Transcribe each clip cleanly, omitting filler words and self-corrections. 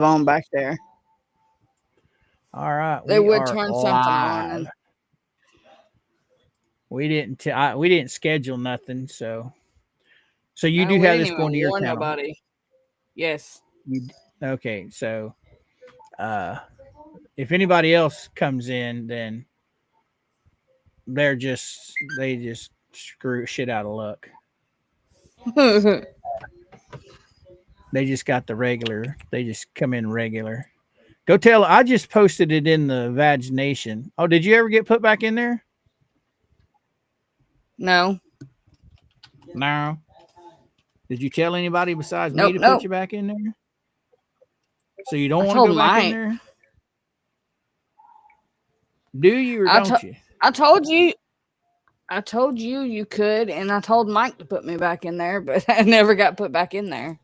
on back there. All right, They we would are turn something on. live. And We didn't schedule nothing, so you do we have didn't this going to even your warn channel. nobody. Yes. Okay, so if anybody else comes in, then they just screw shit out of luck. They just got the regular. They just come in regular. Go tell. I just posted it in the Vag Nation. Oh, did you ever get put back in there? No. No. Did you tell anybody besides Nope. me to put you back in there? So you don't want to go back in there? Do you or don't you? I told you. I told you you could, and I told Mike to put me back in there, but I never got put back in there.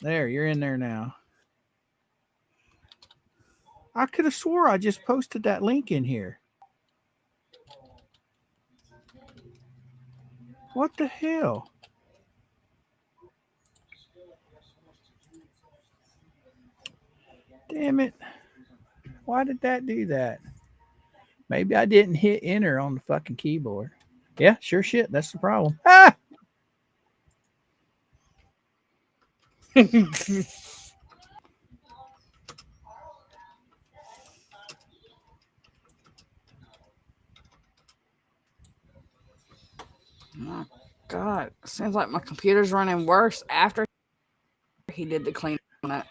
There, you're in there now. I could have swore I just posted that link in here. What the hell? Damn it. Why did that do that? Maybe I didn't hit enter on the fucking keyboard. Yeah, sure shit. That's the problem. Ah! My God. Seems like my computer's running worse after he did the clean on it.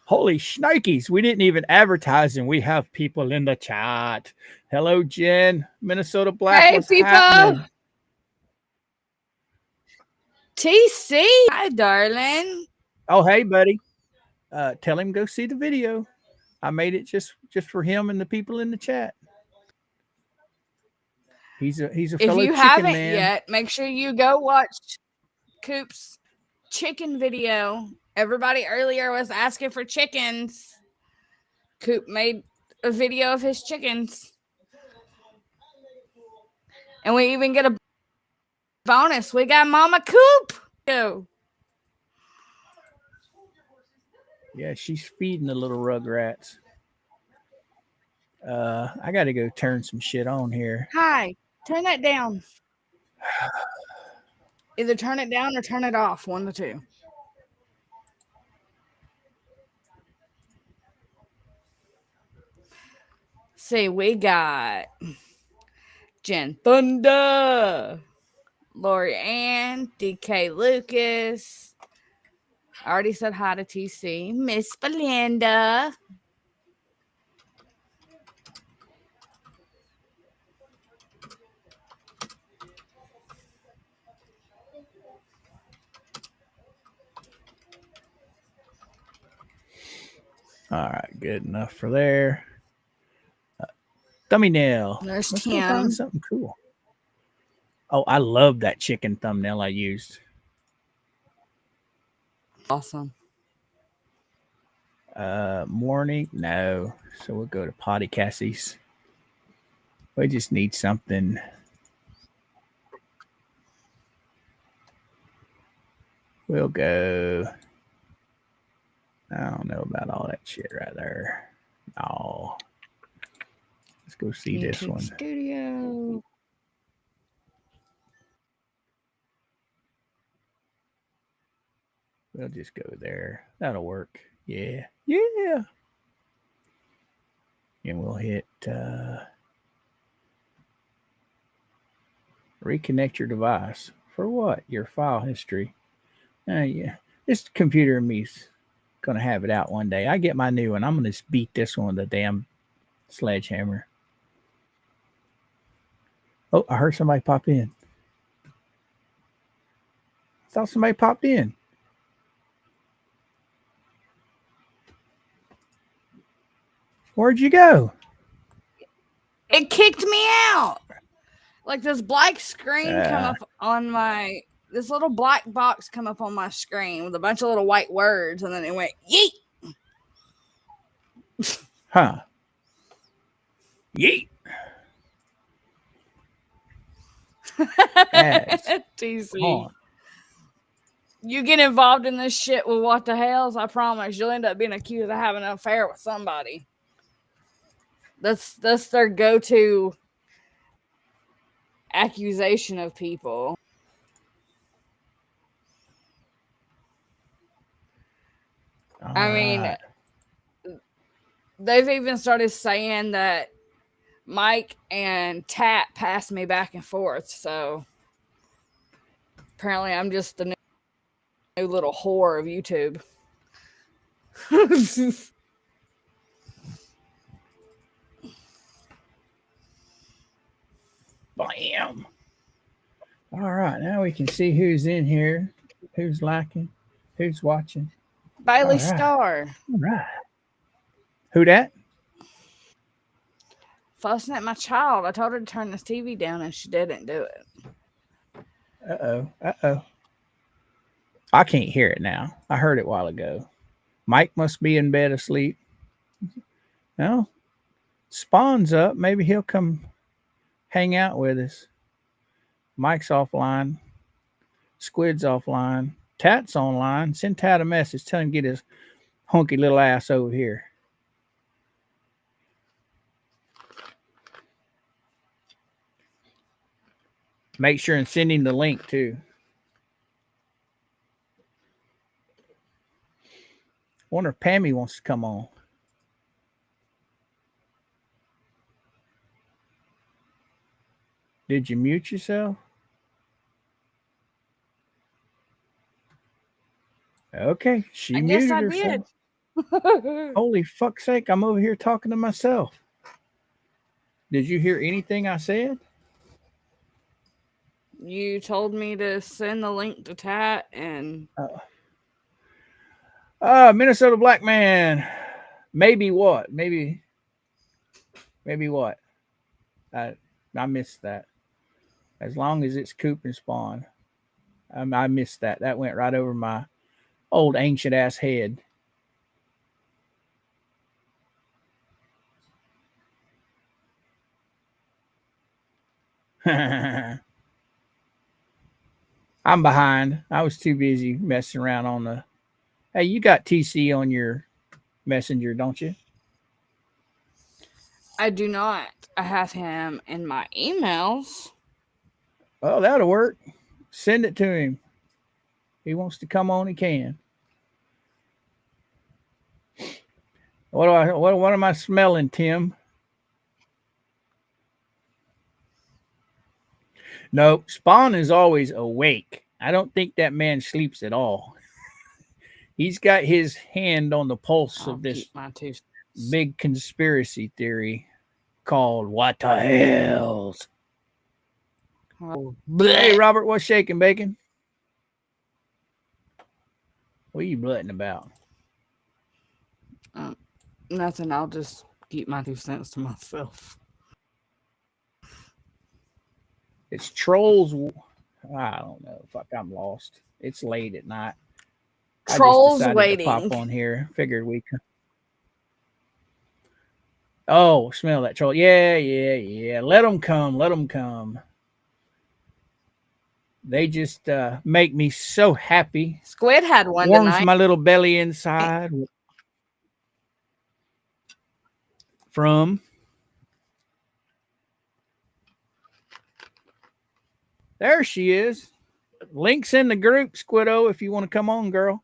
Holy shnikes. We didn't even advertise and we have people in the chat. Hello, Jen. Minnesota Black. Hey, What's people. happening? TC. Hi, darling. Oh, hey, buddy. Tell him go see the video. I made it just for him and the people in the chat. He's a fellow if you chicken haven't man. yet, make sure you go watch Coop's chicken video. Everybody earlier was asking for chickens. Coop made a video of his chickens. And we even get a bonus. We got Mama Coop. Yeah, she's feeding the little rugrats. I got to go turn some shit on here. Hi, turn that down. Either turn it down or turn it off. One of the two. See, we got Jen Thunder, Lori Ann, DK Lucas. I already said hi to TC. Miss Belinda. All right, good enough for there. Thumbnail. There's Let's go Tim. find something cool. Oh, I love that chicken thumbnail I used. Awesome. Morning? No. So we'll go to Potty Cassie's. We just need something. We'll go. I don't know about all that shit right there. No. Let's go see YouTube this one. Studio. We'll just go there. That'll work. Yeah. Yeah. And we'll hit reconnect your device. For what? Your file history. Yeah. This computer and me's gonna have it out one day. I get my new one. I'm gonna just beat this one with a damn sledgehammer. Oh, I heard somebody pop in. I thought somebody popped in. Where'd you go? It kicked me out. Like this black screen come up on my, this little black box come up on my screen with a bunch of little white words, and then it went yeet. Huh. Yeet. TC. You get involved in this shit with what the hells, I promise you'll end up being accused of having an affair with somebody. That's their go-to accusation of people. I mean, they've even started saying that Mike and Tat passed me back and forth, so apparently I'm just the new little whore of YouTube. Bam. All right, now we can see who's in here, who's liking, who's watching. Bailey Star. All right. Who that? Fussing at my child. I told her to turn this TV down and she didn't do it. Uh-oh. I can't hear it now. I heard it a while ago. Mike must be in bed asleep. No. Spawn's up. Maybe he'll come hang out with us. Mike's offline. Squid's offline. Tat's online. Send Tat a message. Tell him to get his hunky little ass over here. Make sure and send him the link too. Wonder if Pammy wants to come on. Did you mute yourself? Okay, she muted herself. Holy fuck's sake, I'm over here talking to myself. Did you hear anything I said? You told me to send the link to Tat and... Minnesota Black Man. Maybe what? Maybe what? I missed that. As long as it's Coop and Spawn. I missed that. That went right over my old ancient ass head. I'm behind. I was too busy messing around on the... Hey, you got TC on your messenger, don't you? I do not. I have him in my emails. Well, that'll work. Send it to him. He wants to come on, he can. What am I smelling, Tim? No, Spawn is always awake. I don't think that man sleeps at all. He's got his hand on the pulse of this big conspiracy theory called What the Hells. Hey, Robert, what's shaking, bacon? What are you blutting about? Nothing. I'll just keep my 2 cents to myself. It's trolls. I don't know. Fuck, I'm lost. It's late at night. Trolls I just waiting. To pop on here. Figured we could. Oh, smell that troll. Yeah. Let them come. They just make me so happy. Squid had one Warms tonight. my little belly inside. From... There she is. Links in the group, Squiddo, if you want to come on, girl.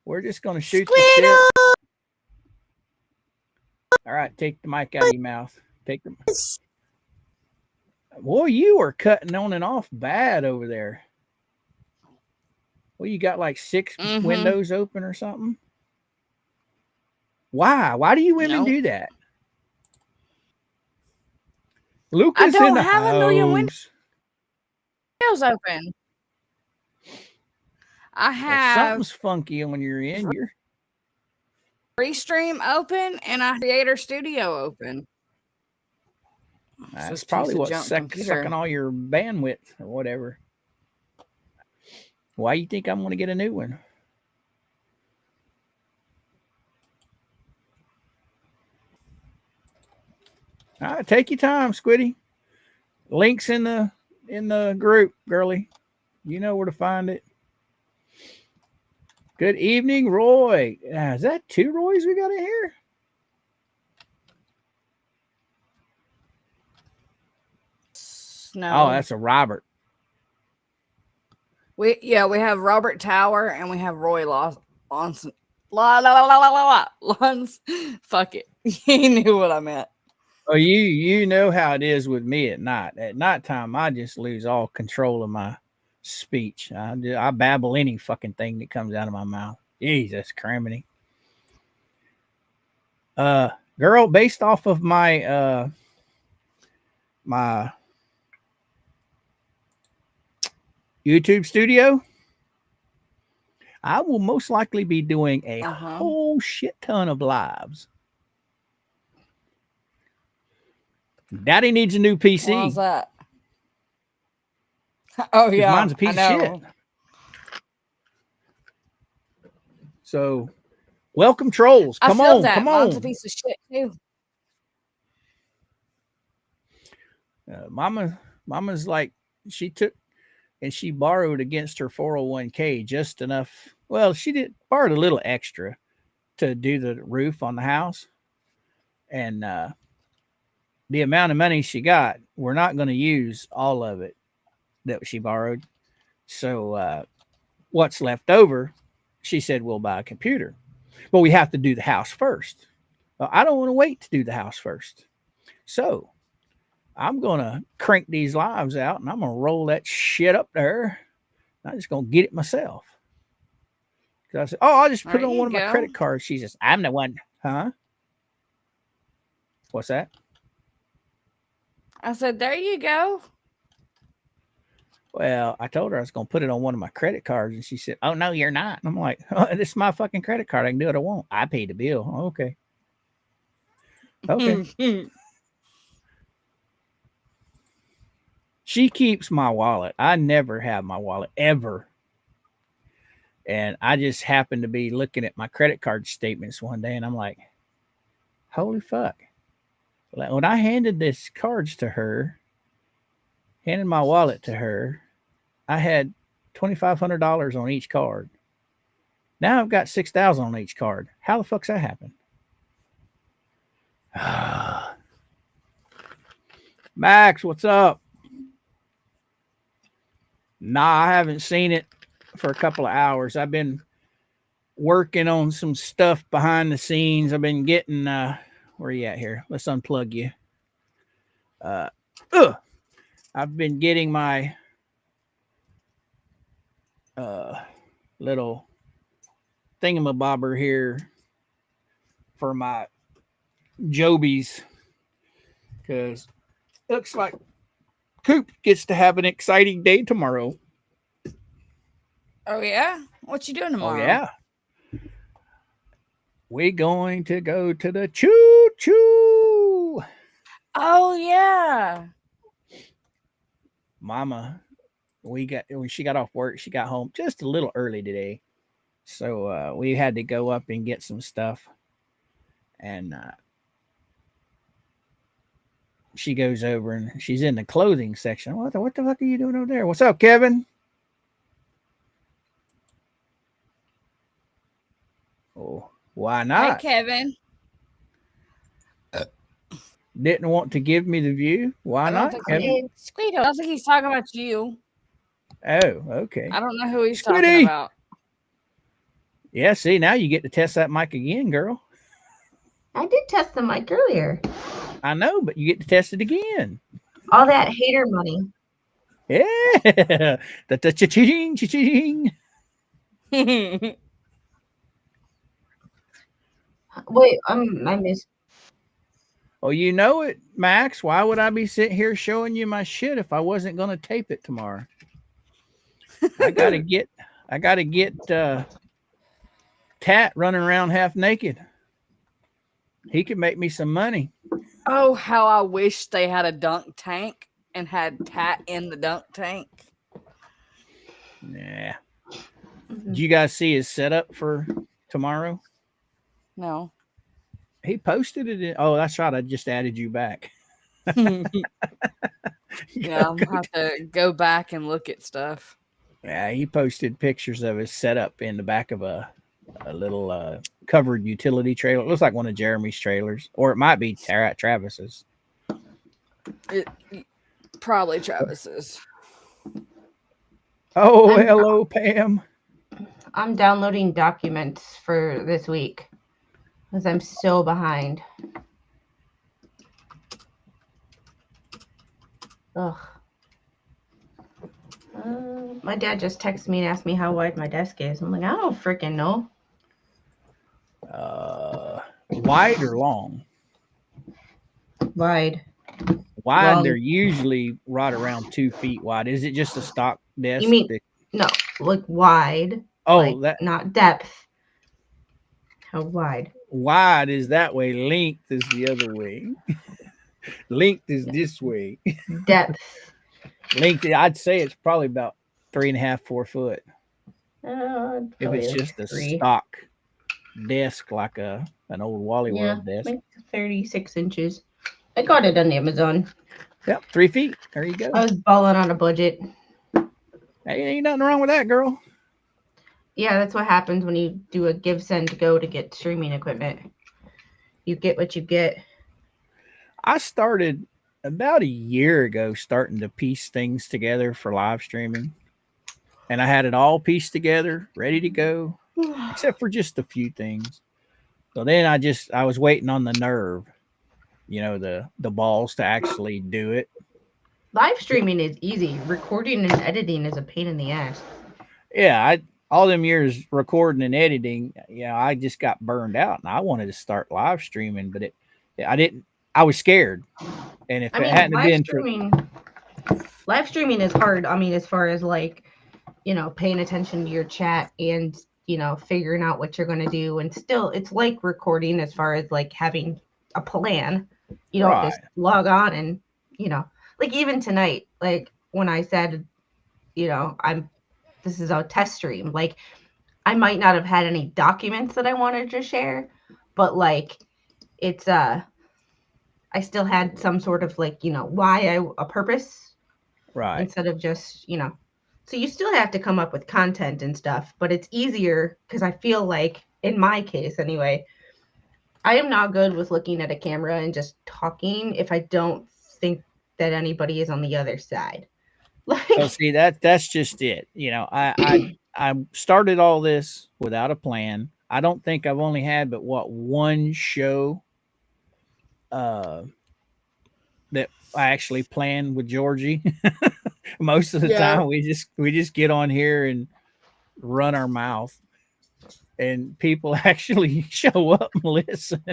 We're just going to shoot the shit. All right, take the mic out of your mouth. Take the... Boy, you are cutting on and off bad over there. Well, you got like 6 windows open or something? Why? Why do you women do that? Lucas I don't in the have house. a million windows open. I have... Well, something's funky when you're in. You're... Restream open and I Creator Studio open. That's probably what's sucking all your bandwidth or whatever. Why you think I'm going to get a new one? All right, take your time, Squiddy. Links in the group, girly. You know where to find it. Good evening, Roy. Is that two Roys we got in here? Oh, No. that's a Robert. We have Robert Tower and we have Roy Lawson. Lawns. Fuck it. He knew what I meant. Oh, you know how it is with me at night. At nighttime, I just lose all control of my speech. I babble any fucking thing that comes out of my mouth. Jesus, criminy. Girl, based off of my YouTube studio, I will most likely be doing a whole shit ton of lives. Daddy needs a new PC. Why's that? Oh yeah, mine's a piece I know. of shit. So, welcome trolls. Come on, that. come Mine's on. a piece of shit too. Mama's like she took and she borrowed against her 401k just enough. Well, she did borrowed a little extra to do the roof on the house, and the amount of money she got, we're not going to use all of it that she borrowed. So what's left over, she said we'll buy a computer, but we have to do the house first. Well, I don't want to wait to do the house first, so I'm gonna crank these lives out and I'm gonna roll that shit up there. I'm just gonna get it myself. Cause I said, "Oh, I'll just put it on one of my credit cards." She says, "I'm the one, huh?" What's that? I said, "There you go." Well, I told her I was gonna put it on one of my credit cards, and she said, "Oh no, you're not." And I'm like, "Oh, this is my fucking credit card. I can do what I want. I paid the bill." Okay. Okay. She keeps my wallet. I never have my wallet ever. And I just happened to be looking at my credit card statements one day and I'm like, holy fuck. When I handed this cards to her, handed my wallet to her, I had $2,500 on each card. Now I've got 6,000 on each card. How the fuck's that happen? Max, what's up? Nah, I haven't seen it for a couple of hours. I've been working on some stuff behind the scenes. I've been getting where are you at here? Let's unplug you. I've been getting my little thingamabobber here for my Jobies because looks like Coop gets to have an exciting day tomorrow. Oh yeah? What you doing tomorrow? Oh yeah. We're going to go to the choo choo. Oh yeah. Mama, when she got off work, she got home just a little early today. So we had to go up and get some stuff. And she goes over and she's in the clothing section. What the fuck are you doing over there? What's up, Kevin? Oh, why not? Hey, Kevin. Didn't want to give me the view. Why not, Kevin? Squeedo. I don't think he's talking about you. Oh, okay. I don't know who he's talking about. Yeah, see, now you get to test that mic again, girl. I did test the mic earlier. I know, but you get to test it again. All that hater money. Yeah. The cha-ching, cha-ching. Wait, I missed. Oh, you know it, Max. Why would I be sitting here showing you my shit if I wasn't going to tape it tomorrow? I gotta get Tat running around half naked. He could make me some money. Oh, how I wish they had a dunk tank and had Tat in the dunk tank. Yeah. Did you guys see his setup for tomorrow? No. He posted it. Oh, that's right. I just added you back. Yeah, I'm gonna have to go back and look at stuff. Yeah, he posted pictures of his setup in the back of a little covered utility trailer. It looks like one of Jeremy's trailers, or it might be Travis's. It, probably Travis's. Oh, hello, Pam. I'm downloading documents for this week because I'm so behind. Ugh. My dad just texted me and asked me how wide my desk is. I'm like, I don't freaking know. Wide or long? Wide. Wide, Long. they're usually right around 2 feet wide. Is it just a stock desk? You mean no, like wide? Oh, like, that not depth. How wide? Wide is that way. Length is the other way. Length is this way. Depth. Length, I'd say it's probably about 3.5, 4 foot. If it's like just a 3. stock desk like an old Wally World desk. Like 36 inches. I got it on Amazon. Yep, 3 feet. There you go. I was balling on a budget. Hey, ain't nothing wrong with that, girl. Yeah, that's what happens when you do a give, send, go to get streaming equipment. You get what you get. I started about a year ago starting to piece things together for live streaming. And I had it all pieced together, ready to go, except for just a few things. So then I was waiting on the nerve, the balls to actually do it. Live streaming is easy. Recording and editing is a pain in the ass. Yeah, all them years recording and editing, I just got burned out and I wanted to start live streaming, but I was scared. And if it hadn't been live streaming is hard. I mean, as far as paying attention to your chat and, figuring out what you're going to do. And still, it's like recording as far as like having a plan. You don't just log on and, like even tonight, like when I said, this is a test stream, like I might not have had any documents that I wanted to share, but like it's, I still had some sort of a purpose. Right. Instead of just, so you still have to come up with content and stuff, but it's easier because I feel like, in my case anyway, I am not good with looking at a camera and just talking if I don't think that anybody is on the other side. Well, see, that's just it. I started all this without a plan. I don't think I've only had but one show that I actually planned with Georgie. Most of the time we just get on here and run our mouth and people actually show up and listen.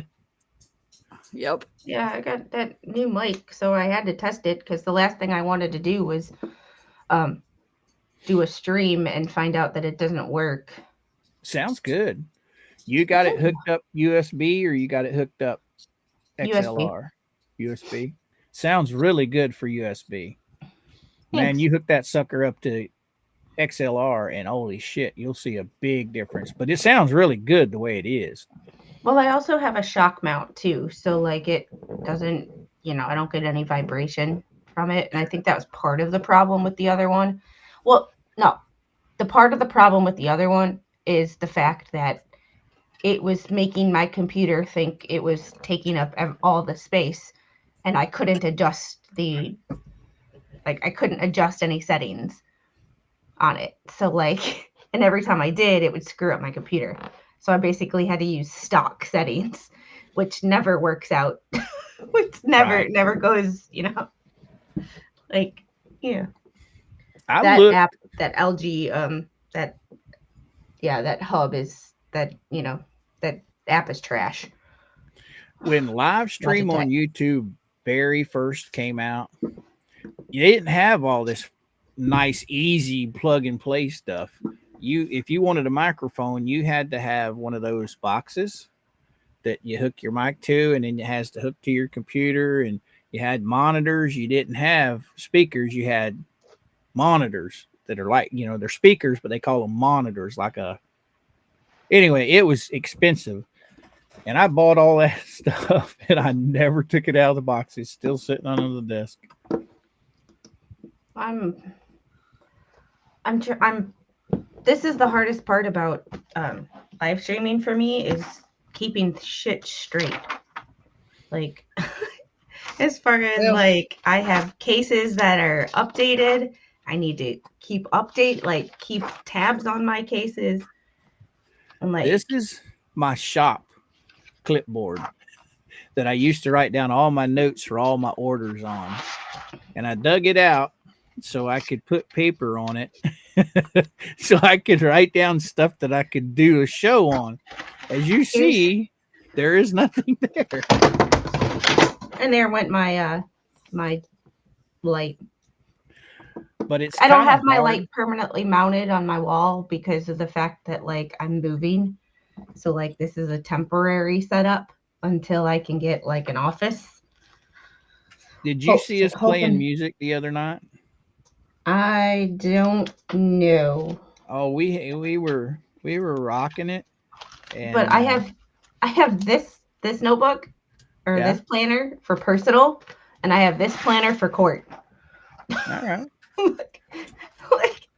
Yep. Yeah, I got that new mic, so I had to test it because the last thing I wanted to do was do a stream and find out that it doesn't work. Sounds good. You got it hooked up USB or you got it hooked up XLR? USB. Sounds really good for USB. Man, you hook that sucker up to XLR and holy shit, you'll see a big difference. But it sounds really good the way it is. Well, I also have a shock mount too. So like it doesn't, I don't get any vibration from it. And I think that was part of the problem with the other one. Well, no, the part of the problem with the other one is the fact that it was making my computer think it was taking up all the space and I couldn't adjust I couldn't adjust any settings on it. So and every time I did, it would screw up my computer. So I basically had to use stock settings, which never works out. Which never goes, yeah. App, that LG, that hub is that app is trash. When live stream on YouTube very first came out, you didn't have all this nice, easy plug and play stuff. If you wanted a microphone, you had to have one of those boxes that you hook your mic to, and then it has to hook to your computer, and you had monitors. You didn't have speakers. You had monitors that are like, they're speakers, but they call them monitors. Anyway, it was expensive. And I bought all that stuff, and I never took it out of the box. It's still sitting under the desk. This is the hardest part about live streaming for me is keeping shit straight. Like, as far as like, I have cases that are updated. I need to keep tabs on my cases. And like, this is my shop clipboard that I used to write down all my notes for all my orders on. And I dug it out so I could put paper on it so I could write down stuff that I could do a show on. As you see, there is nothing there. And there went my my light. But it's I don't have my light permanently mounted on my wall because of the fact that like I'm moving. So like this is a temporary setup until I can get like an office. Did you see us playing music the other night? I don't know. Oh, we were rocking it. And, but I have this notebook or this planner for personal, and I have this planner for court. All right. like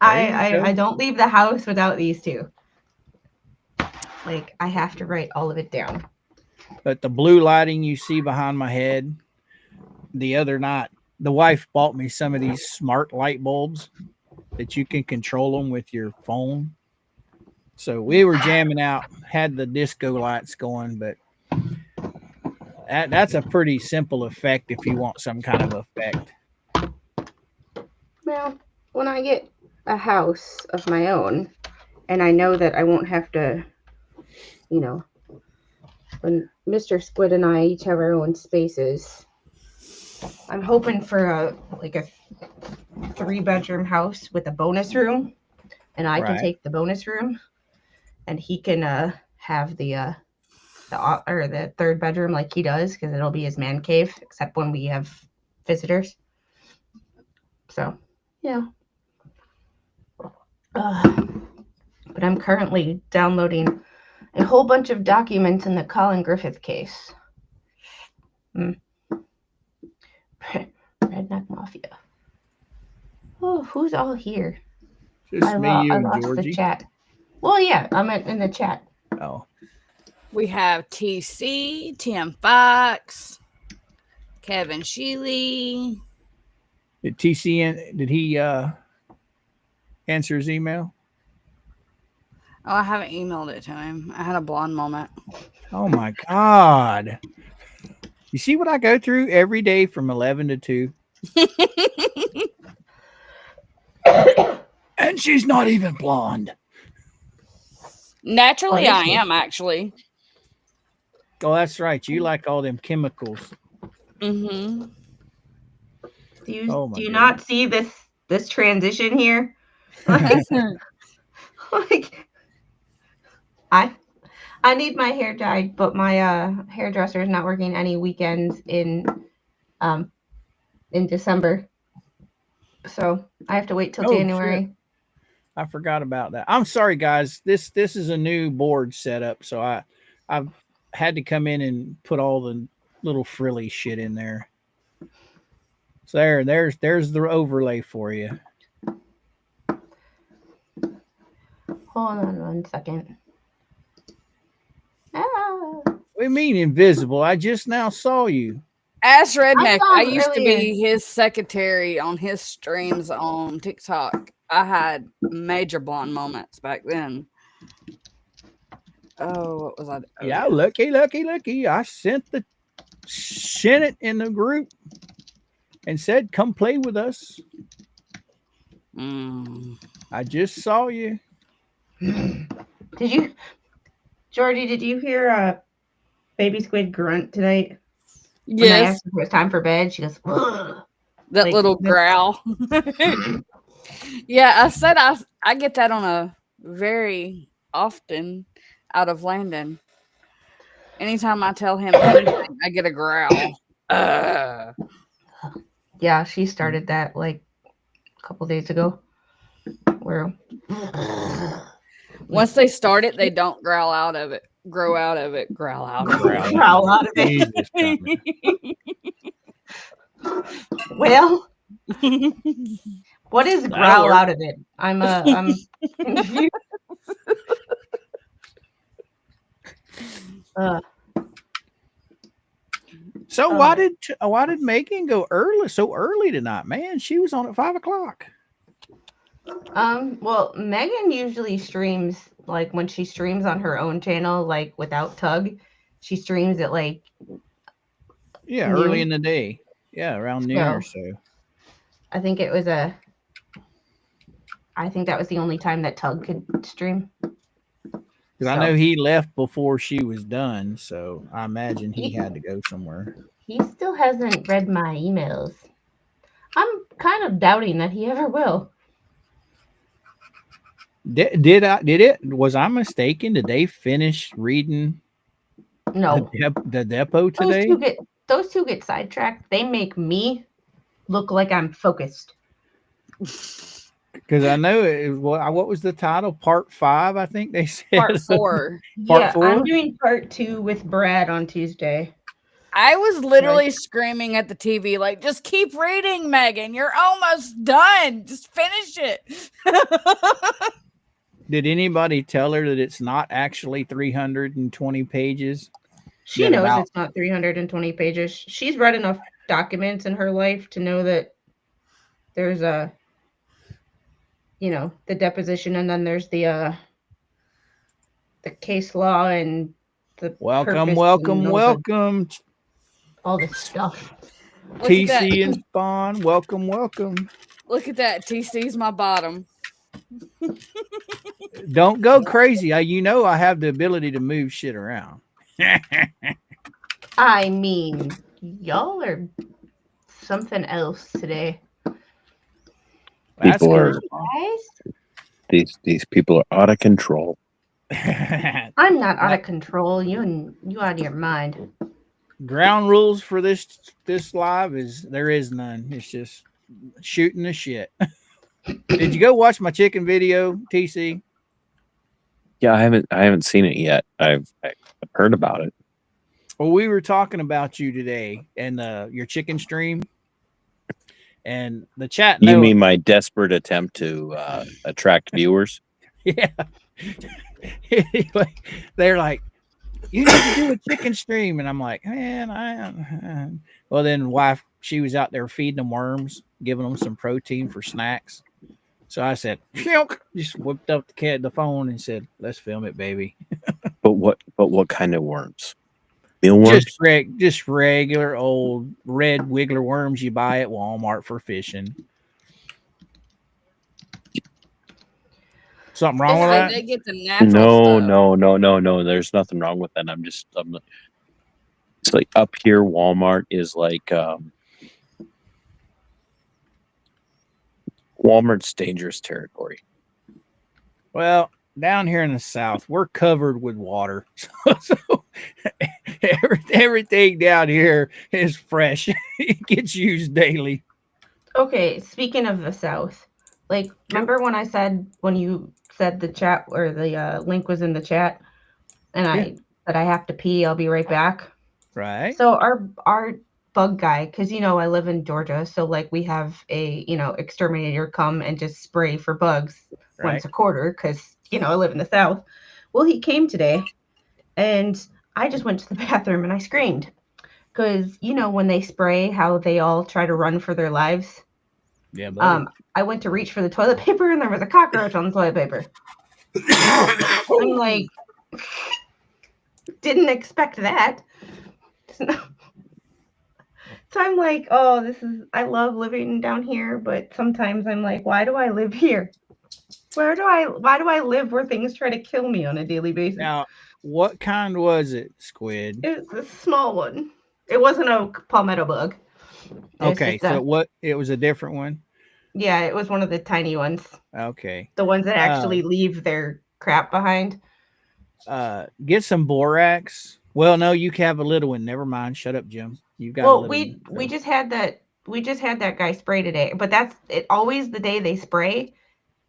I don't leave the house without these two. Like I have to write all of it down. But the blue lighting you see behind my head, the other night, the wife bought me some of these smart light bulbs that you can control them with your phone. So we were jamming out, had the disco lights going, but that's a pretty simple effect if you want some kind of effect. Well, when I get a house of my own, and I know that I won't have to, you know, when Mr. Squid and I each have our own spaces, I'm hoping for a 3-bedroom house with a bonus room, and I can take the bonus room, and he can have the 3rd bedroom like he does, because it'll be his man cave, except when we have visitors. So, yeah. But I'm currently downloading a whole bunch of documents in the Colin Griffith case. Redneck Mafia. Oh, who's all here? Just me, you, I and lost Georgie. the chat. Well, yeah, I'm in the chat. Oh. We have TC, Tim Fox, Kevin Sheely. Did TC did he answer his email? Oh, I haven't emailed it to him. I had a blonde moment. Oh my God. You see what I go through every day from 11 to 2? And she's not even blonde. Naturally, I am actually. Oh, that's right. You like all them chemicals. Mm-hmm. Do you not see this transition here? Like I need my hair dyed, but my hairdresser is not working any weekends in December. So I have to wait till January. Shit. I forgot about that. I'm sorry, guys. This is a new board setup, so I've had to come in and put all the little frilly shit in there. So there's the overlay for you. Hold on 1 second. What do you mean invisible? I just now saw you. Ask Redneck. I used to be his secretary on his streams on TikTok. I had major blonde moments back then. Oh, what was I doing? Yeah, lucky. I sent it in the group and said, come play with us. I just saw you. Georgie, did you hear Baby Squid grunt tonight? Yes. When I asked if it was time for bed, she goes, ugh. That little growl. Yeah, I said I get that on a very often out of Landon. Anytime I tell him anything, I get a growl. Yeah, she started that like a couple days ago. Where once they start it, they don't growl out of it. Grow out of it. Growl out of it. Growl out of it. Well, What is That'll growl work. out of it? I'm confused. So Oh. why did Megan go so early tonight? Man, she was on at 5:00. Well, Megan usually streams like when she streams on her own channel, like without Tug, she streams at like Early noon. in the day. Yeah, around noon or so. I think that was the only time that Tug could stream. Because I know he left before she was done, so I imagine he had to go somewhere. He still hasn't read my emails. I'm kind of doubting that he ever will. Was I mistaken? Did they finish reading No. the depot today? Those two get sidetracked. They make me look like I'm focused. Because I know what was the title? Part 5, I think they said. Part 4. Part 4? I'm doing part 2 with Brad on Tuesday. I was literally screaming at the TV, like, just keep reading, Megan. You're almost done. Just finish it. Did anybody tell her that it's not actually 320 pages? She knows it's not 320 pages. She's read enough documents in her life to know that there's the deposition, and then there's the case law and the welcome all this stuff. TC and Spawn, welcome. Look at that. TC's my bottom. Don't go crazy. I have the ability to move shit around. I mean, y'all are something else today. These people are out of control. I'm not out of control. You out of your mind. Ground rules for this live is there is none. It's just shooting the shit. Did you go watch my chicken video, TC? Yeah, I haven't seen it yet. I've heard about it. Well, we were talking about you today and your chicken stream, and the chat. You mean my desperate attempt to attract viewers? Yeah. They're like, you need to do a chicken stream, and I'm like, man, well, then wife, she was out there feeding them worms, giving them some protein for snacks. So I said, just whipped up the phone and said, let's film it, baby. But what kind of worms? Mealworms? Just regular old red wiggler worms you buy at Walmart for fishing. Something wrong with that? They get the natural stuff. No. There's nothing wrong with that. It's like up here, Walmart is like Walmart's dangerous territory. Well, down here in the South, we're covered with water. So everything down here is fresh. It gets used daily. Okay, speaking of the South, like, remember when you said the chat or the link was in the chat, and I said I have to pee, I'll be right back. Right. So our bug guy, because I live in Georgia, so like we have a exterminator come and just spray for bugs once a quarter, because I live in the South. Well, he came today, and I just went to the bathroom and I screamed, because when they spray, how they all try to run for their lives. Yeah, buddy. I went to reach for the toilet paper and there was a cockroach on the toilet paper. I'm like, didn't expect that. So I'm like, oh, I love living down here, but sometimes I'm like, why do I live here? Why do I live where things try to kill me on a daily basis? Now, what kind was it, Squid? It was a small one. It wasn't a palmetto bug. Okay, it was a different one? Yeah, it was one of the tiny ones. Okay. The ones that actually leave their crap behind. Get some borax. Well, no, you have a little one. Never mind. Shut up, Jim. You got. Well, we just had that. We just had that guy spray today. But that's it. Always the day they spray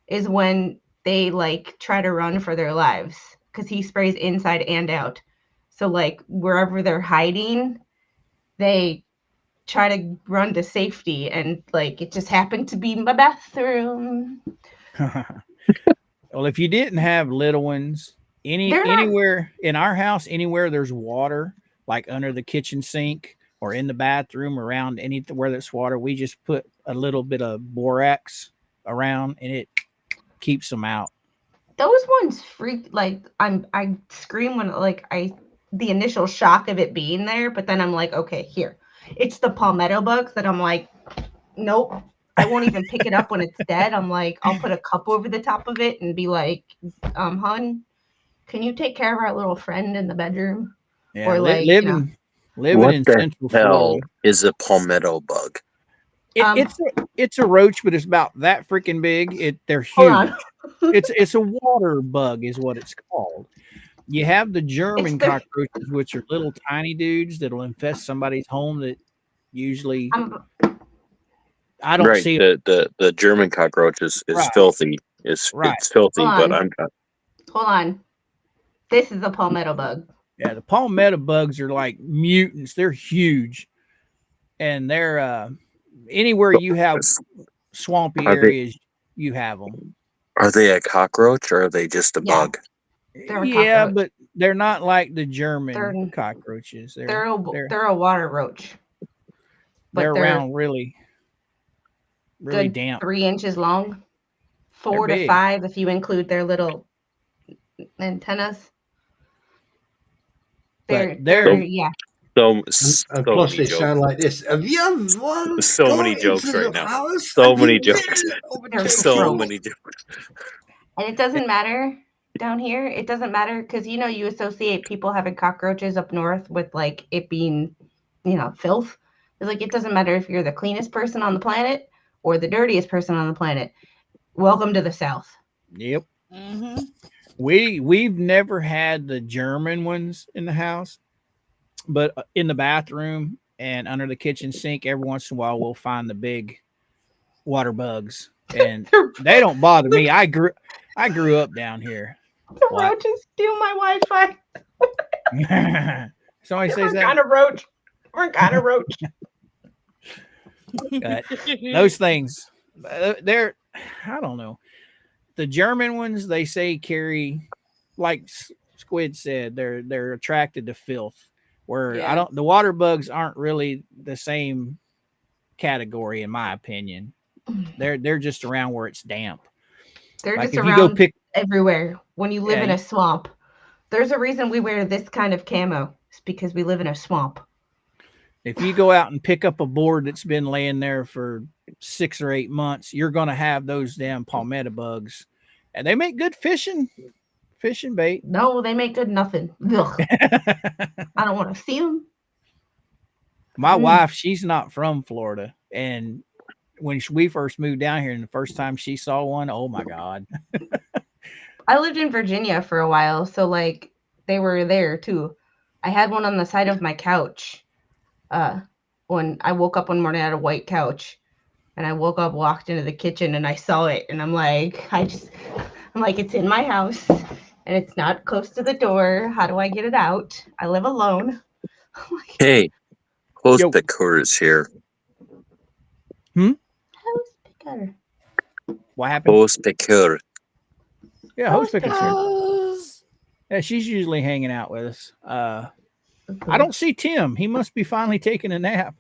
is when they like try to run for their lives, because he sprays inside and out. So like wherever they're hiding, they try to run to safety, and like it just happened to be my bathroom. Well, if you didn't have little ones, They're not. anywhere in our house, anywhere there's water, like under the kitchen sink or in the bathroom, around anywhere that's water, we just put a little bit of borax around, and it keeps them out. Those ones freak. Like I scream when like the initial shock of it being there, but then I'm like, okay, here. It's the palmetto bugs that I'm like, nope. I won't even pick it up when it's dead. I'm like, I'll put a cup over the top of it and be like, hun, can you take care of our little friend in the bedroom? Yeah, Or like, living What in the Central hell Florida. is a palmetto bug? It's a roach, but it's about that freaking big. They're hold huge. on. It's a water bug, is what it's called. You have the German cockroaches, which are little tiny dudes that'll infest somebody's home. That usually I don't Right. see. The German cockroach is Right. filthy. It's filthy, Hold but on. Hold on. This is a palmetto bug. Yeah, the palmetto bugs are like mutants. They're huge, and they're anywhere you have swampy areas, you have them. Are they a cockroach or are they just a Yeah. bug? They're a Yeah, cockroach. but they're not like the German They're- cockroaches. They're a water roach. They're But they're around really good damp. 3 inches long, 4 to big. 5 if you include their little antennas. But They're yeah. So And plus, many they jokes. sound like this. Have you ever So gone many jokes into right the now. house So and many you jokes. didn't overtake So someone? many jokes. And it doesn't matter down here. It doesn't matter because you associate people having cockroaches up north with like it being, filth. It's like it doesn't matter if you're the cleanest person on the planet or the dirtiest person on the planet. Welcome to the South. Yep. Mm-hmm. We've never had the German ones in the house, but in the bathroom and under the kitchen sink, every once in a while we'll find the big water bugs, and they don't bother me. I grew up down here. The roaches steal my Wi-Fi. Somebody says We're that. kind of roach. We're kind of roach. Those things, they're, I don't know. The German ones, they say carry, like Squid said, they're attracted to filth. Where the water bugs aren't really the same category, in my opinion. They're just around where it's damp. They're Like just if you around go everywhere. When you live in a swamp, there's a reason we wear this kind of camo. It's because we live in a swamp. If you go out and pick up a board that's been laying there for 6 or 8 months, you're going to have those damn palmetto bugs, and they make good fishing bait. No, they make good nothing. Ugh. I don't want to see them. My wife, she's not from Florida, and when we first moved down here, and the first time she saw one, oh my God. I lived in Virginia for a while, so like they were there too. I had one on the side of my couch. When I woke up one morning, I had a white couch, and I woke up, walked into the kitchen, and I saw it, and I'm like, it's in my house, and it's not close to the door. How do I get it out? I live alone. Hey, host picker is here. Host picker. What happened? Host picker. Yeah, host picker's here. Yeah, she's usually hanging out with us. I don't see Tim. He must be finally taking a nap.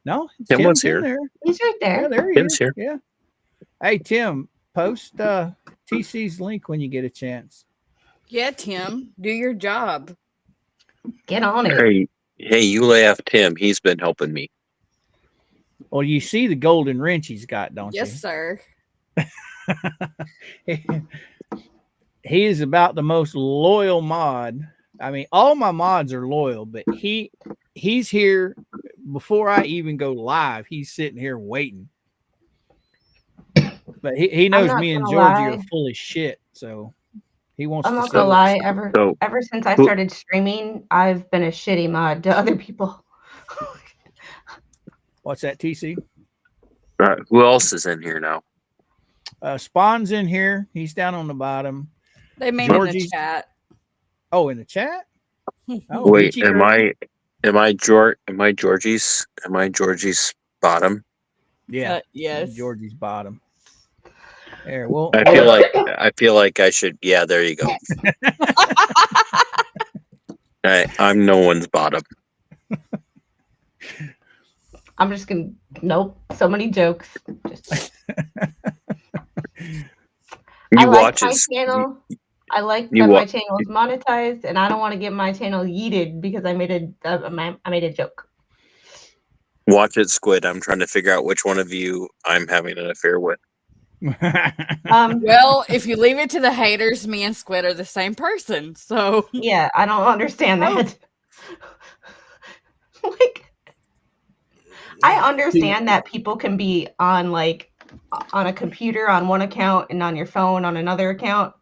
No, Tim's here. There. He's right there. Yeah, there he Tim's is. here. Yeah. Hey, Tim, post TC's link when you get a chance. Yeah, Tim, do your job. Get on it. Hey, you laugh, Tim. He's been helping me. Well, you see the golden wrench he's got, don't Yes, you? sir. He is about the most loyal mod. I mean, all my mods are loyal, but he's here before I even go live. He's sitting here waiting. But he knows me and Georgie are full of shit, so he wants I'm to not gonna lie. Ever since I started streaming, I've been a shitty mod to other people. What's that, TC? Who else is in here now? Spawn's in here. He's down on the bottom. They made in the chat. Oh, in the chat? Oh, wait, am I Am I Georgie's bottom? Yeah. Yes. Georgie's bottom. There. Well, I feel like I should. Yeah, there you go. I'm no one's bottom. I'm just gonna. Nope. So many jokes. Just, I like my channel. I like that my channel is monetized, and I don't want to get my channel yeeted because I made a joke. Watch it, Squid. I'm trying to figure out which one of you I'm having an affair with. Well, if you leave it to the haters, me and Squid are the same person. So yeah, I don't understand that. Like, I understand that people can be on on a computer on one account and on your phone on another account.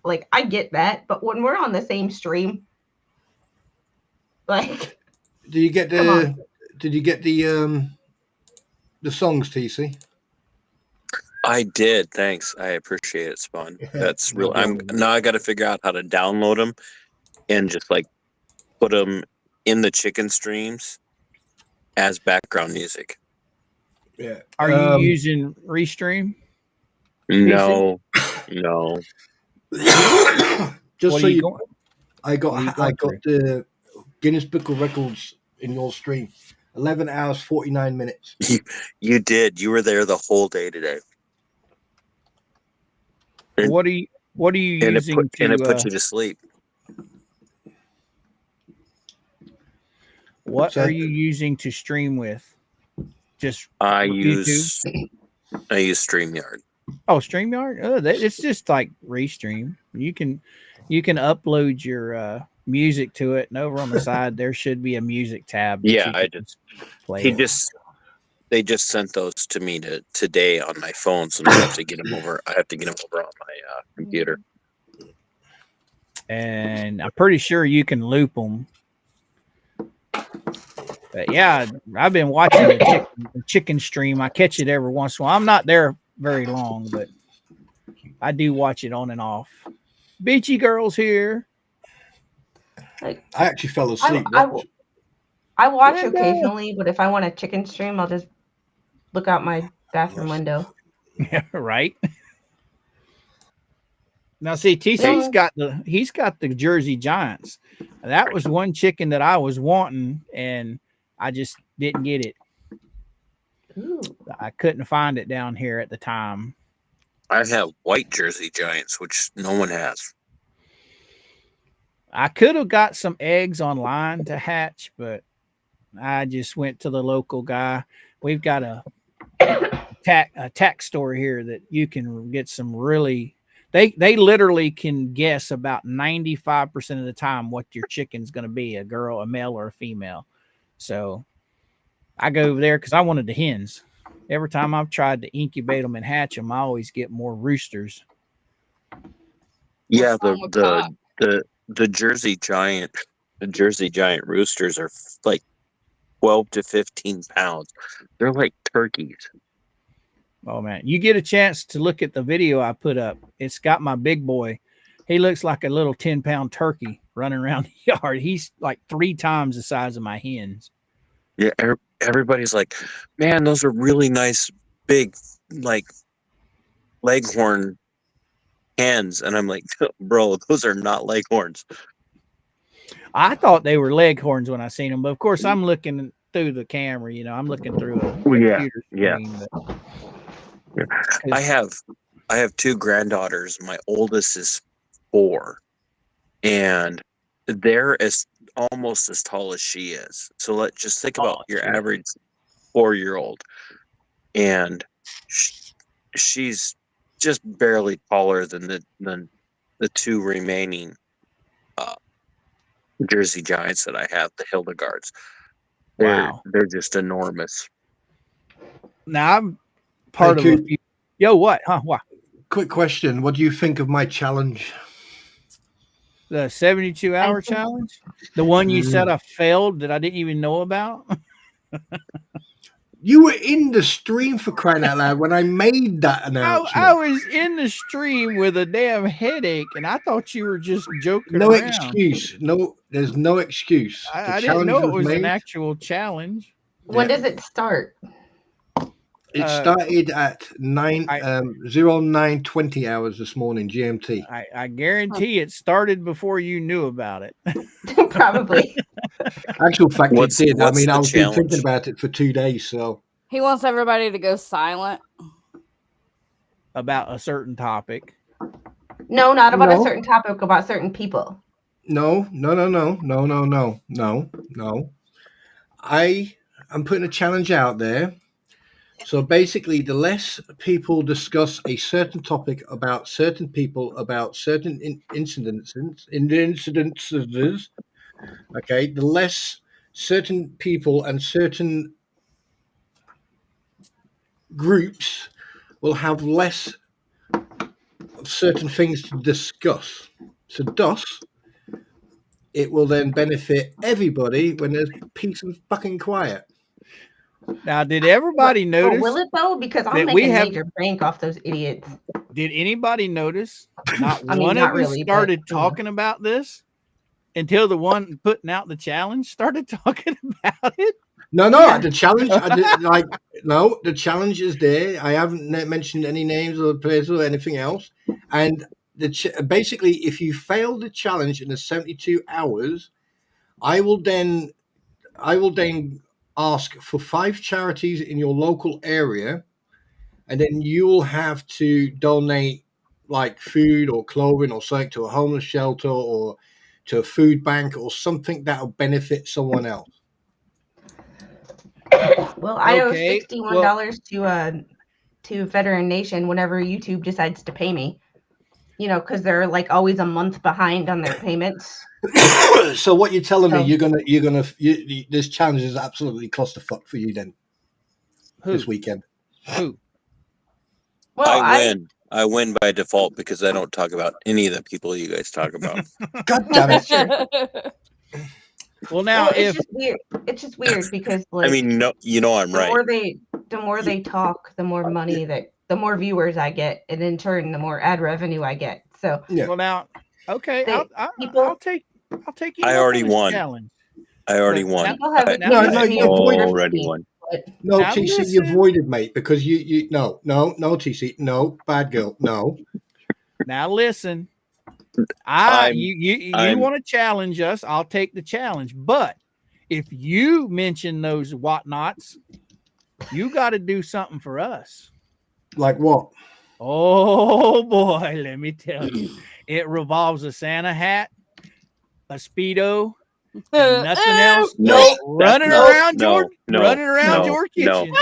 Like, I get that, but when we're on the same stream, like, did you get the songs, TC? I did. Thanks. I appreciate it, Spawn. That's real. Now I got to figure out how to download them and just like put them in the chicken streams as background music. Yeah. Are you using Restream? No. Just so you, going? I got the Guinness Book of Records in your stream. 11 hours 49 minutes. You did. You were there the whole day today. What are you using and it put you to sleep. What are you using to stream with? Just I YouTube? use StreamYard. Oh, StreamYard? Oh, it's just like Restream. You can upload your music to it, and over on the side there should be a music tab. Yeah, I just play. They just sent those to me today on my phone, so now I have to get them over. I have to get them over on my computer. And I'm pretty sure you can loop them. But yeah, I've been watching the chicken stream. I catch it every once in a while. I'm not there very long, but I do watch it on and off. Beachy Girl's here. I actually fell asleep. I watch occasionally, but if I want a chicken stream, I'll just look out my bathroom window. Yeah, right. Now, see, TC's got the Jersey Giants. That was one chicken that I was wanting, and I just didn't get it. Ooh. I couldn't find it down here at the time. I have white Jersey Giants, which no one has. I could have got some eggs online to hatch, but I just went to the local guy. We've got a tack store here that you can get some really. They literally can guess about 95% of the time what your chicken's going to be, a girl, a male, or a female. So I go over there because I wanted the hens. Every time I've tried to incubate them and hatch them, I always get more roosters. Yeah, the Jersey Giant roosters are like 12 to 15 pounds. They're like turkeys. Oh man, you get a chance to look at the video I put up. It's got my big boy. He looks like a little 10-pound turkey running around the yard. He's like 3 times the size of my hens. Yeah, everybody's like, man, those are really nice, big, like leghorn hens. And I'm like, bro, those are not leghorns. I thought they were leghorns when I seen them, but of course I'm looking through the camera. You know, I'm looking through a computer screen. But, I have 2 granddaughters. My oldest is 4, and they're almost as tall as she is. So let's just think about your average 4-year-old, and she's just barely taller than the 2 remaining Jersey Giants that I have, the Hildegards. They're just enormous. Now I'm part of a few. Yo, what? Huh? What? Quick question. What do you think of my challenge? The 72-hour challenge? The one you said I failed that I didn't even know about? You were in the stream for crying out loud when I made that announcement. I was in the stream with a damn headache, and I thought you were just joking No around. excuse. No, there's no excuse. I didn't know it was an actual challenge. When does it start? It started at 09:20 hours this morning, GMT. I guarantee it started before you knew about it. Probably. Actual fact, it did. I mean, I was challenge? thinking about it for 2 days. So He wants everybody to go silent. About a certain topic. No, not about a certain topic, about certain people. No. I'm putting a challenge out there. So basically, the less people discuss a certain topic about certain people, about certain incidences, okay, the less certain people and certain groups will have less of certain things to discuss. So thus, it will then benefit everybody when there's peace and fucking quiet. Now, did everybody notice? Will it though? Because I'm making major bank off those idiots. Did anybody notice? Not one of us started talking about this until the one putting out the challenge started talking about it. No, the challenge. The challenge is there. I haven't mentioned any names or players or anything else. And basically, if you fail the challenge in the 72 hours, I will then ask for 5 charities in your local area, and then you'll have to donate like food or clothing or something to a homeless shelter or to a food bank or something that'll benefit someone else. Well, I owe $61 to Veteran Nation whenever YouTube decides to pay me. You know, because they're like always a month behind on their payments. So what you're telling me, this challenge is absolutely clusterfuck for you then. This weekend. Who? Well, I win by default because I don't talk about any of the people you guys talk about. God damn it! Well, now it's just weird. It's just weird because, like, I mean, no, I'm right. The more they talk, the more money the more viewers I get, and in turn, the more ad revenue I get. So, well, now, okay, I'll take you. I already won. Challenge. I already won. You already won. No, TC, you voided, mate, because you no, TC, no, bad girl, no. Now listen, you want to challenge us? I'll take the challenge, but if you mention those whatnots, you got to do something for us. Like what? Oh boy, let me tell you, it revolves a Santa hat, a Speedo. Nothing else. Running around your kitchen.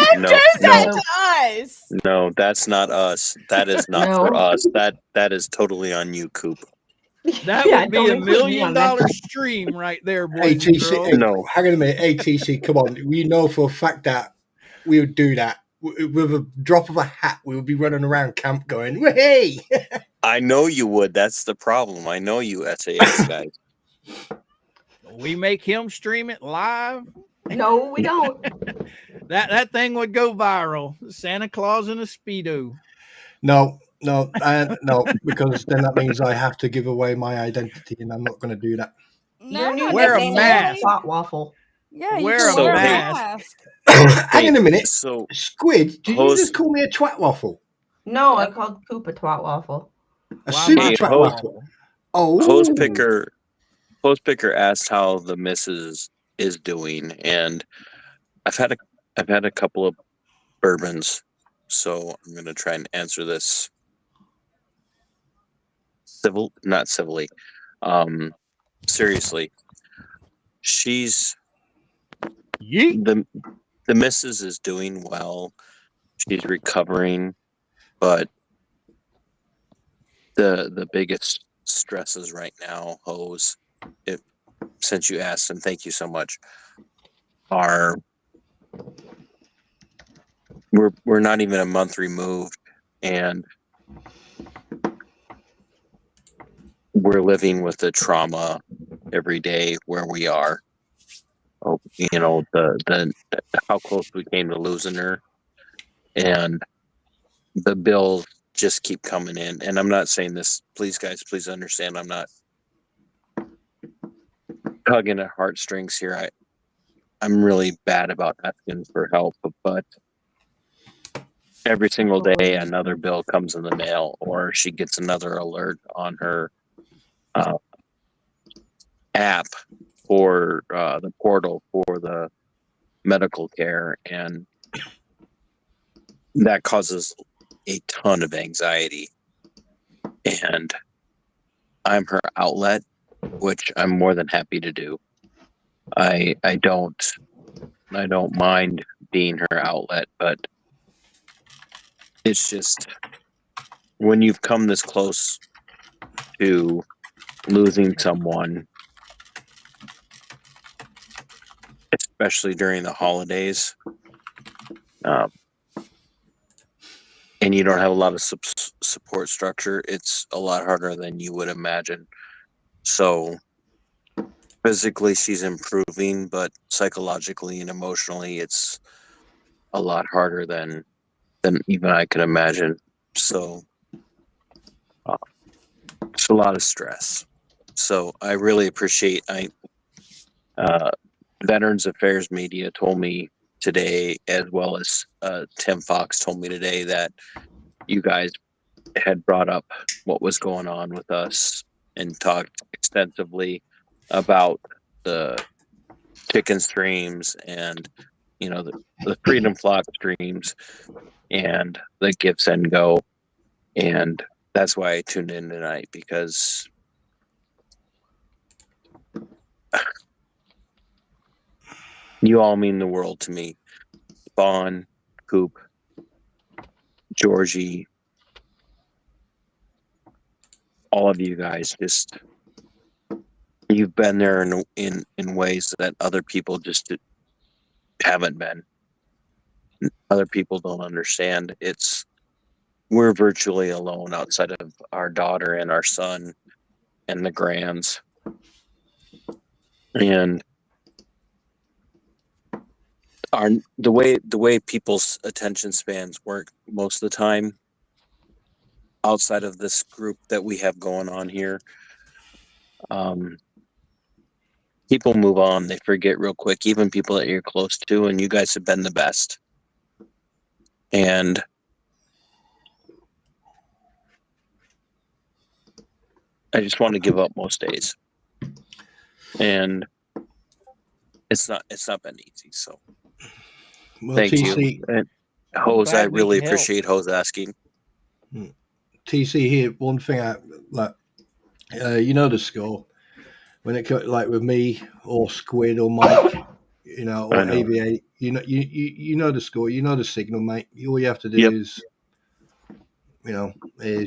No, that's not us. That is not for us. That is totally on you, Coop. That would be $1 million stream right there, boys. ATC, no, hang on a minute. ATC, come on. We know for a fact that we would do that. With a drop of a hat, we would be running around camp going, hey! I know you would. That's the problem. I know you SAS guys. We make him stream it live. No, we don't. that thing would go viral. Santa Claus in a Speedo. No, because then that means I have to give away my identity, and I'm not going to do that. No, wear a mask. Hot waffle. Yeah, wear a mask. Hang on a minute. So, Squid, did you just call me a twat waffle? No, I called Coop a twat waffle. A super twat waffle. Oh, Post picker asked how the missus is doing, and I've had a couple of bourbons, so I'm gonna try and answer this not civilly. Seriously, she's the missus is doing well. She's recovering, but the biggest stresses right now, Hose, since you asked, and thank you so much, are we're not even a month removed, and we're living with the trauma every day where we are. the how close we came to losing her, and the bills just keep coming in. And I'm not saying this, please guys, please understand, I'm not tugging at heartstrings here. I'm really bad about asking for help, but every single day another bill comes in the mail, or she gets another alert on her app for the portal for the medical care, and that causes a ton of anxiety. And I'm her outlet, which I'm more than happy to do. I don't mind being her outlet, but it's just when you've come this close to losing someone, especially during the holidays, and you don't have a lot of support structure, it's a lot harder than you would imagine. So physically she's improving, but psychologically and emotionally it's a lot harder than even I could imagine. So it's a lot of stress. So I really appreciate Veterans Affairs Media told me today, as well as Tim Fox told me today, that you guys had brought up what was going on with us and talked extensively about the chicken streams and the Freedom Flock streams and the Give Send Go, and that's why I tuned in tonight, because you all mean the world to me. Spawn, Coop, Georgie, all of you guys, just you've been there in ways that other people just haven't been. Other people don't understand. We're virtually alone outside of our daughter and our son and the grands. And the way people's attention spans work most of the time outside of this group that we have going on here, people move on, they forget real quick, even people that you're close to, and you guys have been the best. And I just want to give up most days, and it's not been easy. So thank you. And Hose, I really appreciate Hose asking. TC here, one thing the score when it comes like with me or Squid or Mike, or AVA, you know the score, you know the signal, mate. All you have to do is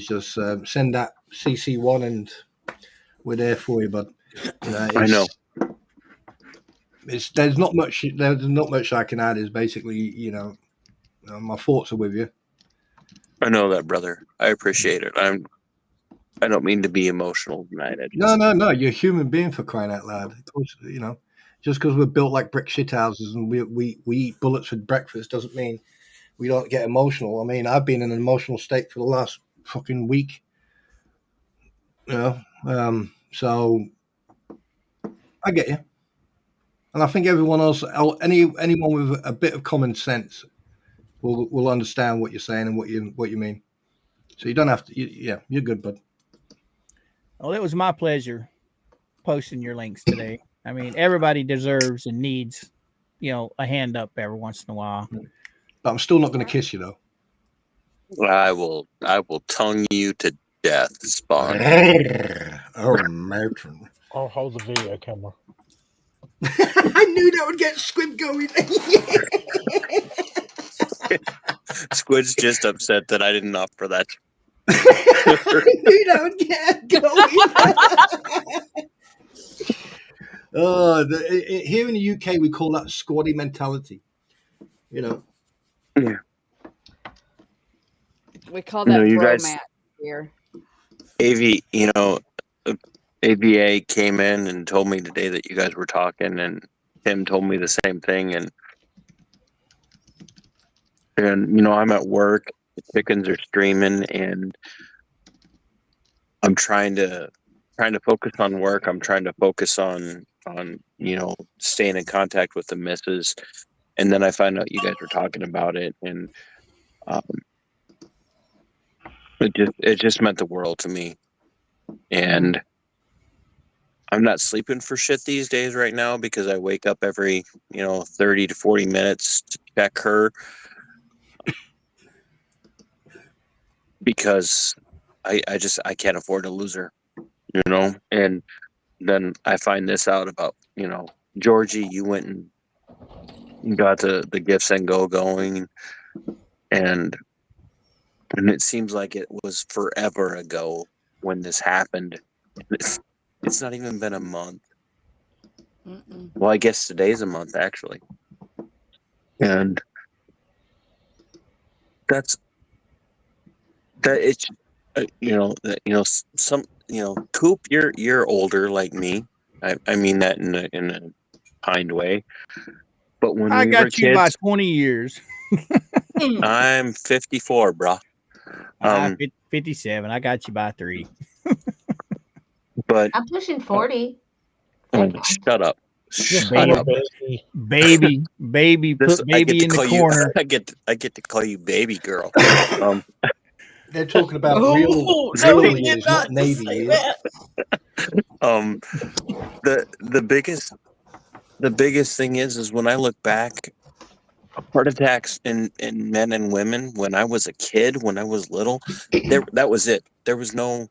just send that CC1 and we're there for you. But I know there's not much I can add. Is basically my thoughts are with you. I know that, brother. I appreciate it. I don't mean to be emotional tonight. No. You're a human being, for crying out loud. Of course, just because we're built like brick shit houses and we eat bullets for breakfast doesn't mean we don't get emotional. I mean, I've been in an emotional state for the last fucking week. So I get you, and I think everyone else, anyone with a bit of common sense, will understand what you're saying and what you mean. So you don't have to. You're good, bud. Well, it was my pleasure posting your links today. I mean, everybody deserves and needs, a hand up every once in a while. But I'm still not going to kiss you, though. I will tongue you to death, Spawn. Oh, Martin. I'll hold the video camera. I knew that would get Squid going. Squid's just upset that I didn't offer that. I knew that would get going. Here in the UK, we call that squaddy mentality. Yeah. We call that you bromance guys here. AVA came in and told me today that you guys were talking, and Tim told me the same thing, and I'm at work, the chickens are screaming, and I'm trying to focus on work. I'm trying to focus on staying in contact with the missus, and then I find out you guys were talking about it, and it just meant the world to me. And I'm not sleeping for shit these days right now because I wake up every 30 to 40 minutes to check her, because I can't afford to lose her, and then I find this out about, Georgie, you went and got the Gifts and Go going, and it seems like it was forever ago when this happened. It's not even been a month. Well, I guess today's a month, actually. And that's that it's some Coop, you're older like me. I mean that in a kind way. But when I we were got you by kids, 20 years. I'm 54, bro. 57. I got you by 3. But I'm pushing 40. shut up. Just Shut call up. her baby. Baby, put baby in the corner. I get to call you baby girl. They're talking about Oh, real no, he years, did not not Navy say years. that. The biggest thing is when I look back, heart attacks in men and women when I was a kid, when I was little, that was it. There was no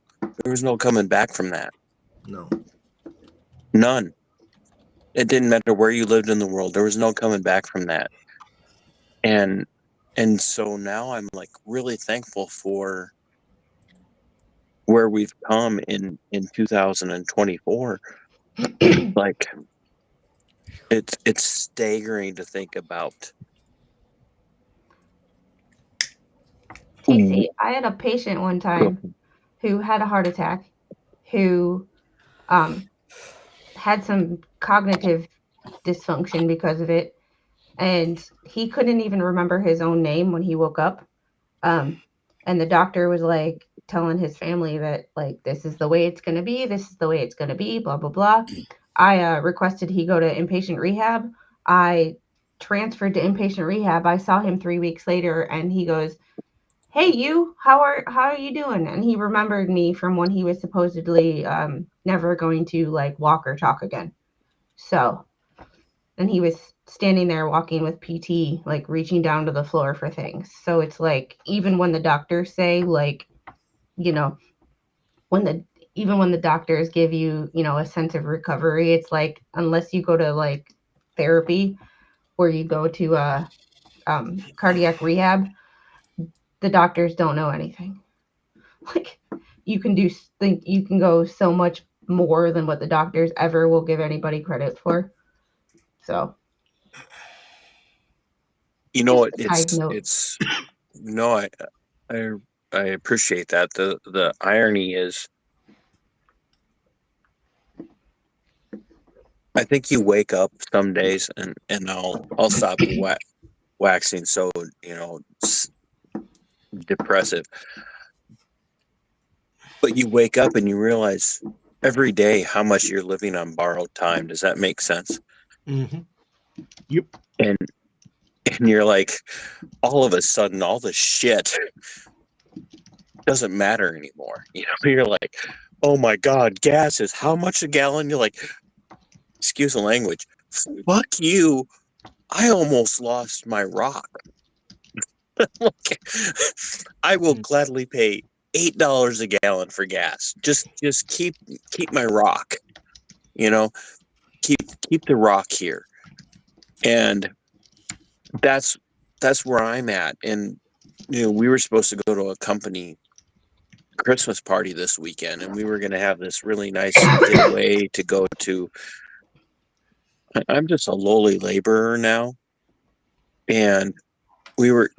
coming back from that. No. None. It didn't matter where you lived in the world. There was no coming back from that. And so now I'm like really thankful for where we've come in 2024. Like it's staggering to think about. Casey, I had a patient one time who had a heart attack, who had some cognitive dysfunction because of it, and he couldn't even remember his own name when he woke up. And the doctor was like telling his family that like this is the way it's going to be, this is the way it's going to be, blah blah blah. I requested he go to inpatient rehab. I transferred to inpatient rehab. I saw him 3 weeks later, and he goes, "Hey, you, how are you doing?" And he remembered me from when he was supposedly never going to like walk or talk again. So, and he was standing there walking with PT, like reaching down to the floor for things. So it's like even when the doctors say like, even when the doctors give you, a sense of recovery, it's like unless you go to like therapy or you go to cardiac rehab, the doctors don't know anything. Like you can go so much more than what the doctors ever will give anybody credit for. So You know what? side note. It's no, I appreciate that. The irony is, I think you wake up some days, and I'll stop waxing so depressive. But you wake up and you realize every day how much you're living on borrowed time. Does that make sense? Mm-hmm. Yep. And you're like, all of a sudden, all the shit doesn't matter anymore. You're like, oh my God, gas is how much a gallon? You're like, excuse the language. Fuck you. I almost lost my rock. I will gladly pay $8 a gallon for gas. Just keep my rock. Keep the rock here. And that's where I'm at. And we were supposed to go to a company Christmas party this weekend, and we were going to have this really nice getaway to go to. I'm just a lowly laborer now, and we were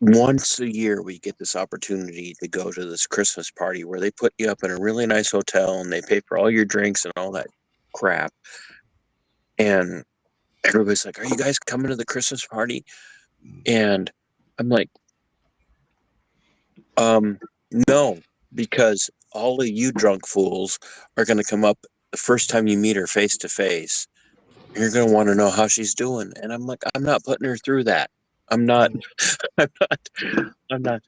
once a year we get this opportunity to go to this Christmas party where they put you up in a really nice hotel and they pay for all your drinks and all that crap. And everybody's like, "Are you guys coming to the Christmas party?" And I'm like, no, because all of you drunk fools are going to come up the first time you meet her face to face. And you're going to want to know how she's doing. And I'm like, I'm not putting her through that. I'm not, I'm not,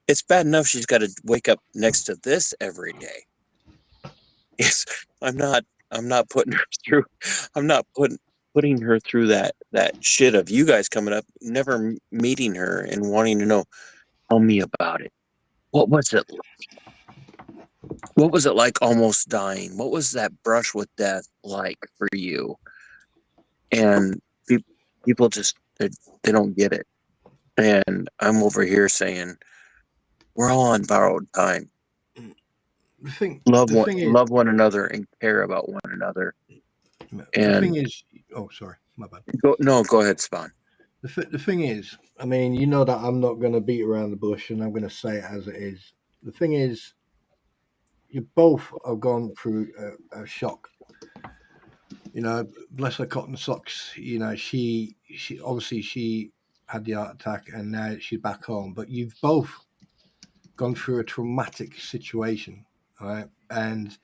it's bad enough she's got to wake up next to this every day. It's, I'm not putting her through, I'm not putting her through that shit of you guys coming up, never meeting her and wanting to know, tell me about it. What was it? What was it like almost dying? What was that brush with death like for you? And people just, they don't get it. And I'm over here saying, we're all on borrowed time. The thing is, Love one another and care about one another. the And thing is, oh, sorry, my bad. Go ahead, Spawn. The thing is, I mean, you know that I'm not going to beat around the bush, and I'm going to say it as it is. The thing is, you both have gone through a shock. Bless her cotton socks. She obviously she had the heart attack, and now she's back home. But you've both gone through a traumatic situation, all right? And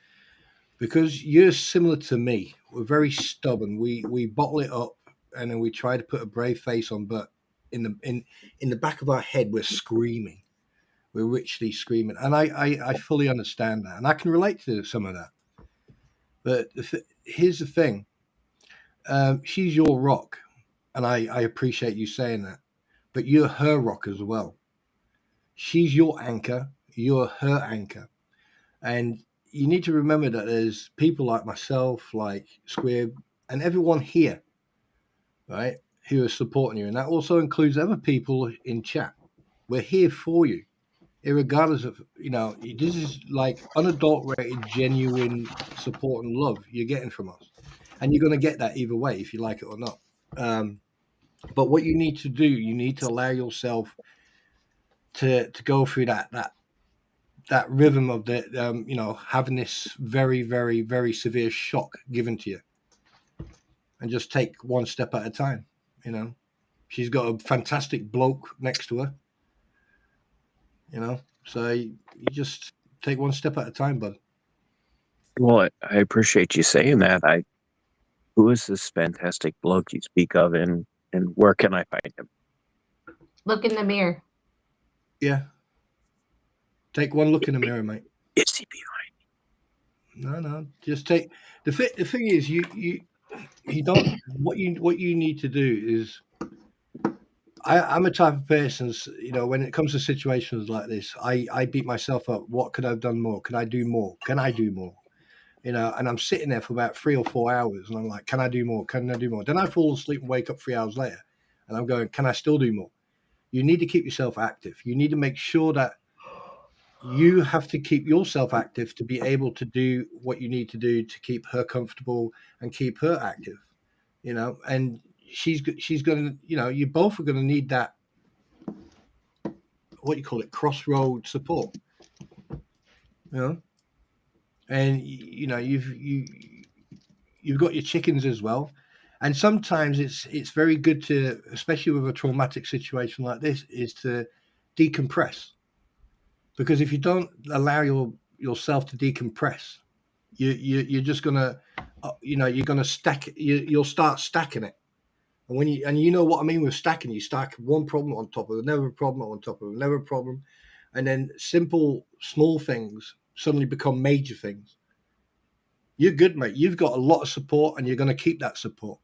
because you're similar to me, we're very stubborn. We bottle it up, and then we try to put a brave face on, but in the back of our head, we're screaming. We're richly screaming, and I fully understand that, and I can relate to some of that. But here's the thing: she's your rock, and I appreciate you saying that. But you're her rock as well. She's your anchor. You're her anchor, and you need to remember that there's people like myself, like Squib, and everyone here, right, who are supporting you, and that also includes other people in chat. We're here for you, irregardless of this is like unadulterated, genuine support and love you're getting from us, and you're going to get that either way if you like it or not. But what you need to do, you need to allow yourself to go through that rhythm of the having this very, very, very severe shock given to you, and just take one step at a time. She's got a fantastic bloke next to her. So you just take one step at a time, bud. Well, I appreciate you saying that. Who is this fantastic bloke you speak of, and where can I find him? Look in the mirror. Yeah. Take one look in the mirror, mate. Is he behind me? No. Just take the thing is you don't what you need to do is I'm a type of person, when it comes to situations like this, I beat myself up. What could I have done more? Can I do more? Can I do more? And I'm sitting there for about 3 or 4 hours, and I'm like, can I do more? Can I do more? Then I fall asleep and wake up 3 hours later, and I'm going, can I still do more? You need to keep yourself active. You need to make sure that you have to keep yourself active to be able to do what you need to do to keep her comfortable and keep her active, and she's going to, you both are going to need that, what you call it, crossroad support, and you've got your chickens as well. And sometimes it's very good to, especially with a traumatic situation like this, is to decompress. Because if you don't allow yourself to decompress, you're just gonna, you're gonna stack. You'll start stacking it. And you know what I mean with stacking, you stack one problem on top of another problem on top of another problem, and then simple small things suddenly become major things. You're good, mate. You've got a lot of support, and you're going to keep that support.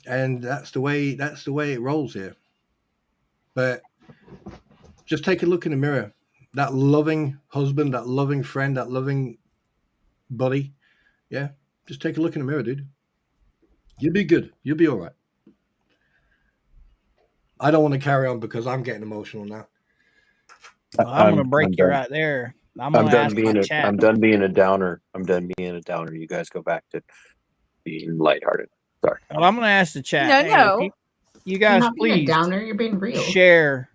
And that's the way it rolls here. But just take a look in the mirror. That loving husband, that loving friend, that loving buddy. Yeah, just take a look in the mirror, dude. You'll be good. You'll be all right. I don't want to carry on because I'm getting emotional now. Well, I'm going to break you right there. I'm done being a downer. I'm done being a downer. You guys go back to being lighthearted. Sorry. Well, I'm going to ask the chat. No. You guys, not being please a downer. You're being real. share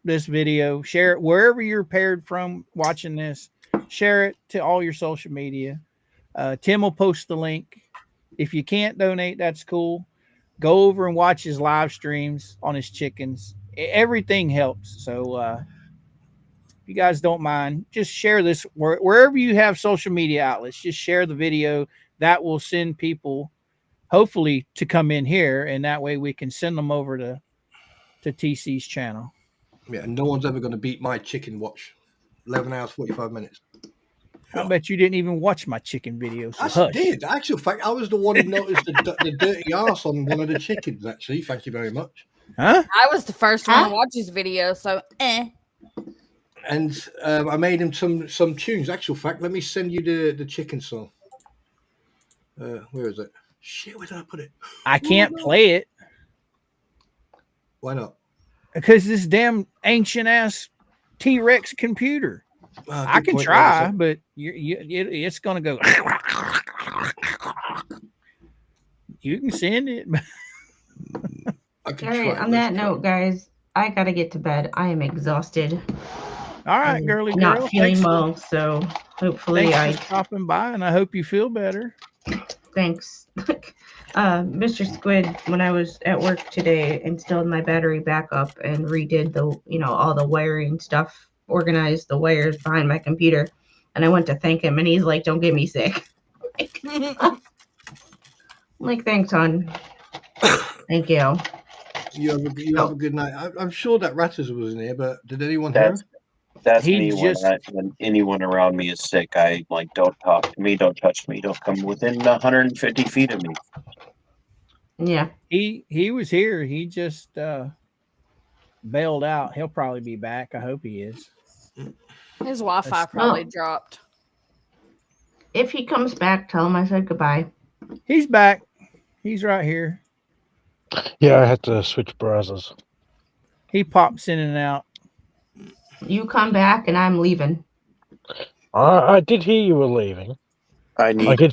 this video. Share it wherever you're paired from watching this. Share it to all your social media. Tim will post the link If you can't donate, that's cool. Go over and watch his live streams on his chickens. Everything helps. So if you guys don't mind, just share this wherever you have social media outlets. Just share the video. That will send people, hopefully, to come in here, and that way we can send them over to TC's channel. Yeah, no one's ever going to beat my chicken watch. 11 hours, 45 minutes. I bet you didn't even watch my chicken video. So I hush. did. Actually, in fact, I was the one who noticed the dirty arse on one of the chickens, actually. Thank you very much. Huh? I was the first one to watch his video, so And I made him some tunes. Actual fact, let me send you the chicken song. Where is it? Shit, where did I put it? I can't play it. Why not? Because this damn ancient ass T-Rex computer. I can try, but it's gonna go. You can send it. All right. On that note, guys, I gotta get to bed. I am exhausted. All right, girly girl. Not feeling well, so hopefully thanks for stopping by, and I hope you feel better. Thanks. Mr. Squid, when I was at work today, installed my battery backup and redid all the wiring stuff, organized the wires behind my computer, and I went to thank him, and he's like, "Don't get me sick." I'm like, "Thanks, hon. Thank you." You have a good night. I'm sure that Ratters was in here, but did anyone hear him? That's me when anyone around me is sick. I don't talk to me, don't touch me, don't come within 150 feet of me. Yeah. He was here. He just bailed out. He'll probably be back. I hope he is. His Wi-Fi probably dropped. If he comes back, tell him I said goodbye. He's back. He's right here. Yeah, I had to switch browsers. He pops in and out. You come back and I'm leaving. I did hear you were leaving. I could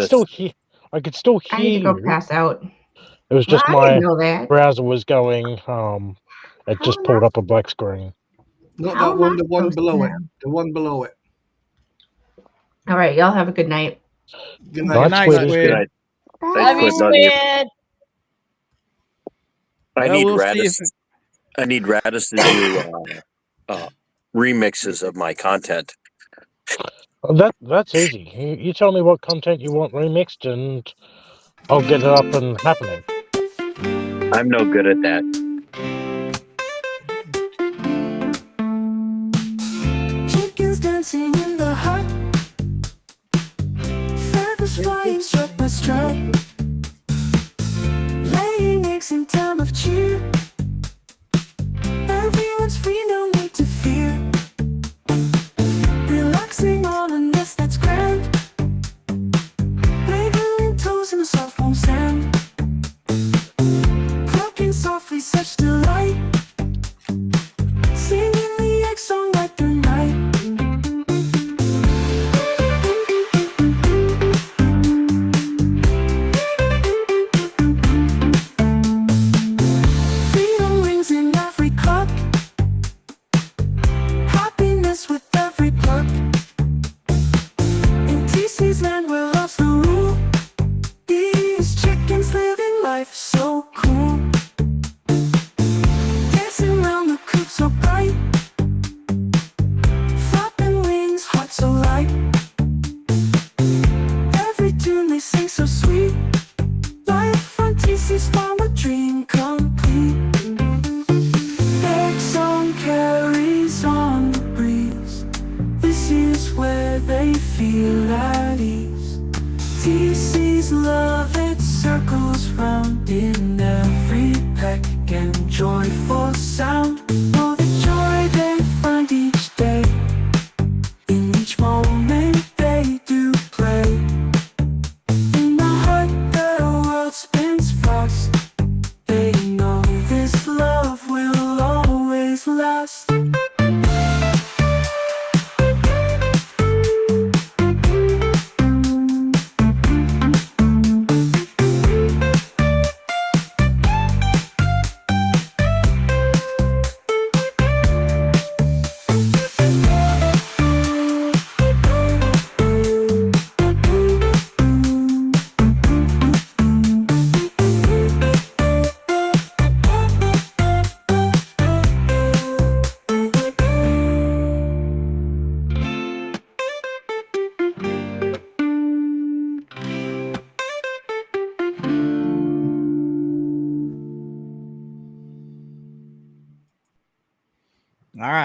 still hear I need to go you. pass out. It was just I my didn't know that. browser was going. It just pulled up a black screen. Not that one, the one below it. The one below it. All right, y'all have a good night. Good night. Good night. Love you, Squid. I need Radis to do remixes of my content. That's easy. You tell me what content you want remixed, and I'll get it up and happening. I'm no good at that. Chickens dancing in the hut, feathers flying struck by struck, laying eggs in time of cheer. Everyone's free, no need to fear. Relaxing on a nest that's grand, wiggling toes in the soft warm sand, clucking softly, such delight, singing the egg song right through night. Freedom rings in every cluck, happiness with every pluck. In TC's land where love's the rule, these chickens living life so cool. Dancing around the coop so bright, flapping wings, heart so light. Every tune they sing so sweet, life on TC's farm a dream complete. Egg song carries on the breeze, this is where they feel at ease. TC's love, it circles round in every peck and joyful sound. Oh, the joy they find each day, in each moment they do play. In the heart the world spins fast, they know this love will always last.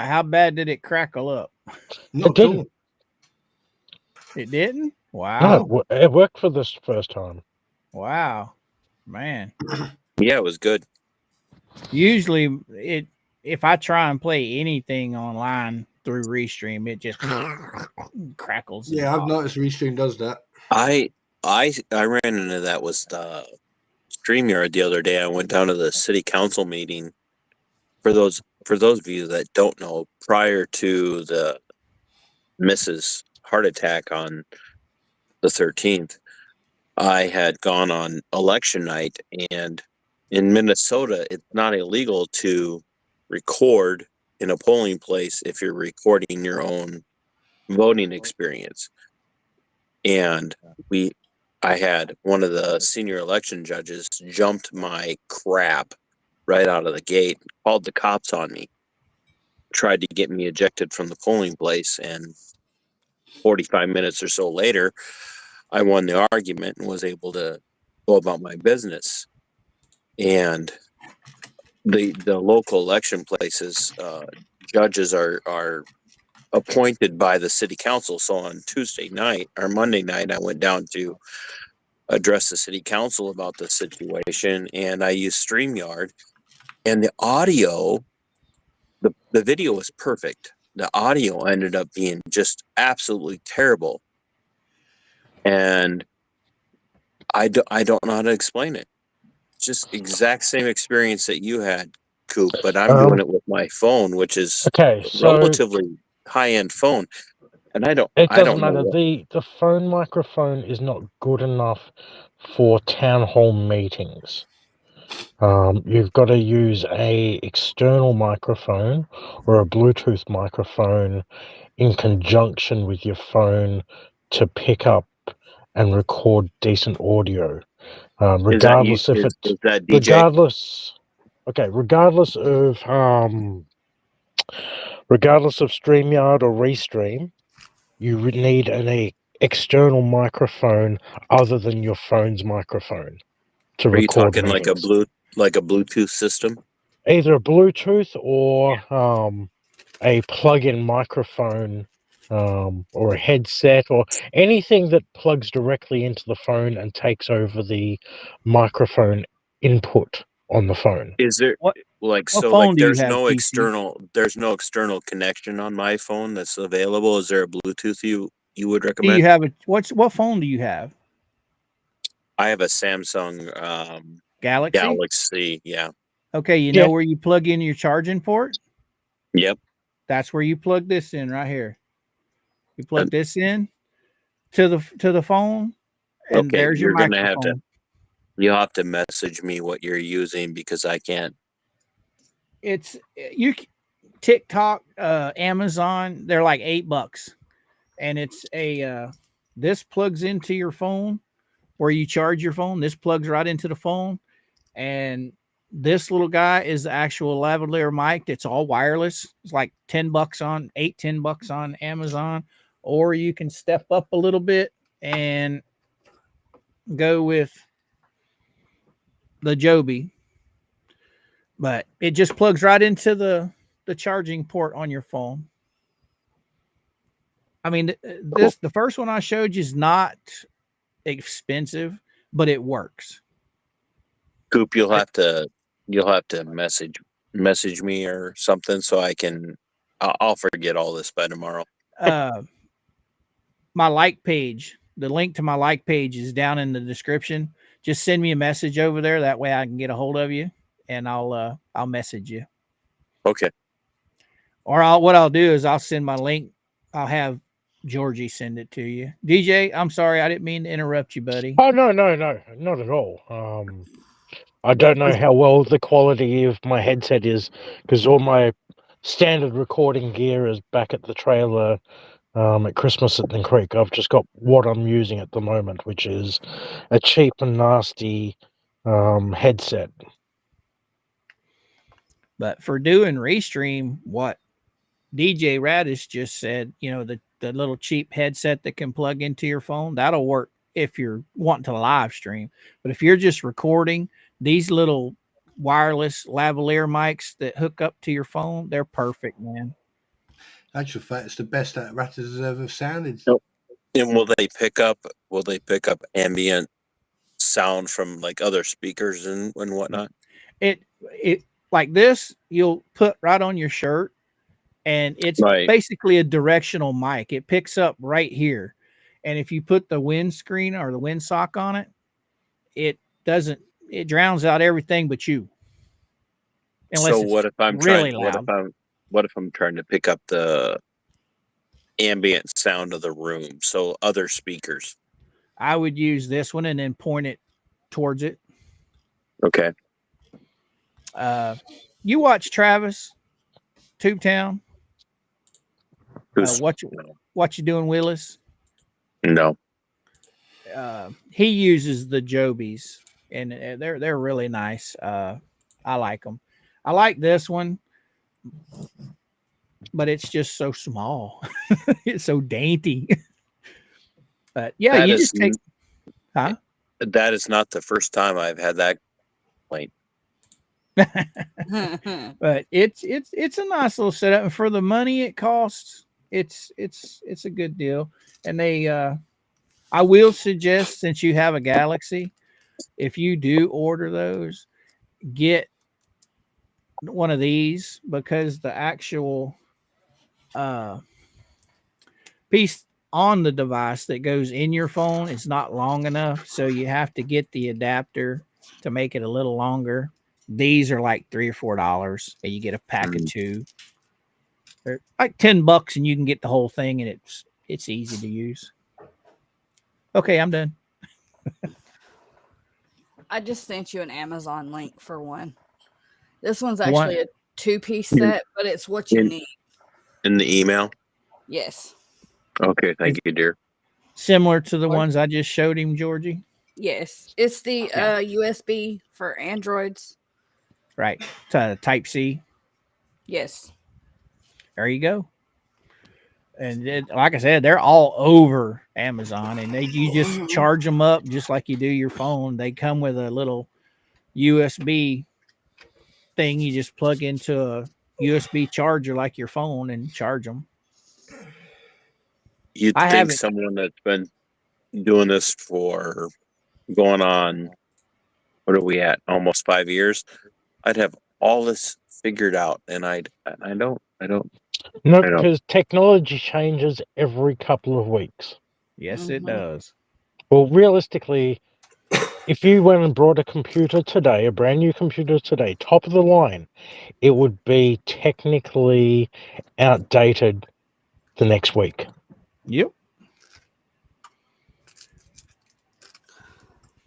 right. How bad did it crackle up? Not It didn't. all. It didn't? Wow. No, it worked for this first time. Wow. Man. Yeah, it was good. Usually if I try and play anything online through Restream, it just crackles. and Yeah, I've pops. noticed Restream does that. I ran into that with StreamYard the other day. I went down to the city council meeting. For those of you that don't know, prior to the Mrs. heart attack on the 13th, I had gone on election night, and in Minnesota, it's not illegal to record in a polling place if you're recording your own voting experience. And I had one of the senior election judges jumped my crap right out of the gate, called the cops on me, tried to get me ejected from the polling place, and 45 minutes or so later, I won the argument and was able to go about my business. And the local election places, judges are appointed by the city council. So on Tuesday night or Monday night, I went down to address the city council about the situation, and I used StreamYard, and the audio, the video was perfect. The audio ended up being just absolutely terrible. And I don't know how to explain it. It's just exact same experience that you had, Coop, but I'm doing it with my phone, which is Okay, a so relatively high-end phone. And I don't it doesn't know matter. what, The phone microphone is not good enough for town hall meetings. You've got to use a external microphone or a Bluetooth microphone in conjunction with your phone to pick up and record decent audio. Regardless if it's is that DJ? regardless regardless of StreamYard or Restream, you would need an external microphone other than your phone's microphone to Are you record talking meetings. like a Bluetooth system? Either a Bluetooth or a plug-in microphone, or a headset, or anything that plugs directly into the phone and takes over the microphone input on the phone. Is there What so phone like do you there's have, no PC? external connection on my phone that's available? Is there a Bluetooth you would Do recommend? you have what phone do you have? I have a Samsung Galaxy? Galaxy. Yeah. Okay, you Yeah. know where you plug in your charging port? Yep. That's where you plug this in right here. You plug this in to the phone, and Okay, there's your you're gonna have to microphone. you'll have to message me what you're using because I can't. It's TikTok, Amazon, they're like $8, and it's a this plugs into your phone where you charge your phone. This plugs right into the phone, and this little guy is the actual lavalier mic that's all wireless. It's like $10 on $10 on Amazon, or you can step up a little bit and go with the Joby, but it just plugs right into the charging port on your phone. I mean, the first one I showed you is not expensive, but it works. Coop, you'll have to message me or something so I can. I'll forget all this by tomorrow. My like page, the link to my like page is down in the description. Just send me a message over there. That way I can get a hold of you, and I'll message you. Okay. Or what I'll do is I'll send my link. I'll have Georgie send it to you. DJ, I'm sorry, I didn't mean to interrupt you, buddy. Oh no, not at all. I don't know how well the quality of my headset is because all my standard recording gear is back at the trailer at Christmas at the Creek. I've just got what I'm using at the moment, which is a cheap and nasty headset. But for doing Restream, what DJ Radish just said, the little cheap headset that can plug into your phone, that'll work if you're wanting to live stream. But if you're just recording, these little wireless lavalier mics that hook up to your phone, they're perfect, man. Actual fact, it's the best apparatus has ever sounded. Nope. And will they pick up ambient sound from like other speakers and whatnot? It like this, you'll put right on your shirt, and it's Right. basically a directional mic. It picks up right here. And if you put the windscreen or the windsock on it, it drowns out everything but you. Unless So what if I'm really trying loud. what if I'm trying to pick up the ambient sound of the room, so other speakers? I would use this one and then point it towards it. Okay. You watch Travis Tubetown? Who's What you doing, Willis? no. He uses the Jobies, and they're really nice. I like them. I like this one, but it's just so small. It's so dainty. But yeah, That you is just take. Huh? That is not the first time I've had that complaint. But it's a nice little setup, and for the money it costs, it's a good deal. And they I will suggest, since you have a Galaxy, if you do order those, get one of these, because the actual piece on the device that goes in your phone is not long enough, so you have to get the adapter to make it a little longer. These are like $3 or $4, and you get a pack of two. They're like $10, and you can get the whole thing, and it's easy to use. Okay, I'm done. I just sent you an Amazon link for one. This one's actually a 2-piece set, but it's what you need. In the email? Yes. Okay, thank you, dear. Similar to the ones I just showed him, Georgie? Yes. It's the USB for Androids. Right. Type C. Yes. There you go. And like I said, they're all over Amazon, and you just charge them up just like you do your phone. They come with a little USB thing. You just plug into a USB charger like your phone and charge them. You'd think someone that's been doing this for going on, what are we at? Almost 5 years. I'd have all this figured out, and I don't. No, because technology changes every couple of weeks. Yes, it does. Well, realistically, if you went and brought a computer today, a brand new computer today, top of the line, it would be technically outdated the next week. Yep.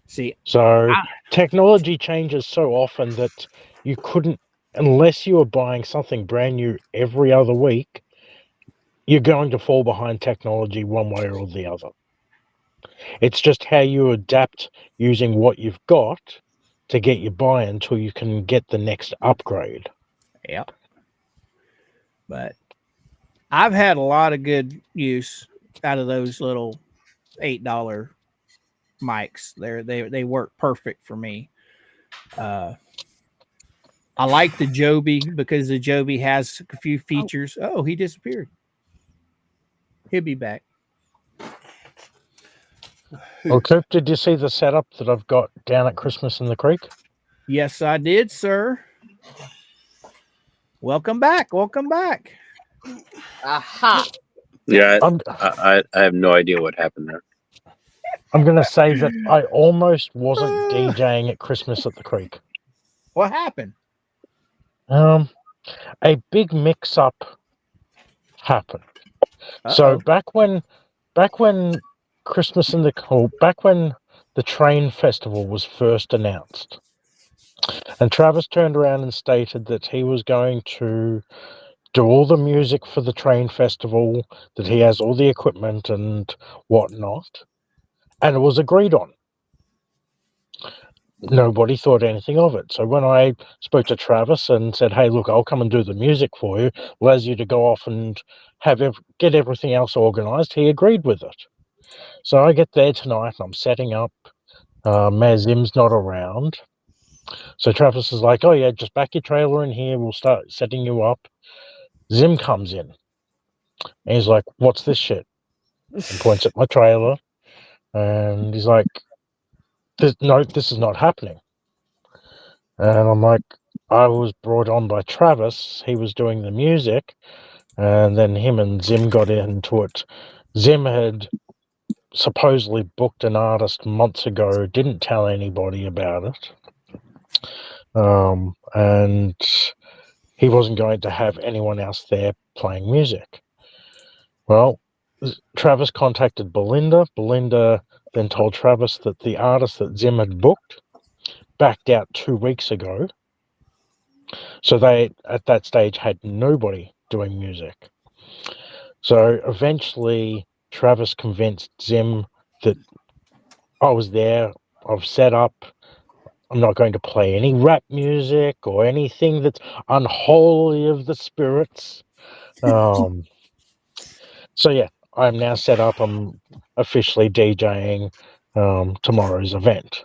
See, so technology changes so often that you couldn't, unless you were buying something brand new every other week, you're going to fall behind technology one way or the other. It's just how you adapt using what you've got to get you by until you can get the next upgrade. Yeah. But I've had a lot of good use out of those little $8 mics. They work perfect for me. I like the Joby because the Joby has a few features. Oh, he disappeared. He'll be back. Okay, did you see the setup that I've got down at Christmas in the Creek? Yes, I did, sir. Welcome back. Welcome back. Aha. Yeah, I have no idea what happened there. I'm going to say that I almost wasn't DJing at Christmas at the Creek. What happened? A big mix-up happened. So back when Christmas in the back when the Train Festival was first announced, and Travis turned around and stated that he was going to do all the music for the Train Festival, that he has all the equipment and whatnot, and it was agreed on. Nobody thought anything of it. So when I spoke to Travis and said, hey, look, I'll come and do the music for you, allows you to go off and get everything else organized, he agreed with it. So I get there tonight and I'm setting up. Mazim's not around. So Travis is like, oh yeah, just back your trailer in here, we'll start setting you up. Zim comes in. And he's like, "What's this shit?" And points at my trailer, and he's like, "No, this is not happening." And I'm like, "I was brought on by Travis. He was doing the music, and then him and Zim got into it. Zim had supposedly booked an artist months ago, didn't tell anybody about it, and he wasn't going to have anyone else there playing music. Well, Travis contacted Belinda. Belinda then told Travis that the artist that Zim had booked backed out 2 weeks ago. So they, at that stage, had nobody doing music. So eventually, Travis convinced Zim that I was there, I've set up, I'm not going to play any rap music or anything that's unholy of the spirits. So yeah, I'm now set up. I'm officially DJing tomorrow's event.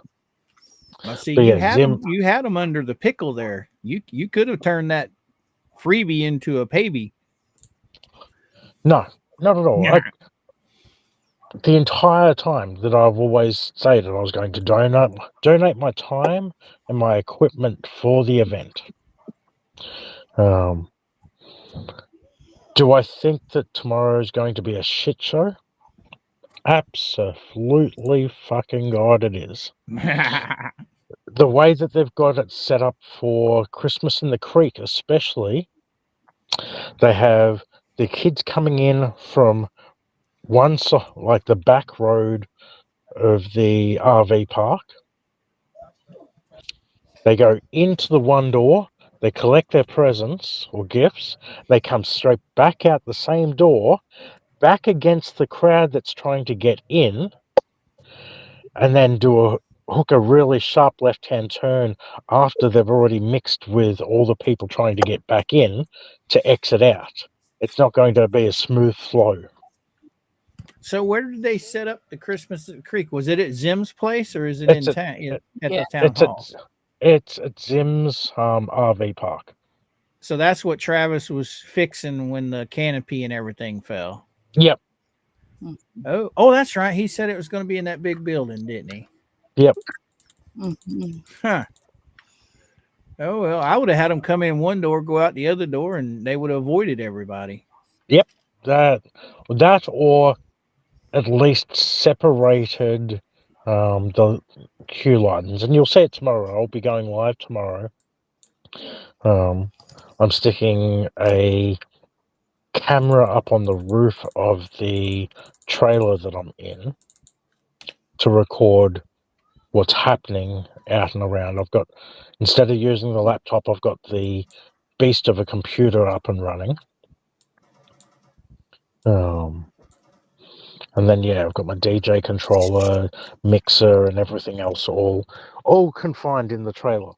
Well, see, But you yeah, had Zim. them. You had them under the pickle there. You could have turned that freebie into a paybe. No, not at all. Yeah. The entire time that I've always stated I was going to donate my time and my equipment for the event. Do I think that tomorrow is going to be a shit show? Absolutely fucking God it is. The way that they've got it set up for Christmas in the Creek especially, they have the kids coming in from one side, like the back road of the RV park. They go into the one door, they collect their presents or gifts, they come straight back out the same door, back against the crowd that's trying to get in, and then hook a really sharp left-hand turn after they've already mixed with all the people trying to get back in to exit out. It's not going to be a smooth flow. So where did they set up the Christmas at the Creek? Was it at Zim's place or is it at the town hall? It's at Zim's RV park. So that's what Travis was fixing when the canopy and everything fell. Yep. Oh, that's right. He said it was going to be in that big building, didn't he? Yep. Huh. Oh well, I would have had them come in one door, go out the other door, and they would have avoided everybody. Yep. That or at least separated the queue lines, and you'll see it tomorrow. I'll be going live tomorrow. I'm sticking a camera up on the roof of the trailer that I'm in to record what's happening out and around. Instead of using the laptop, I've got the beast of a computer up and running. And then I've got my DJ controller, mixer, and everything else all confined in the trailer.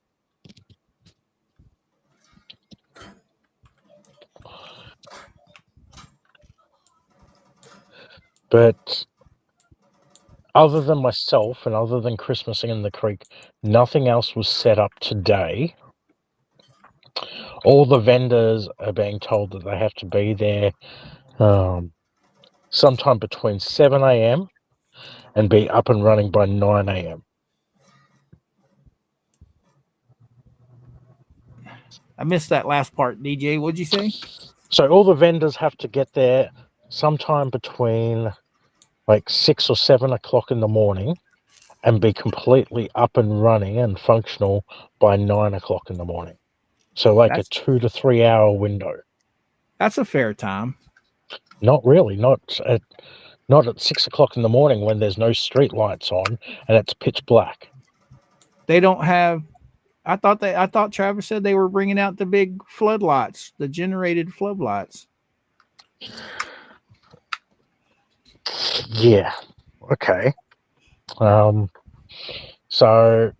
But other than myself and other than Christmasing in the Creek, nothing else was set up today. All the vendors are being told that they have to be there sometime between 7 a.m. and be up and running by 9 a.m. I missed that last part, DJ. What'd you say? So all the vendors have to get there sometime between like 6 or 7 o'clock in the morning and be completely up and running and functional by 9 o'clock in the morning. So like a 2 to 3 hour window. That's a fair time. Not really. Not at 6 o'clock in the morning when there's no street lights on and it's pitch black. They don't have. I thought Travis said they were bringing out the big floodlights, the generated floodlights. Yeah. Okay. So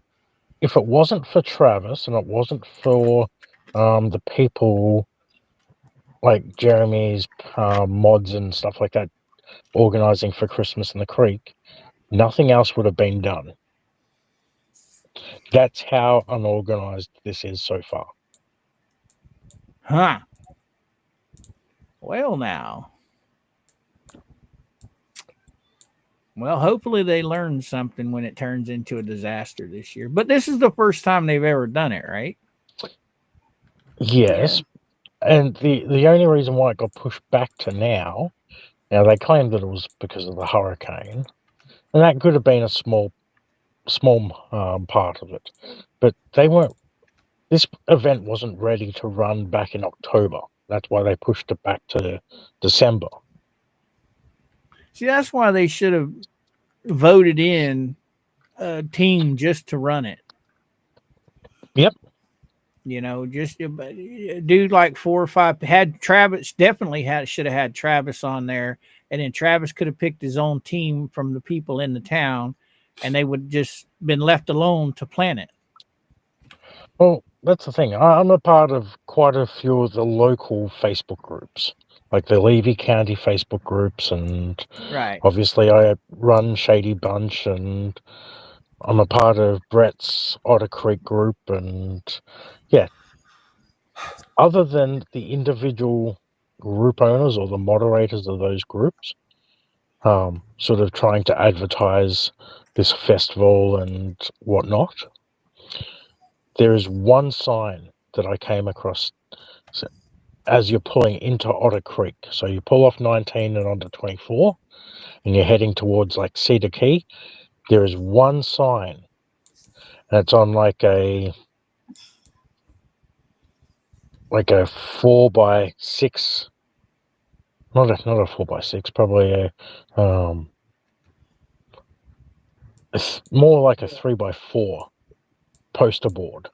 if it wasn't for Travis and it wasn't for the people like Jeremy's mods and stuff like that organizing for Christmas in the Creek, nothing else would have been done. That's how unorganized this is so far. Huh. Well, now. Well, hopefully they learn something when it turns into a disaster this year. But this is the first time they've ever done it, right? Yes, and the only reason why it got pushed back to now they claimed that it was because of the hurricane, and that could have been a small part of it, but they weren't. This event wasn't ready to run back in October. That's why they pushed it back to December. See, that's why they should have voted in a team just to run it. Yep. Just do like 4 or 5. Had Travis definitely should have had Travis on there, and then Travis could have picked his own team from the people in the town, and they would just been left alone to plan it. Well, that's the thing. I'm a part of quite a few of the local Facebook groups, like the Levy County Facebook groups, and right. Obviously I run Shady Bunch, and I'm a part of Brett's Otter Creek group, and yeah. Other than the individual group owners or the moderators of those groups, sort of trying to advertise this festival and whatnot, there is one sign that I came across as you're pulling into Otter Creek. So you pull off 19 and onto 24, and you're heading towards like Cedar Key. There is one sign, and it's on like a 4x6. Not a 4x6, probably it's more like a 3x4 poster board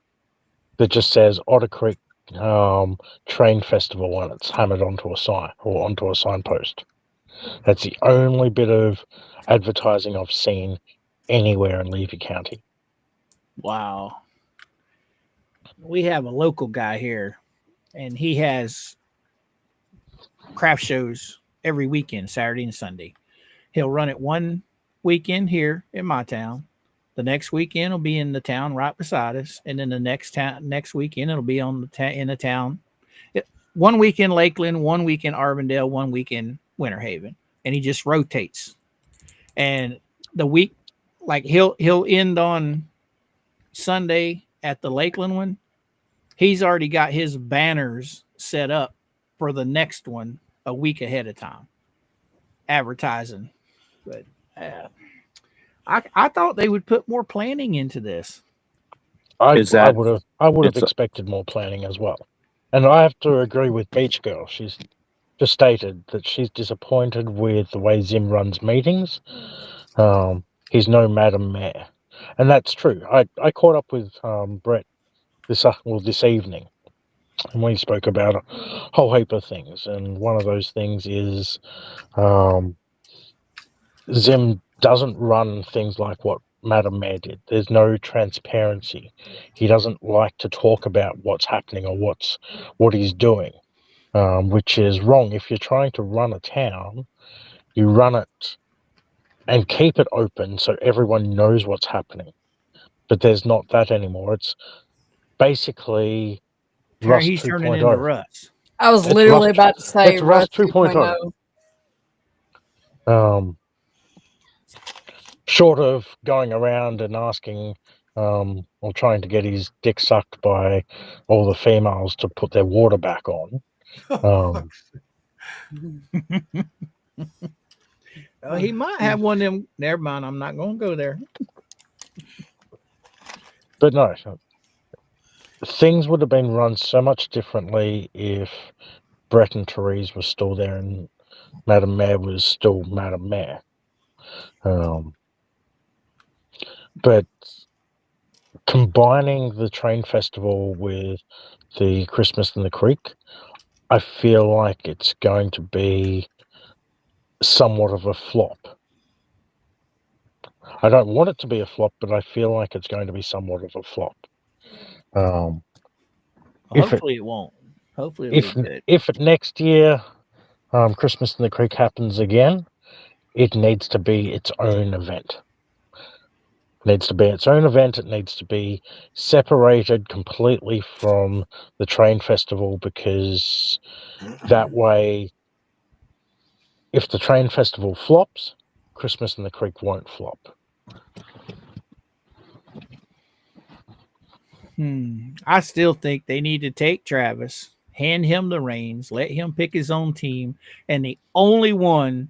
that just says Otter Creek Train Festival, and it's hammered onto a sign or onto a signpost. That's the only bit of advertising I've seen anywhere in Levy County. Wow. We have a local guy here, and he has craft shows every weekend, Saturday and Sunday. He'll run it one weekend here in my town. The next weekend will be in the town right beside us, and then the next weekend it'll be on in the town. One weekend Lakeland, one weekend Arvindale, one weekend Winter Haven, and he just rotates. And the week, like he'll end on Sunday at the Lakeland one. He's already got his banners set up for the next one a week ahead of time, advertising. But I thought they would put more planning into this. I would have expected more planning as well. And I have to agree with Beach Girl. She's just stated that she's disappointed with the way Zim runs meetings. He's no Madam Mayor. And that's true. I caught up with Brett this evening, and we spoke about a whole heap of things. And one of those things is Zim doesn't run things like what Madam Mayor did. There's no transparency. He doesn't like to talk about what's happening or what he's doing, which is wrong. If you're trying to run a town, you run it and keep it open so everyone knows what's happening. But there's not that anymore. It's basically Rust He's 2.0. turning into Russ. I was literally about to say it's Rust 2.0. Short of going around and asking or trying to get his dick sucked by all the females to put their water back on. He might have one of them. Never mind, I'm not going to go there. But no, things would have been run so much differently if Brett and Therese were still there and Madam Mayor was still Madam Mayor. But combining the train festival with the Christmas in the Creek, I feel like it's going to be somewhat of a flop. I don't want it to be a flop, but I feel like it's going to be somewhat of a flop. Hopefully it won't. Hopefully it'll be good. If next year Christmas in the Creek happens again, it needs to be its own event. It needs to be its own event. It needs to be separated completely from the train festival, because that way, if the train festival flops, Christmas in the Creek won't flop. I still think they need to take Travis, hand him the reins, let him pick his own team, and the only one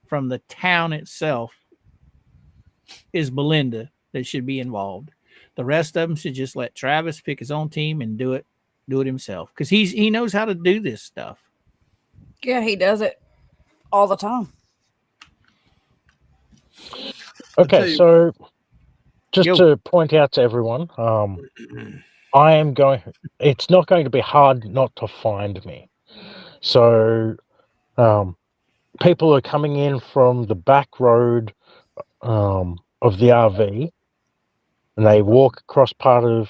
from the town itself is Belinda that should be involved. The rest of them should just let Travis pick his own team and do it himself, because he knows how to do this stuff. Yeah, he does it all the time. Okay, so just to point out to everyone, I am going. It's not going to be hard not to find me. So, people are coming in from the back road of the RV, and they walk across partway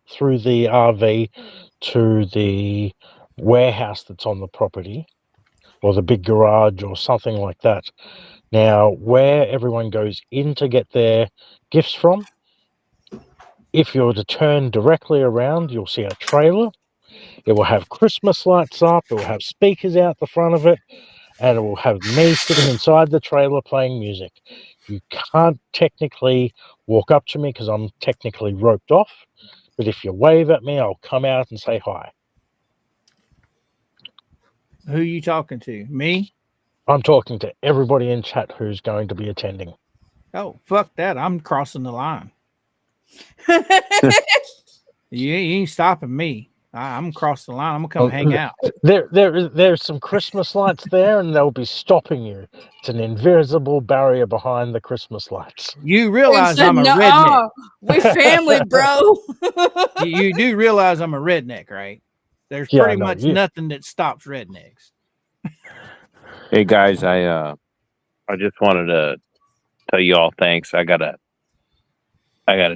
through the RV to the warehouse that's on the property, or the big garage, or something like that. Now, where everyone goes in to get their gifts from, if you were to turn directly around, you'll see a trailer. It will have Christmas lights up, it will have speakers out the front of it, and it will have me sitting inside the trailer playing music. You can't technically walk up to me because I'm technically roped off, but if you wave at me, I'll come out and say hi. Who are you talking to? Me? I'm talking to everybody in chat who's going to be attending. Oh, fuck that. I'm crossing the line. You ain't stopping me. I'm crossing the line. I'm going to come hang out. There's some Christmas lights there, and they'll be stopping you. It's an invisible barrier behind the Christmas lights. You realize I'm a redneck. We family, bro. You do realize I'm a redneck, right? There's pretty much nothing that stops rednecks. Hey guys, I just wanted to tell you all thanks. I gotta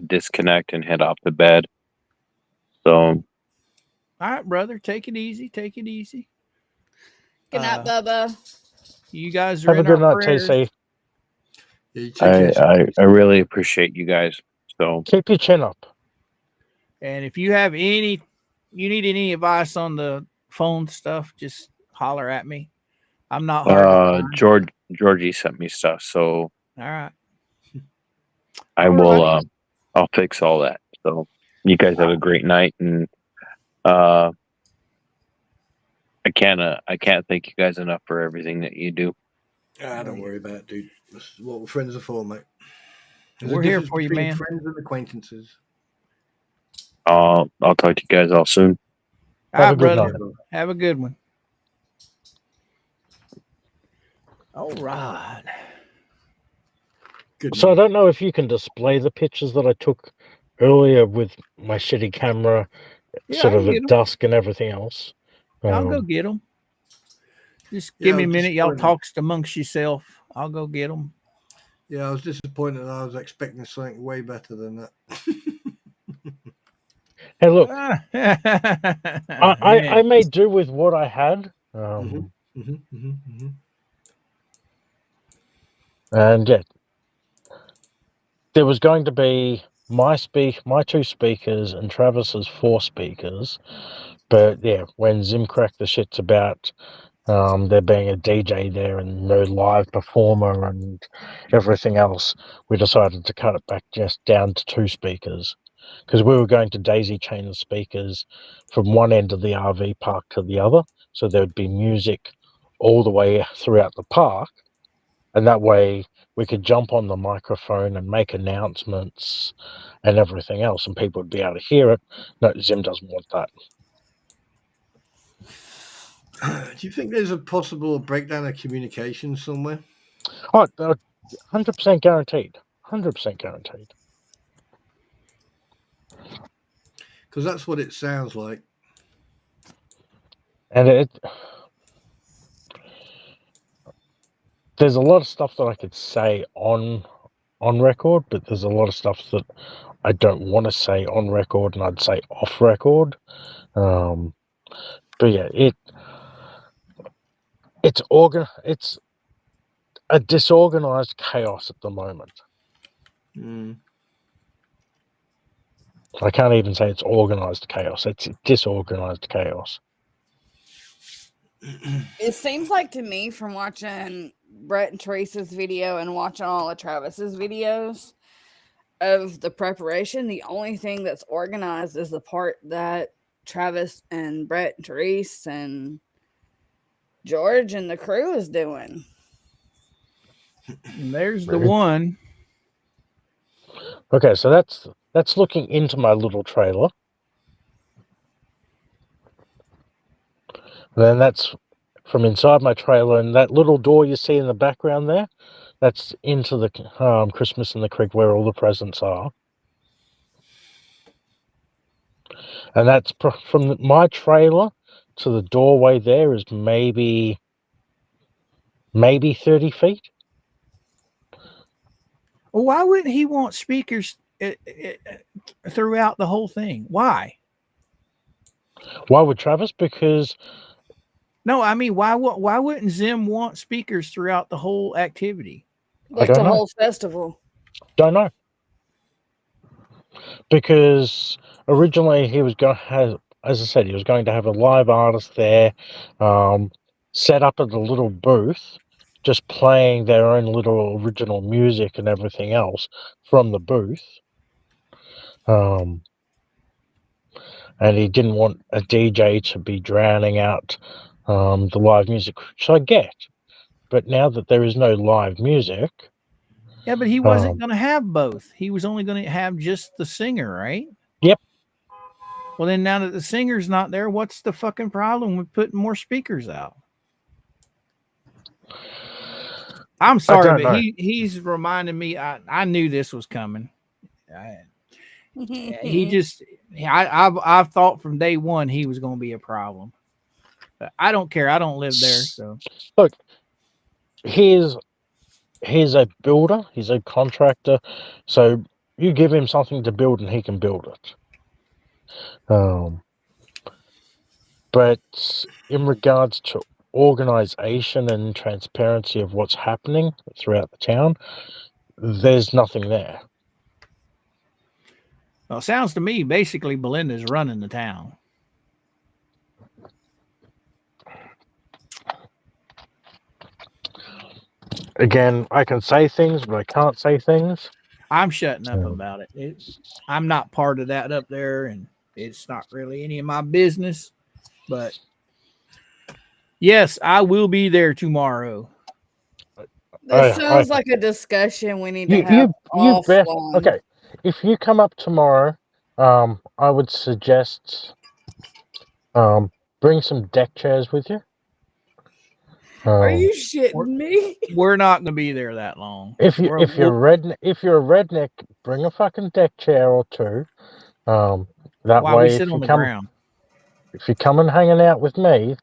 disconnect and head off to bed. So, all right, brother, take it easy. Take it easy. Good night, Bubba. You guys are have a good night, TC. I really appreciate you guys. So keep your chin up. And if you have you need any advice on the phone stuff, just holler at me. I'm not hard to find. Georgie sent me stuff, so all right. I will I'll fix all that. So you guys have a great night, and I can't thank you guys enough for everything that you do. Don't worry about it, dude. This is what friends are for, mate. We're here for you, man. Friends and acquaintances. I'll talk to you guys all soon. All right, brother. Have a good one. All right. Good. So I don't know if you can display the pictures that I took earlier with my shitty camera, sort of at dusk and everything else. I'll go get them. Just give me a minute. Y'all talk amongst yourself. I'll go get them. Yeah, I was disappointed. I was expecting something way better than that. Hey, look, I made do with what I had. And yeah, there was going to be my 2 speakers and Travis's 4 speakers, but yeah, when Zim cracked the shits about there being a DJ there and no live performer and everything else, we decided to cut it back just down to 2 speakers, because we were going to daisy chain the speakers from one end of the RV park to the other, so there would be music all the way throughout the park, and that way we could jump on the microphone and make announcements and everything else, and people would be able to hear it. No, Zim doesn't want that. Do you think there's a possible breakdown of communication somewhere? Oh, 100% guaranteed. 100% guaranteed. Because that's what it sounds like. And there's a lot of stuff that I could say on record, but there's a lot of stuff that I don't want to say on record, and I'd say off record. But yeah, it's a disorganized chaos at the moment. I can't even say it's organized chaos. It's disorganized chaos. It seems like to me from watching Brett and Teresa's video and watching all of Travis's videos of the preparation, the only thing that's organized is the part that Travis and Brett and Teresa and George and the crew is doing. And there's the one. Okay, so that's looking into my little trailer. Then that's from inside my trailer, and that little door you see in the background there, that's into the Christmas in the Creek where all the presents are. And that's from my trailer to the doorway there is maybe 30 feet. Well, why wouldn't he want speakers throughout the whole thing? Why? Why would Travis? Because No, I mean, why wouldn't Zim want speakers throughout the whole activity? Like don't the know. whole festival. Don't know. Because originally he was going to have, as I said, he was going to have a live artist there, set up at a little booth, just playing their own little original music and everything else from the booth. And he didn't want a DJ to be drowning out the live music, which I get. But now that there is no live music... Yeah, but he wasn't going to have both. He was only going to have just the singer, right? Yep. Well, then now that the singer's not there, what's the fucking problem with putting more speakers out? I'm sorry, but he's reminding me. I knew this was coming. I've thought from day one he was going to be a problem. But I don't care. I don't live there, so look. He's a builder. He's a contractor. So you give him something to build, and he can build it. But in regards to organization and transparency of what's happening throughout the town, there's nothing there. Well, it sounds to me basically Belinda's running the town. Again, I can say things, but I can't say things. I'm shutting up about it. I'm not part of that up there, and it's not really any of my business. But yes, I will be there tomorrow. This sounds like a discussion we need to have offline. Okay, if you come up tomorrow, I would suggest bring some deck chairs with you. Are you shitting me? We're not going to be there that long. If you're a redneck, bring a fucking deck chair or two. That While way, we sit on the ground. If you're coming hanging out with me,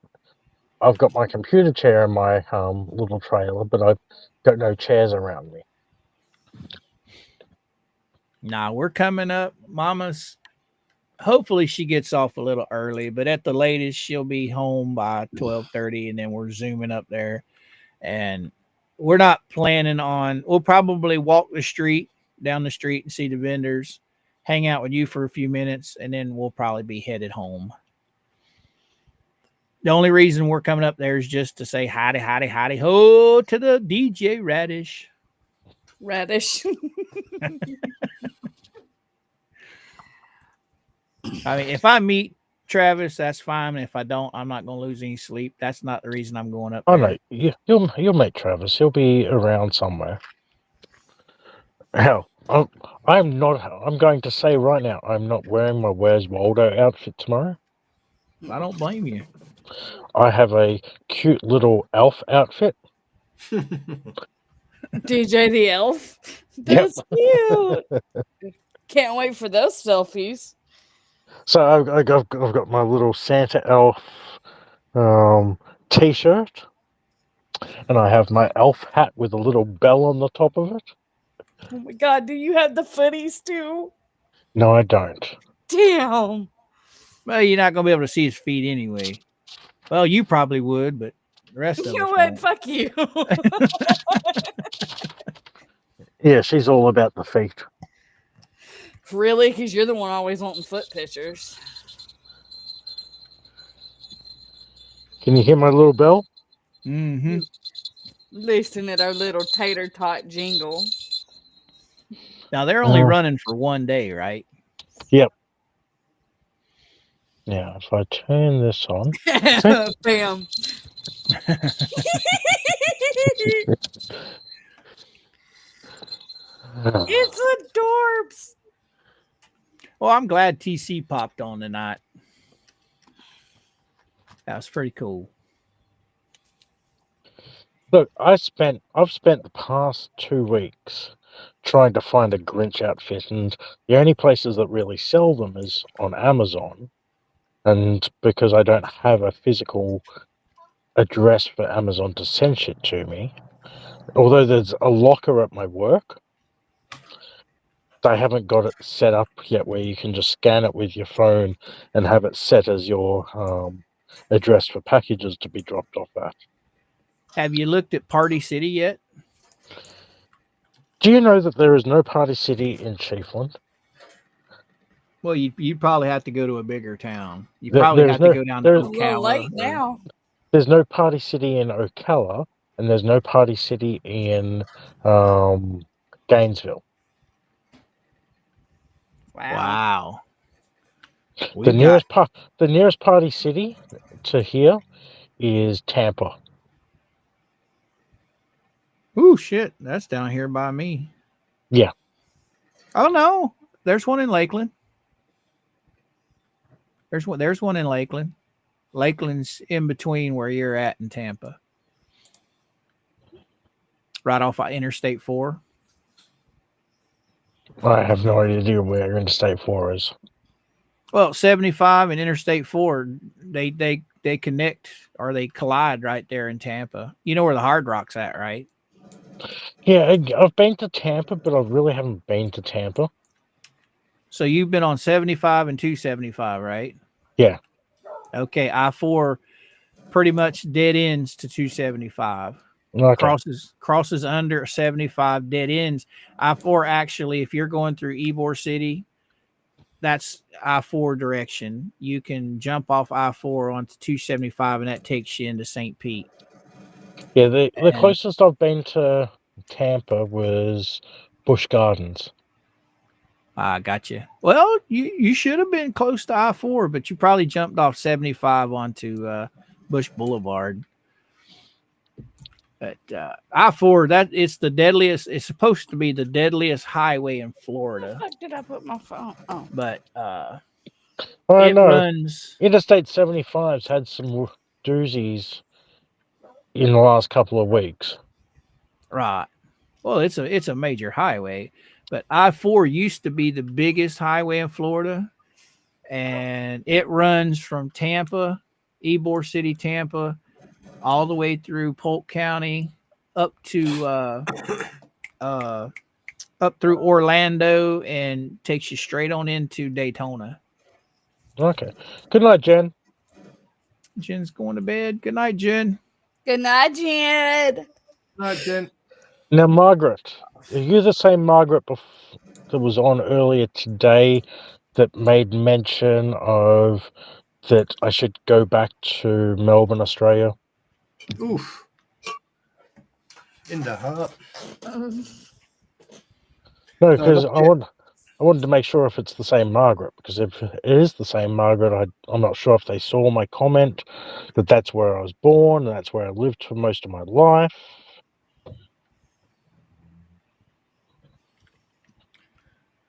I've got my computer chair in my little trailer, but I've got no chairs around me. Nah, we're coming up. Mama's. Hopefully she gets off a little early, but at the latest she'll be home by 12:30, and then we're zooming up there. And we're not planning on. We'll probably walk down the street, and see the vendors, hang out with you for a few minutes, and then we'll probably be headed home. The only reason we're coming up there is just to say howdy ho to the DJ Radish. I mean, if I meet Travis, that's fine. If I don't, I'm not going to lose any sleep. That's not the reason I'm going up there. Oh no, you'll meet Travis. He'll be around somewhere. Hell, I'm going to say right now, I'm not wearing my Where's Waldo outfit tomorrow. I don't blame you. I have a cute little elf outfit. DJ the elf. That's cute. Can't wait for those selfies. So I've got my little Santa elf t-shirt, and I have my elf hat with a little bell on the top of it. Oh my god, do you have the footies too? No, I don't. Damn. Well, you're not going to be able to see his feet anyway. Well, you probably would, but the rest of us won't. Fuck you. Yeah, she's all about the feet. Really? Because you're the one always wanting foot pictures. Can you hear my little bell? Mm-hmm. Listen at our little tater tot jingle. Now they're only running for 1 day, right? Yep. Yeah, if I turn this on. Bam. It's adorbs. Well, I'm glad TC popped on tonight. That was pretty cool. Look, I've spent the past 2 weeks trying to find a Grinch outfit, and the only places that really sell them is on Amazon. And because I don't have a physical address for Amazon to send shit to me, although there's a locker at my work, they haven't got it set up yet where you can just scan it with your phone and have it set as your address for packages to be dropped off at. Have you looked at Party City yet? Do you know that there is no Party City in Chiefland? Well, you'd probably have to go to a bigger town. You There- probably there's have no- to go down to there's- A little Ocala. late now. There's no Party City in Ocala, and there's no Party City in Gainesville. Wow. The nearest Party City to here is Tampa. Ooh, shit. That's down here by me. Yeah. Oh, no. There's one in Lakeland. There's one in Lakeland. Lakeland's in between where you're at in Tampa. Right off of Interstate 4. I have no idea where Interstate 4 is. Well, 75 and Interstate 4, they connect or they collide right there in Tampa. You know where the Hard Rock's at, right? Yeah, I've been to Tampa, but I really haven't been to Tampa. So you've been on 75 and 275, right? Yeah. Okay, I-4 pretty much dead ends to 275. Okay. Crosses under 75, dead ends. I-4 actually, if you're going through Ybor City, that's I-4 direction. You can jump off I-4 onto 275, and that takes you into St. Pete. Yeah, the closest I've been to Tampa was Busch Gardens. I got you. Well, you should have been close to I-4, but you probably jumped off 75 onto Bush Boulevard. But I-4, that it's the deadliest. It's supposed to be the deadliest highway in Florida. Where the fuck did I put my phone? Oh. But I it know. runs. Interstate 75's had some doozies in the last couple of weeks. Right. Well, it's a major highway, but I-4 used to be the biggest highway in Florida, and it runs from Tampa, Ybor City, Tampa, all the way through Polk County, up to up through Orlando, and takes you straight on into Daytona. Okay. Good night, Jen. Jen's going to bed. Good night, Jen. Good night, Jen. Right, Jen. Now, Margaret, are you the same Margaret that was on earlier today that made mention of that I should go back to Melbourne, Australia? Oof. In the heart. No, because I wanted to make sure if it's the same Margaret, because if it is the same Margaret, I'm not sure if they saw my comment that that's where I was born and that's where I lived for most of my life.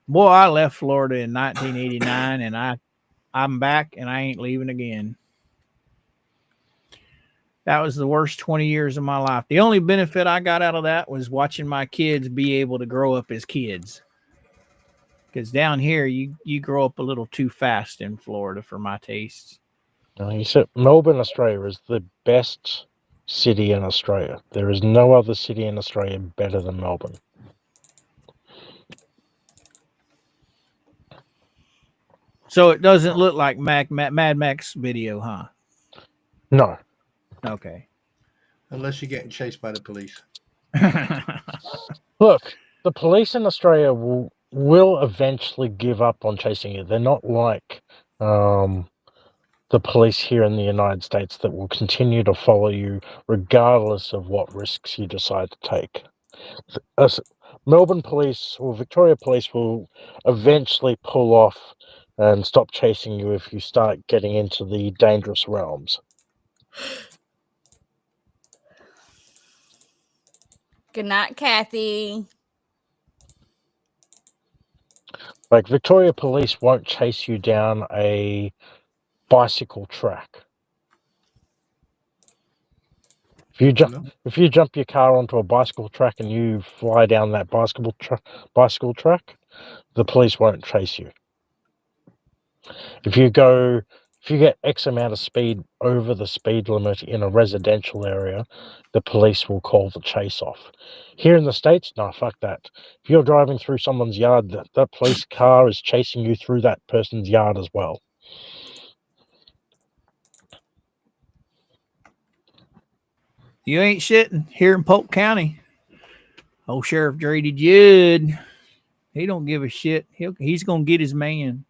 Boy, I left Florida in 1989, and I'm back, and I ain't leaving again. That was the worst 20 years of my life. The only benefit I got out of that was watching my kids be able to grow up as kids. Because down here, you grow up a little too fast in Florida for my tastes. You said Melbourne, Australia is the best city in Australia. There is no other city in Australia better than Melbourne. So it doesn't look like Mad Max video, huh? No. Okay. Unless you're getting chased by the police. Look, the police in Australia will eventually give up on chasing you. They're not like the police here in the United States that will continue to follow you regardless of what risks you decide to take. Melbourne police or Victoria police will eventually pull off and stop chasing you if you start getting into the dangerous realms. Good night, Kathy. Like, Victoria police won't chase you down a bicycle track. If you jump your car onto a bicycle track and you fly down that bicycle track, the police won't chase you. If you get X amount of speed over the speed limit in a residential area, the police will call the chase off. Here in the States, no, fuck that. If you're driving through someone's yard, that police car is chasing you through that person's yard as well. You ain't shitting here in Polk County. Old Sheriff Grady Judd, he don't give a shit. He's gonna get his man.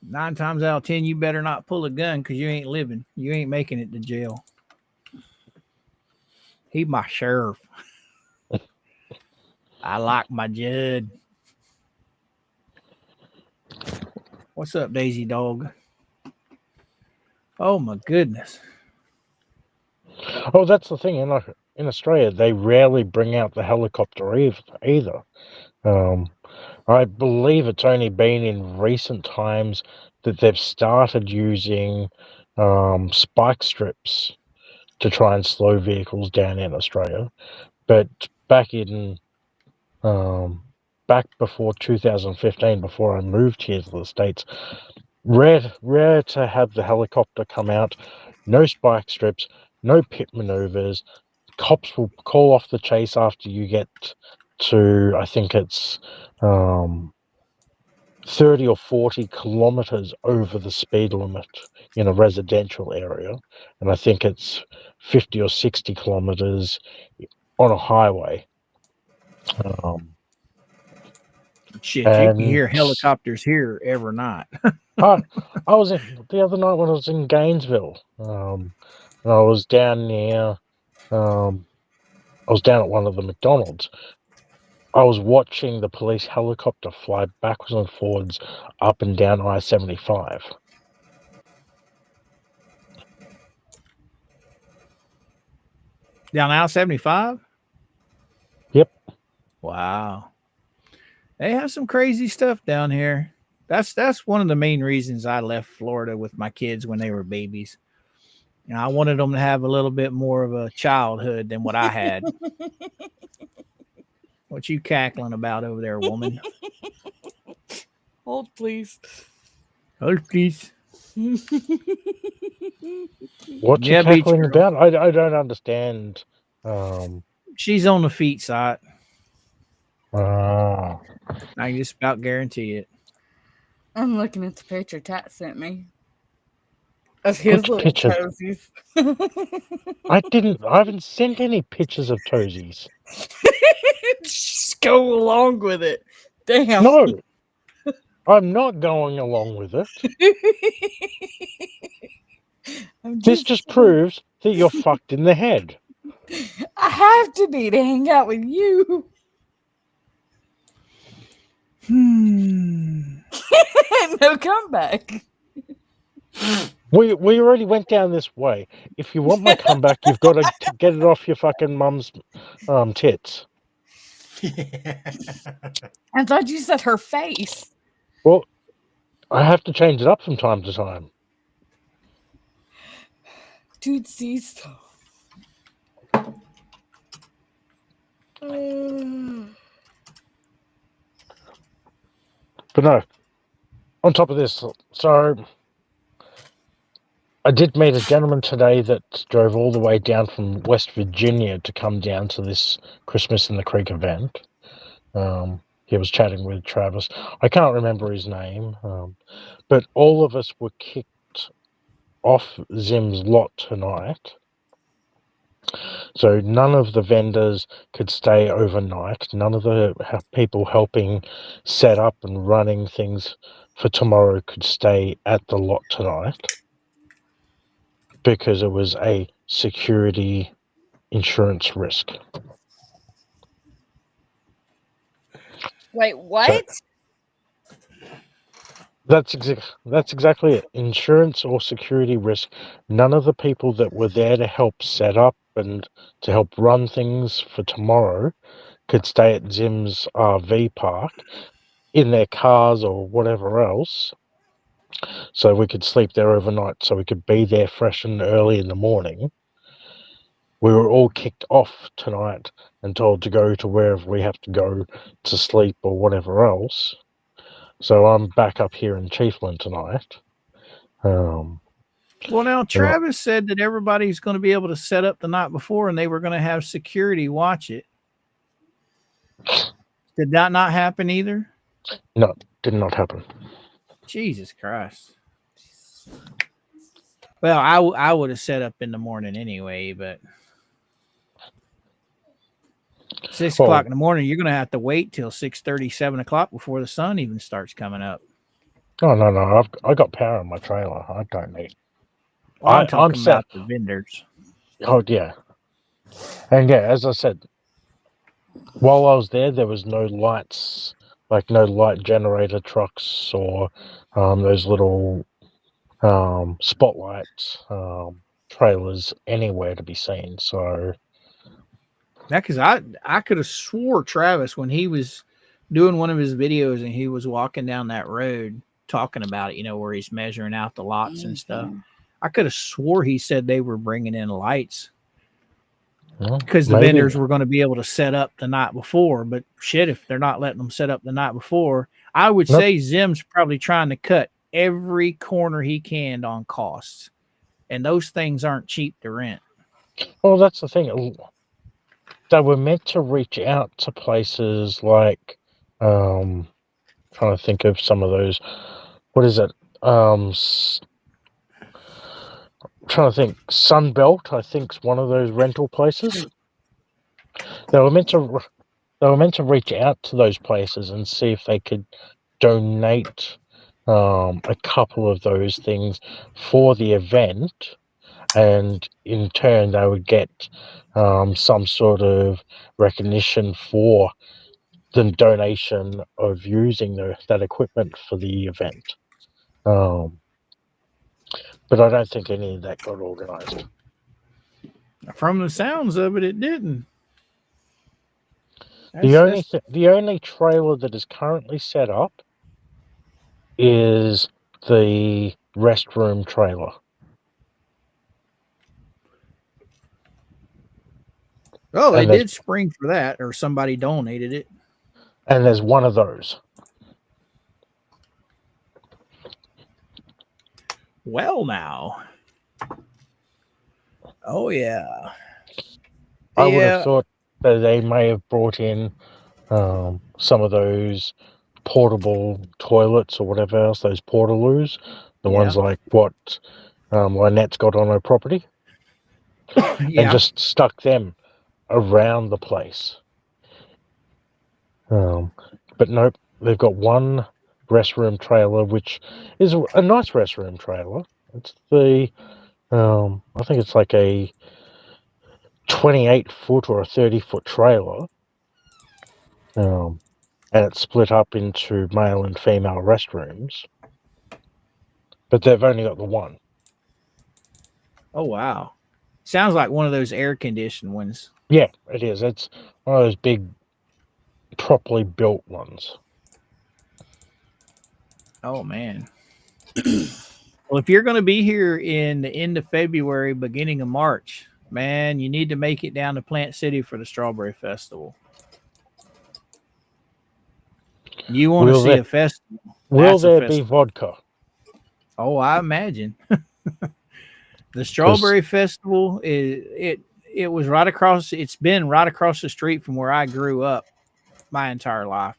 9 times out of 10, you better not pull a gun because you ain't living. You ain't making it to jail. He my sheriff. I like my Judd. What's up, Daisy Dog? Oh my goodness. Oh, that's the thing. In Australia, they rarely bring out the helicopter either. I believe it's only been in recent times that they've started using spike strips to try and slow vehicles down in Australia. But back before 2015, before I moved here to the States, rare to have the helicopter come out. No spike strips, no pit maneuvers. Cops will call off the chase after you get to, I think it's 30 or 40 kilometers over the speed limit in a residential area, and I think it's 50 or 60 kilometers on a highway. Shit, you can hear helicopters here every night. I was the other night when I was in Gainesville, and I was down near. I was down at one of the McDonald's. I was watching the police helicopter fly backwards and forwards up and down I-75. Down I-75? Yep. Wow. They have some crazy stuff down here. That's one of the main reasons I left Florida with my kids when they were babies. You know, I wanted them to have a little bit more of a childhood than what I had. What you cackling about over there, woman? Hold, please. Hold, please. What you cackling about? I don't understand. She's on the feet side. I can just about guarantee it. I'm looking at the picture Tat sent me of his little toesies. I haven't sent any pictures of toesies. Just go along with it. Damn. No, I'm not going along with it. This just proves that you're fucked in the head. I have to be to hang out with you. No comeback. We already went down this way. If you want my comeback, you've got to get it off your fucking mum's tits. I thought you said her face. Well, I have to change it up from time to time. Dude, sees. But no, on top of this, so I did meet a gentleman today that drove all the way down from West Virginia to come down to this Christmas in the Creek event. He was chatting with Travis. I can't remember his name, but all of us were kicked off Zim's lot tonight. So none of the vendors could stay overnight. None of the people helping set up and running things for tomorrow could stay at the lot tonight because it was a security insurance risk. Wait, what? That's exactly it. Insurance or security risk. None of the people that were there to help set up and to help run things for tomorrow could stay at Zim's RV park in their cars or whatever else, so we could sleep there overnight, so we could be there fresh and early in the morning. We were all kicked off tonight and told to go to wherever we have to go to sleep or whatever else. So I'm back up here in Chiefland tonight. Well, now Travis said that everybody's going to be able to set up the night before, and they were going to have security watch it. Did that not happen either? No, did not happen. Jesus Christ. Well, I would have set up in the morning anyway, but 6 o'clock in the morning, you're going to have to wait till 6:30, 7 o'clock before the sun even starts coming up. Oh, no. I got power in my trailer. I don't need. Well, I'm talking about the vendors. Oh, yeah. And yeah, as I said, while I was there was no lights, like no light generator trucks or those little spotlights trailers anywhere to be seen. So that, because I could have swore Travis, when he was doing one of his videos and he was walking down that road talking about it, where he's measuring out the lots and stuff, I could have swore he said they were bringing in lights because the vendors were going to be able to set up the night before. But shit, if they're not letting them set up the night before, I would say Zim's probably trying to cut every corner he can on costs, and those things aren't cheap to rent. Well, that's the thing. They were meant to reach out to places like, trying to think of some of those. What is it? Trying to think. Sunbelt, I think, is one of those rental places. They were meant to reach out to those places and see if they could donate a couple of those things for the event, and in turn they would get some sort of recognition for the donation of using that equipment for the event. But I don't think any of that got organized. From the sounds of it, it didn't. The only trailer that is currently set up is the restroom trailer. Oh, they did spring for that, or somebody donated it. And there's one of those. Well, now. Oh, yeah. I would have thought that they may have brought in some of those portable toilets or whatever else, those portaloos, the ones like what Lynette's got on her property, and just stuck them around the place. But nope, they've got one restroom trailer, which is a nice restroom trailer. It's the, I think it's like a 28-foot or a 30-foot trailer. And it's split up into male and female restrooms. But they've only got the one. Oh, wow. Sounds like one of those air-conditioned ones. Yeah, it is. It's one of those big, properly built ones. Oh, man. Well, if you're going to be here in the end of February, beginning of March, man, you need to make it down to Plant City for the Strawberry Festival. You want to see a festival. Will there be vodka? Oh, I imagine. The Strawberry Festival it was right across. It's been right across the street from where I grew up my entire life,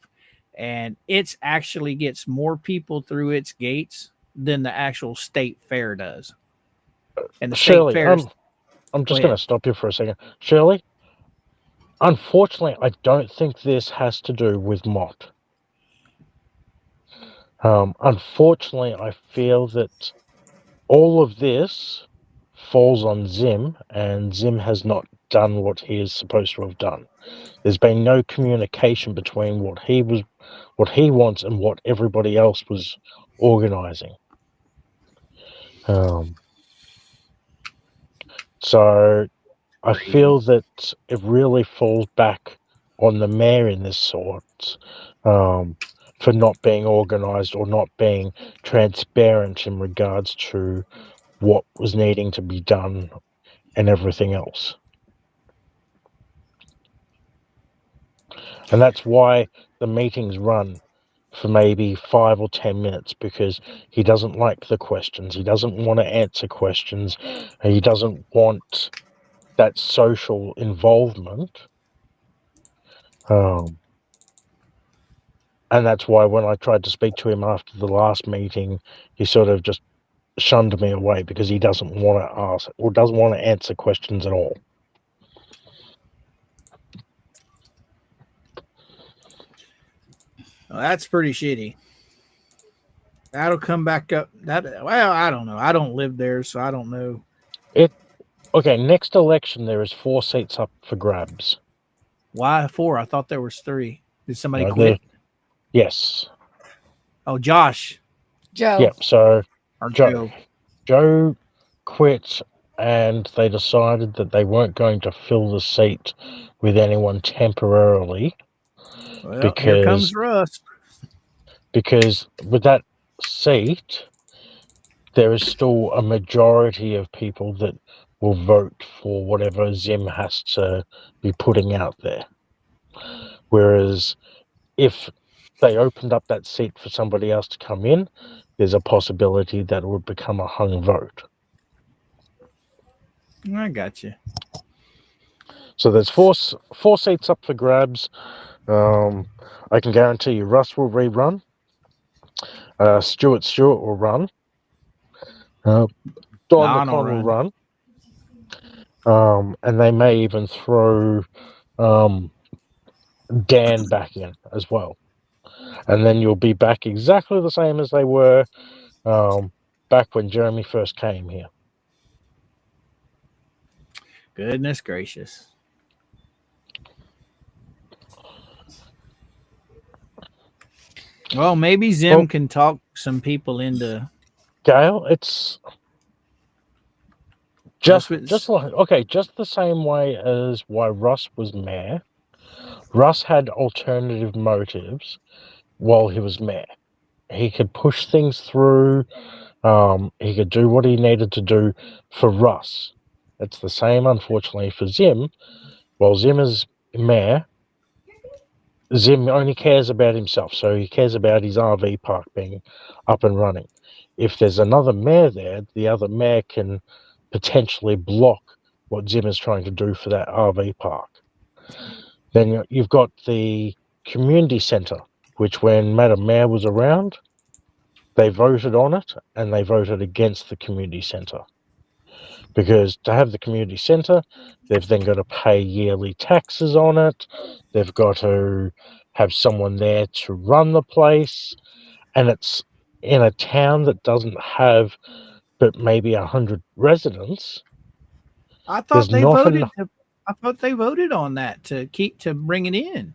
and it's actually gets more people through its gates than the actual state fair does. And the Shirley, state fair. I'm just going to stop you for a second, Shirley. Unfortunately, I don't think this has to do with Mott. Unfortunately, I feel that all of this falls on Zim, and Zim has not done what he is supposed to have done. There's been no communication between what he wants and what everybody else was organizing. So I feel that it really falls back on the mayor in this sort, for not being organized or not being transparent in regards to what was needing to be done and everything else. And that's why the meetings run for maybe 5 or 10 minutes, because he doesn't like the questions. He doesn't want to answer questions. And he doesn't want that social involvement. And that's why when I tried to speak to him after the last meeting, he sort of just shunned me away because he doesn't want to ask or doesn't want to answer questions at all. Well, that's pretty shitty. That'll come back up. Well, I don't know. I don't live there, so I don't know. Okay, next election there is 4 seats up for grabs. Why 4? I thought there was 3. Did somebody No, quit? Yes. Oh, Josh. Joe. Yep. So Or Joe. Joe quit, and they decided that they weren't going to fill the seat with anyone temporarily. Well, here comes Russ. Because with that seat, there is still a majority of people that will vote for whatever Zim has to be putting out there. Whereas if they opened up that seat for somebody else to come in, there's a possibility that it would become a hung vote. I got you. So there's four seats up for grabs. I can guarantee you Russ will rerun. Stuart will run. Don McCon will run. And they may even throw Dan back in as well. And then you'll be back exactly the same as they were back when Jeremy first came here. Goodness gracious. Well, maybe Zim can talk some people into. Gail, it's just the same way as why Russ was mayor. Russ had alternative motives while he was mayor. He could push things through. He could do what he needed to do for Russ. It's the same, unfortunately, for Zim. While Zim is mayor, Zim only cares about himself, so he cares about his RV park being up and running. If there's another mayor there, the other mayor can potentially block what Zim is trying to do for that RV park. Then you've got the community centre, which when Madam Mayor was around, they voted on it and they voted against the community centre. Because to have the community centre, they've then got to pay yearly taxes on it. They've got to have someone there to run the place. And it's in a town that doesn't have but maybe 100 residents. I thought they voted. I thought they voted on that to bring it in.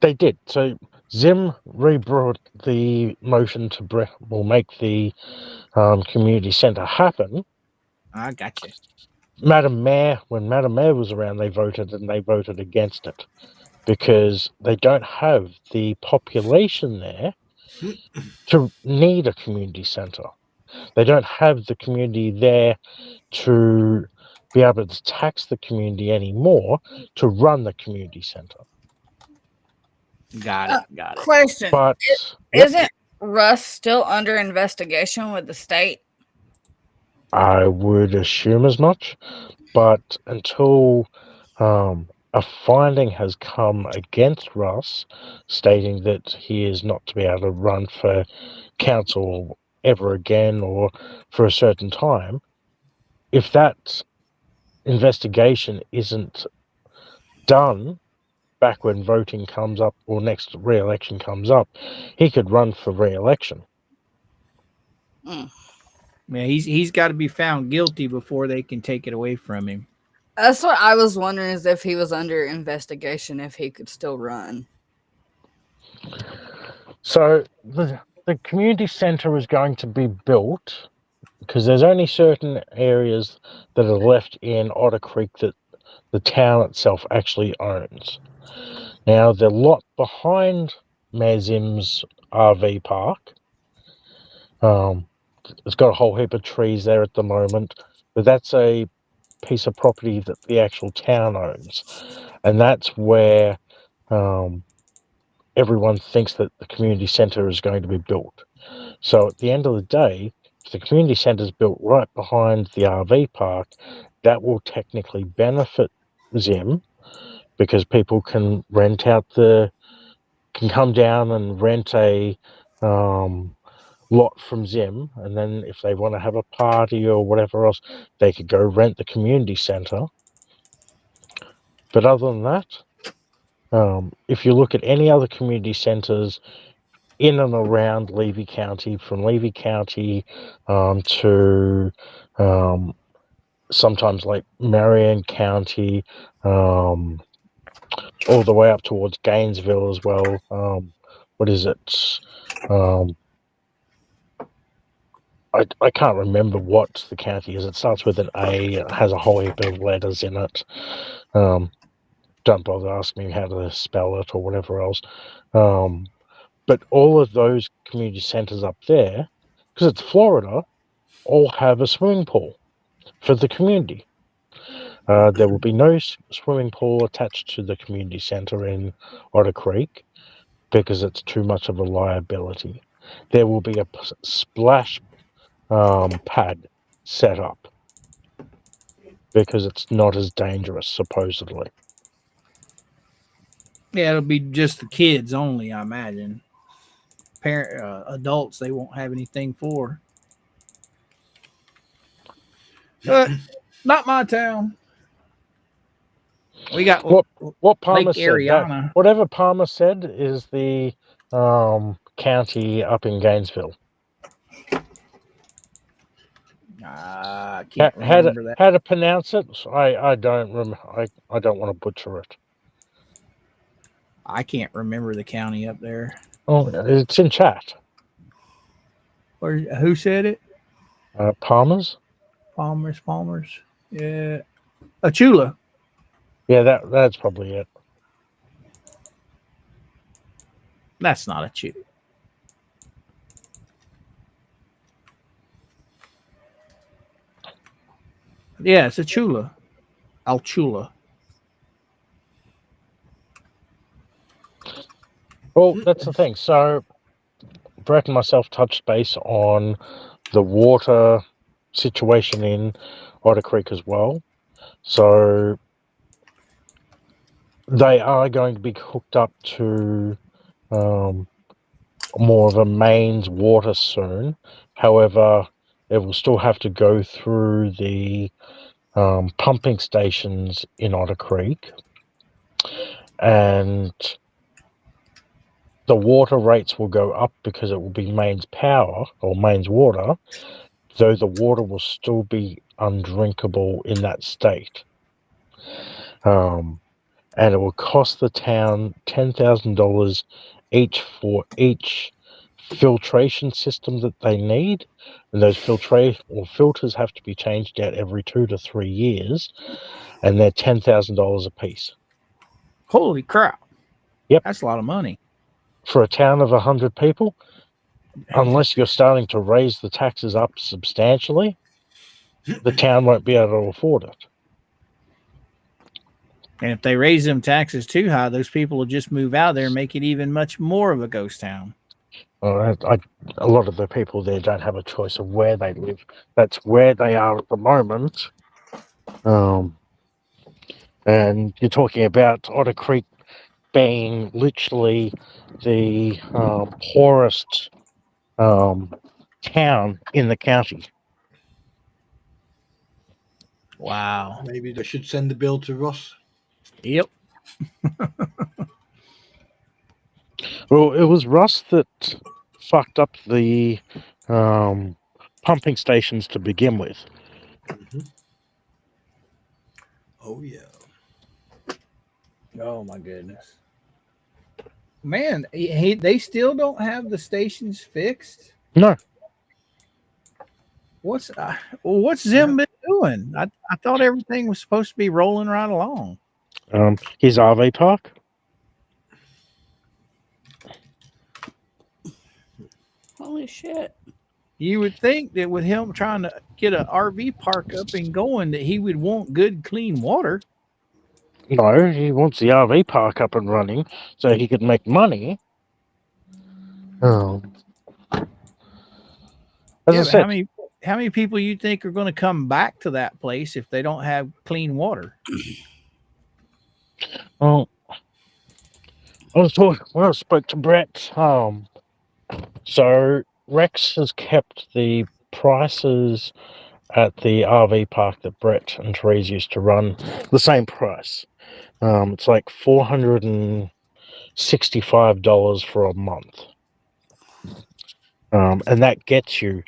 They did. So Zim rebrought the motion to make the community centre happen. I got you. Madam Mayor, when Madam Mayor was around, they voted against it because they don't have the population there to need a community centre. They don't have the community there to be able to tax the community anymore to run the community centre. Got it. Question. But isn't Russ still under investigation with the state? I would assume as much, but until a finding has come against Russ stating that he is not to be able to run for council ever again or for a certain time, if that investigation isn't done back when voting comes up or next re-election comes up, he could run for re-election Yeah, he's got to be found guilty before they can take it away from him. That's what I was wondering, is if he was under investigation, if he could still run. So the community centre is going to be built because there's only certain areas that are left in Otter Creek that the town itself actually owns. Now, the lot behind Mazim's RV park, it's got a whole heap of trees there at the moment, but that's a piece of property that the actual town owns, and that's where everyone thinks that the community centre is going to be built. So at the end of the day, if the community centre is built right behind the RV park, that will technically benefit Zim because people can come down and rent a lot from Zim, and then if they want to have a party or whatever else, they could go rent the community centre. But other than that, if you look at any other community centres in and around Levy County, from Levy County to sometimes like Marion County, all the way up towards Gainesville as well. What is it? I can't remember what the county is. It starts with an A. It has a whole heap of letters in it. Don't bother asking me how to spell it or whatever else. But all of those community centres up there, because it's Florida, all have a swimming pool for the community. There will be no swimming pool attached to the community centre in Otter Creek because it's too much of a liability. There will be a splash pad set up because it's not as dangerous, supposedly. Yeah, it'll be just the kids only, I imagine. Adults, they won't have anything for. But not my town. We got what Palmer Lake said. Ariana. Whatever Palmer said is the county up in Gainesville. I can't remember that. How to pronounce it? I don't remember. I don't want to butcher it. I can't remember the county up there. Oh, it's in chat. Who said it? Palmer's. Palmer's. Yeah. Achula. Yeah, that's probably it. That's not Achula. Yeah, it's Achula. Alchula. Well, that's the thing. So, Brett and myself touched base on the water situation in Otter Creek as well. So, they are going to be hooked up to more of a mains water soon. However, it will still have to go through the pumping stations in Otter Creek, and the water rates will go up because it will be mains power or mains water, though the water will still be undrinkable in that state. And it will cost the town $10,000 each for each filtration system that they need, and those filters have to be changed out every 2 to 3 years, and they're $10,000 a piece. Holy crap! Yep, that's a lot of money for a town of 100 people. Unless you're starting to raise the taxes up substantially, the town won't be able to afford it. And if they raise them taxes too high, those people will just move out there and make it even much more of a ghost town. A lot of the people there don't have a choice of where they live. That's where they are at the moment. And you're talking about Otter Creek being literally the poorest town in the county. Wow. Maybe they should send the bill to Ross. Yep. Well, it was Russ that fucked up the pumping stations to begin with. Oh yeah. Oh my goodness, man! They still don't have the stations fixed. No, What's Zim been doing? I thought everything was supposed to be rolling right along. his RV park. Holy shit. You would think that with him trying to get an RV park up and going, that he would want good, clean water. No, he wants the RV park up and running so he could make money. As I said, how many people you think are going to come back to that place if they don't have clean water? well, when I spoke to Brett, so Rex has kept the prices at the RV park that Brett and Therese used to run the same price. It's like $465 for a month. And that gets you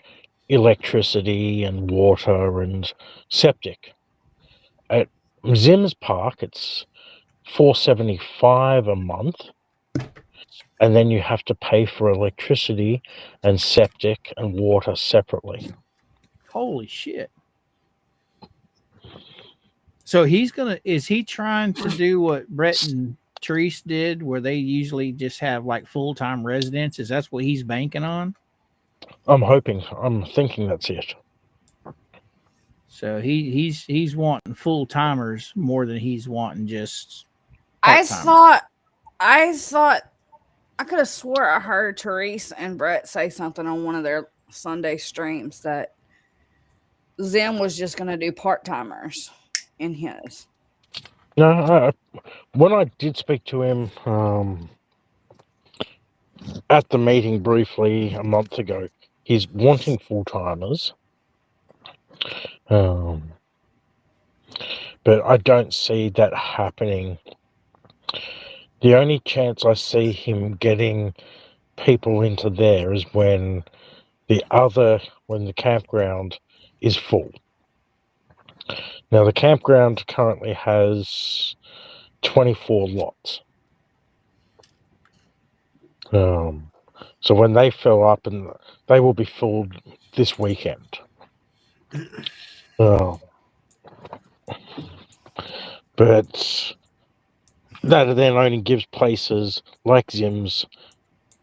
electricity and water and septic. At Zim's Park, it's $475 a month, and then you have to pay for electricity and septic and water separately. Holy shit! So is he trying to do what Brett and Therese did, where they usually just have like full-time residents? Is that what he's banking on? I'm thinking that's it. So he's wanting full-timers more than he's wanting just I part-timers. thought I could have swore I heard Therese and Brett say something on one of their Sunday streams that Zim was just going to do part-timers in his. No, when I did speak to him at the meeting briefly a month ago, he's wanting full-timers. But I don't see that happening. The only chance I see him getting people into there is when the campground is full. Now, the campground currently has 24 lots. So when they fill up, and they will be filled this weekend. But that then only gives places like Zim's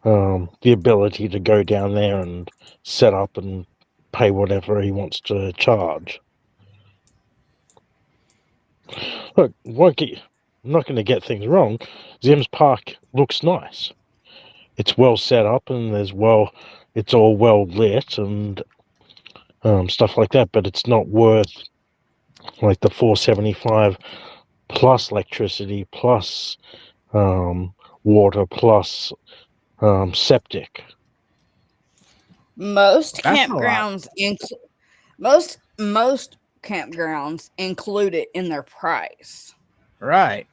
the ability to go down there and set up and pay whatever he wants to charge. Look, I'm not going to get things wrong. Zim's Park looks nice. It's well set up and it's all well lit and stuff like that, but it's not worth like the $475 plus electricity plus water plus septic. Most campgrounds most campgrounds include it in their price. Right.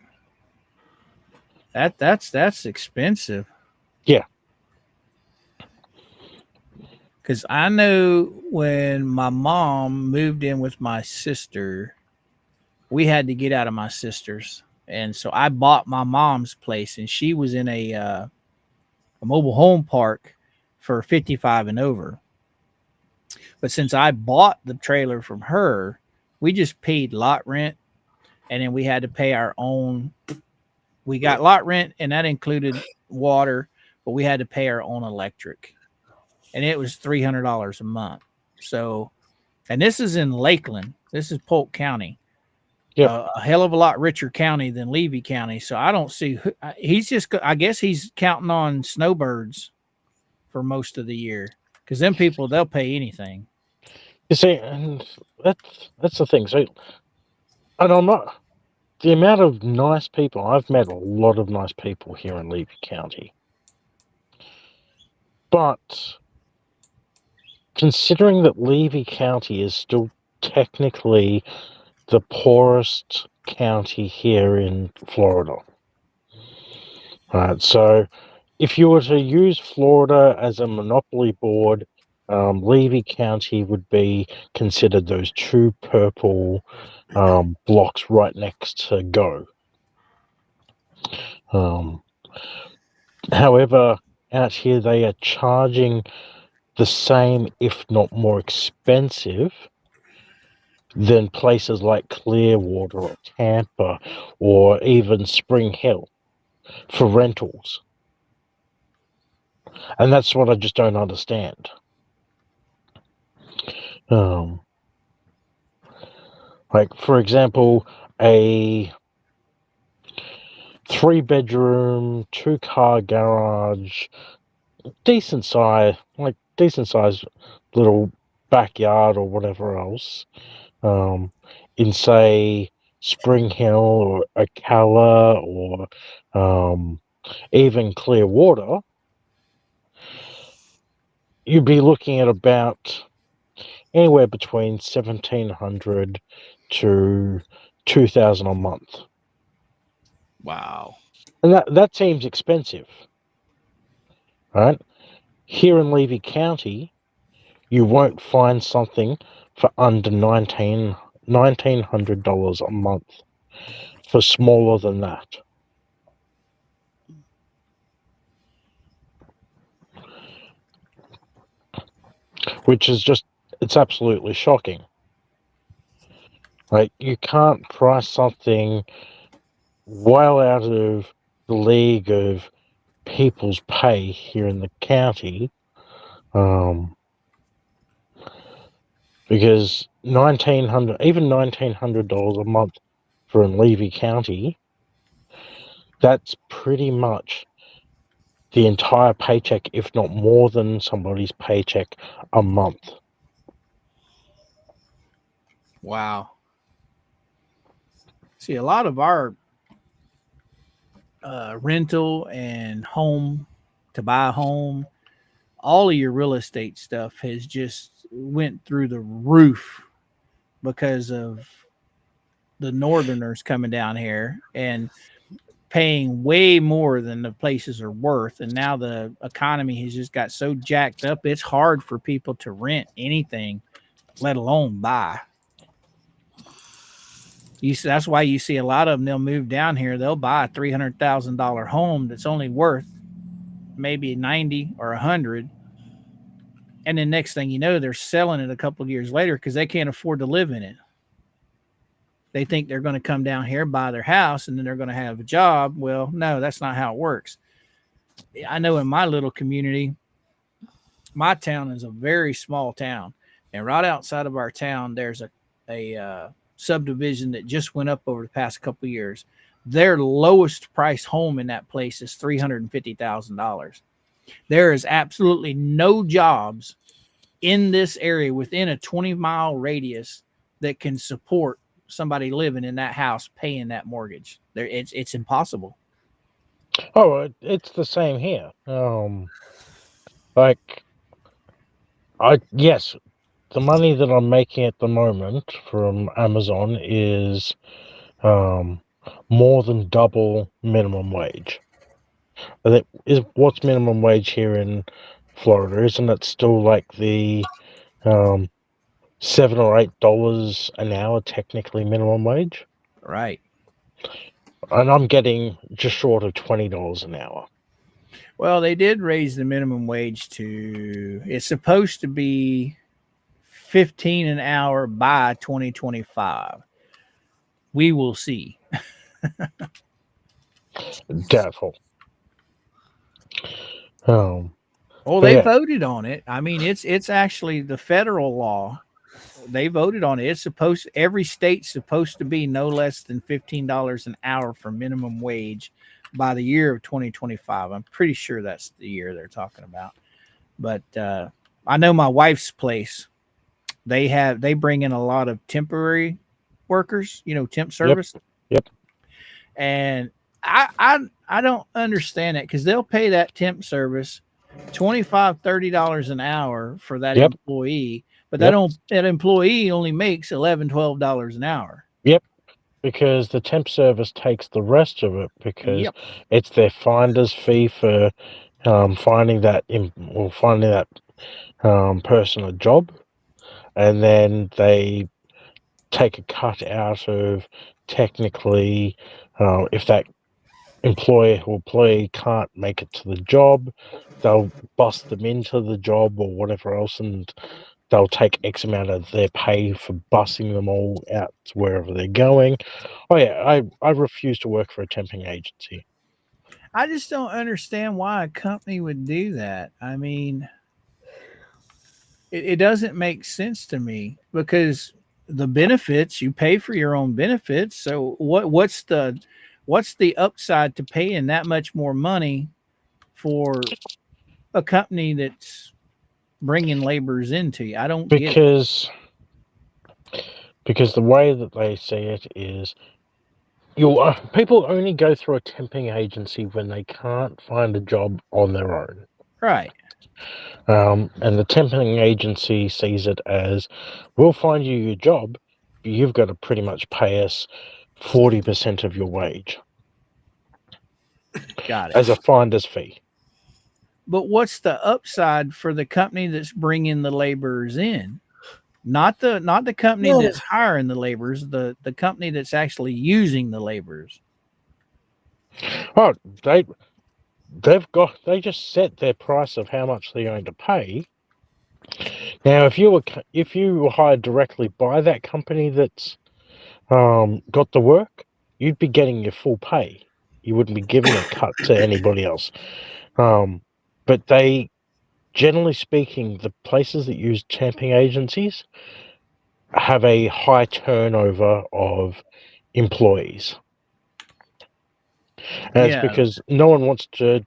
That's expensive. Yeah. Because I know when my mom moved in with my sister, we had to get out of my sister's. And so I bought my mom's place, and she was in a mobile home park for 55 and over. But since I bought the trailer from her, we just paid lot rent, and then we had to pay our own. We got lot rent, and that included water, but we had to pay our own electric. And it was $300 a month. So, and this is in Lakeland. This is Polk County. Yeah. A hell of a lot richer county than Levy County. So I don't see. I guess he's counting on snowbirds for most of the year, because them people, they'll pay anything. You see, and that's the thing. So, and I'm not the amount of nice people. I've met a lot of nice people here in Levy County, but considering that Levy County is still technically the poorest county here in Florida. Right, so if you were to use Florida as a monopoly board Levy County would be considered those two purple blocks right next to Go. However, out here they are charging the same, if not more expensive, than places like Clearwater or Tampa or even Spring Hill for rentals. And that's what I just don't understand. Like, for example, a 3-bedroom, 2-car garage, decent size little backyard or whatever else, in say Spring Hill or Ocala or even Clearwater, you'd be looking at about anywhere between $1,700 to $2,000 a month. Wow. And that seems expensive, right? Here in Levy County, you won't find something for under $1,900 a month for smaller than that. Which is just, it's absolutely shocking. Like, you can't price something well out of the league of people's pay here in the county, because $1,900 a month for in Levy County, that's pretty much the entire paycheck, if not more than somebody's paycheck a month. Wow. See, a lot of our rental and home to buy a home, all of your real estate stuff has just went through the roof because of the northerners coming down here and paying way more than the places are worth. And now the economy has just got so jacked up, it's hard for people to rent anything, let alone buy. That's why you see a lot of them, they'll move down here, they'll buy a $300,000 home that's only worth maybe 90 or 100. And then next thing you know, they're selling it a couple of years later because they can't afford to live in it. They think they're going to come down here, buy their house, and then they're going to have a job. Well, no, that's not how it works. I know in my little community, my town is a very small town. And right outside of our town, there's a subdivision that just went up over the past couple of years. Their lowest price home in that place is $350,000. There is absolutely no jobs in this area within a 20-mile radius that can support somebody living in that house paying that mortgage. It's impossible. Oh, it's the same here. Yes, the money that I'm making at the moment from Amazon is more than double minimum wage. What's minimum wage here in Florida? Isn't it still like the $7 or $8 an hour technically minimum wage? Right. And I'm getting just short of $20 an hour. Well, they did raise the minimum wage to, it's supposed to be $15 an hour by 2025. We will see. Doubtful. Well, they voted on it. I mean, it's actually the federal law. They voted on it. Every state's supposed to be no less than $15 an hour for minimum wage by the year of 2025. I'm pretty sure that's the year they're talking about. But I know my wife's place, they bring in a lot of temporary workers, temp service. Yep. And I don't understand that because they'll pay that temp service $25, $30 an hour for that employee, but that employee only makes $11, $12 an hour. Yep. Because the temp service takes the rest of it because it's their finder's fee for finding that person a job, and then they take a cut out of technically if that employer or employee can't make it to the job, they'll bust them into the job or whatever else, and they'll take X amount of their pay for busing them all out to wherever they're going. Oh yeah, I refuse to work for a temping agency. I just don't understand why a company would do that. I mean, it doesn't make sense to me because the benefits, you pay for your own benefits. So what's the upside to paying that much more money for a company that's bringing laborers into you? I don't get it. Because the way that they see it is, people only go through a temping agency when they can't find a job on their own. Right. And the temping agency sees it as, we'll find you your job, but you've got to pretty much pay us 40% of your wage. Got it. As a finder's fee. But what's the upside for the company that's bringing the laborers in? Not the company that's hiring the laborers, the company that's actually using the laborers. Oh, they just set their price of how much they're going to pay. Now, if you were hired directly by that company that's got the work, you'd be getting your full pay. You wouldn't be giving a cut to anybody else. But they, generally speaking, the places that use temping agencies have a high turnover of employees. And it's because no one wants to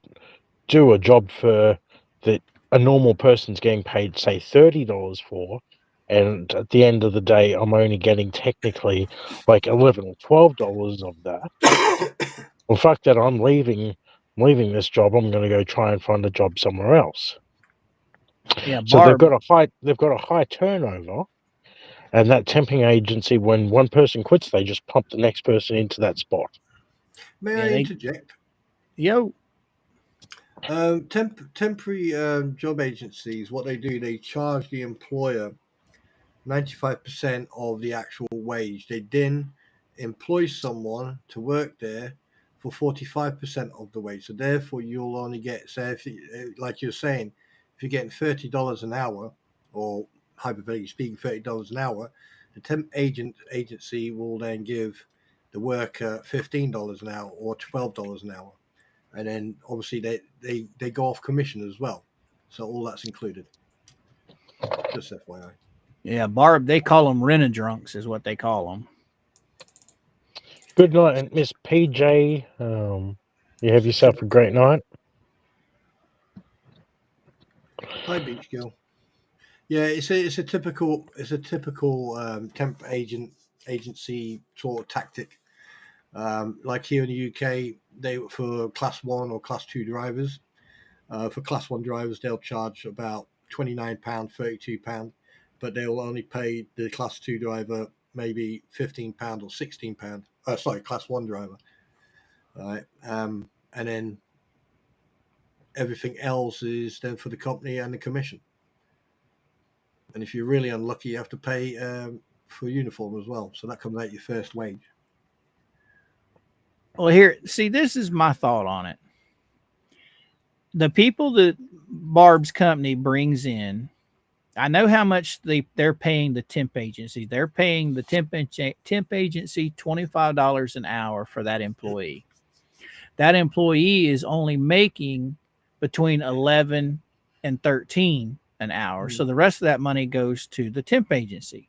do a job for that a normal person's getting paid, say, $30 for, and at the end of the day, I'm only getting technically like $11 or $12 of that. Well, fuck that! I'm leaving this job. I'm going to go try and find a job somewhere else. Yeah, so they've got a high turnover, and that temping agency, when one person quits, they just pump the next person into that spot. May I interject? Yo. Temporary job agencies, what they do, they charge the employer 95% of the actual wage. They then employ someone to work there for 45% of the wage. So therefore, you'll only get, say, like you're saying, if you're getting $30 an hour, or hypothetically speaking, $30 an hour, the temp agency will then give the worker $15 an hour or $12 an hour. And then obviously they go off commission as well. So all that's included. Just FYI. Yeah, Barb, they call them rent-a-drunks is what they call them. Good night, Miss PJ. You have yourself a great night. Hi, Beach Girl. Yeah, it's a typical temp agency sort of tactic. Like here in the UK, they for class 1 or class 2 drivers. For class 1 drivers, they'll charge about £29, £32, but they'll only pay the class 2 driver maybe £15 or £16. Sorry, class 1 driver. All right, and then everything else is then for the company and the commission. And if you're really unlucky, you have to pay for uniform as well. So that comes out your first wage. Well, here, see, this is my thought on it. The people that Barb's company brings in, I know how much they're paying the temp agency. They're paying the temp agency $25 an hour for that employee. That employee is only making between 11 and 13 an hour. So the rest of that money goes to the temp agency.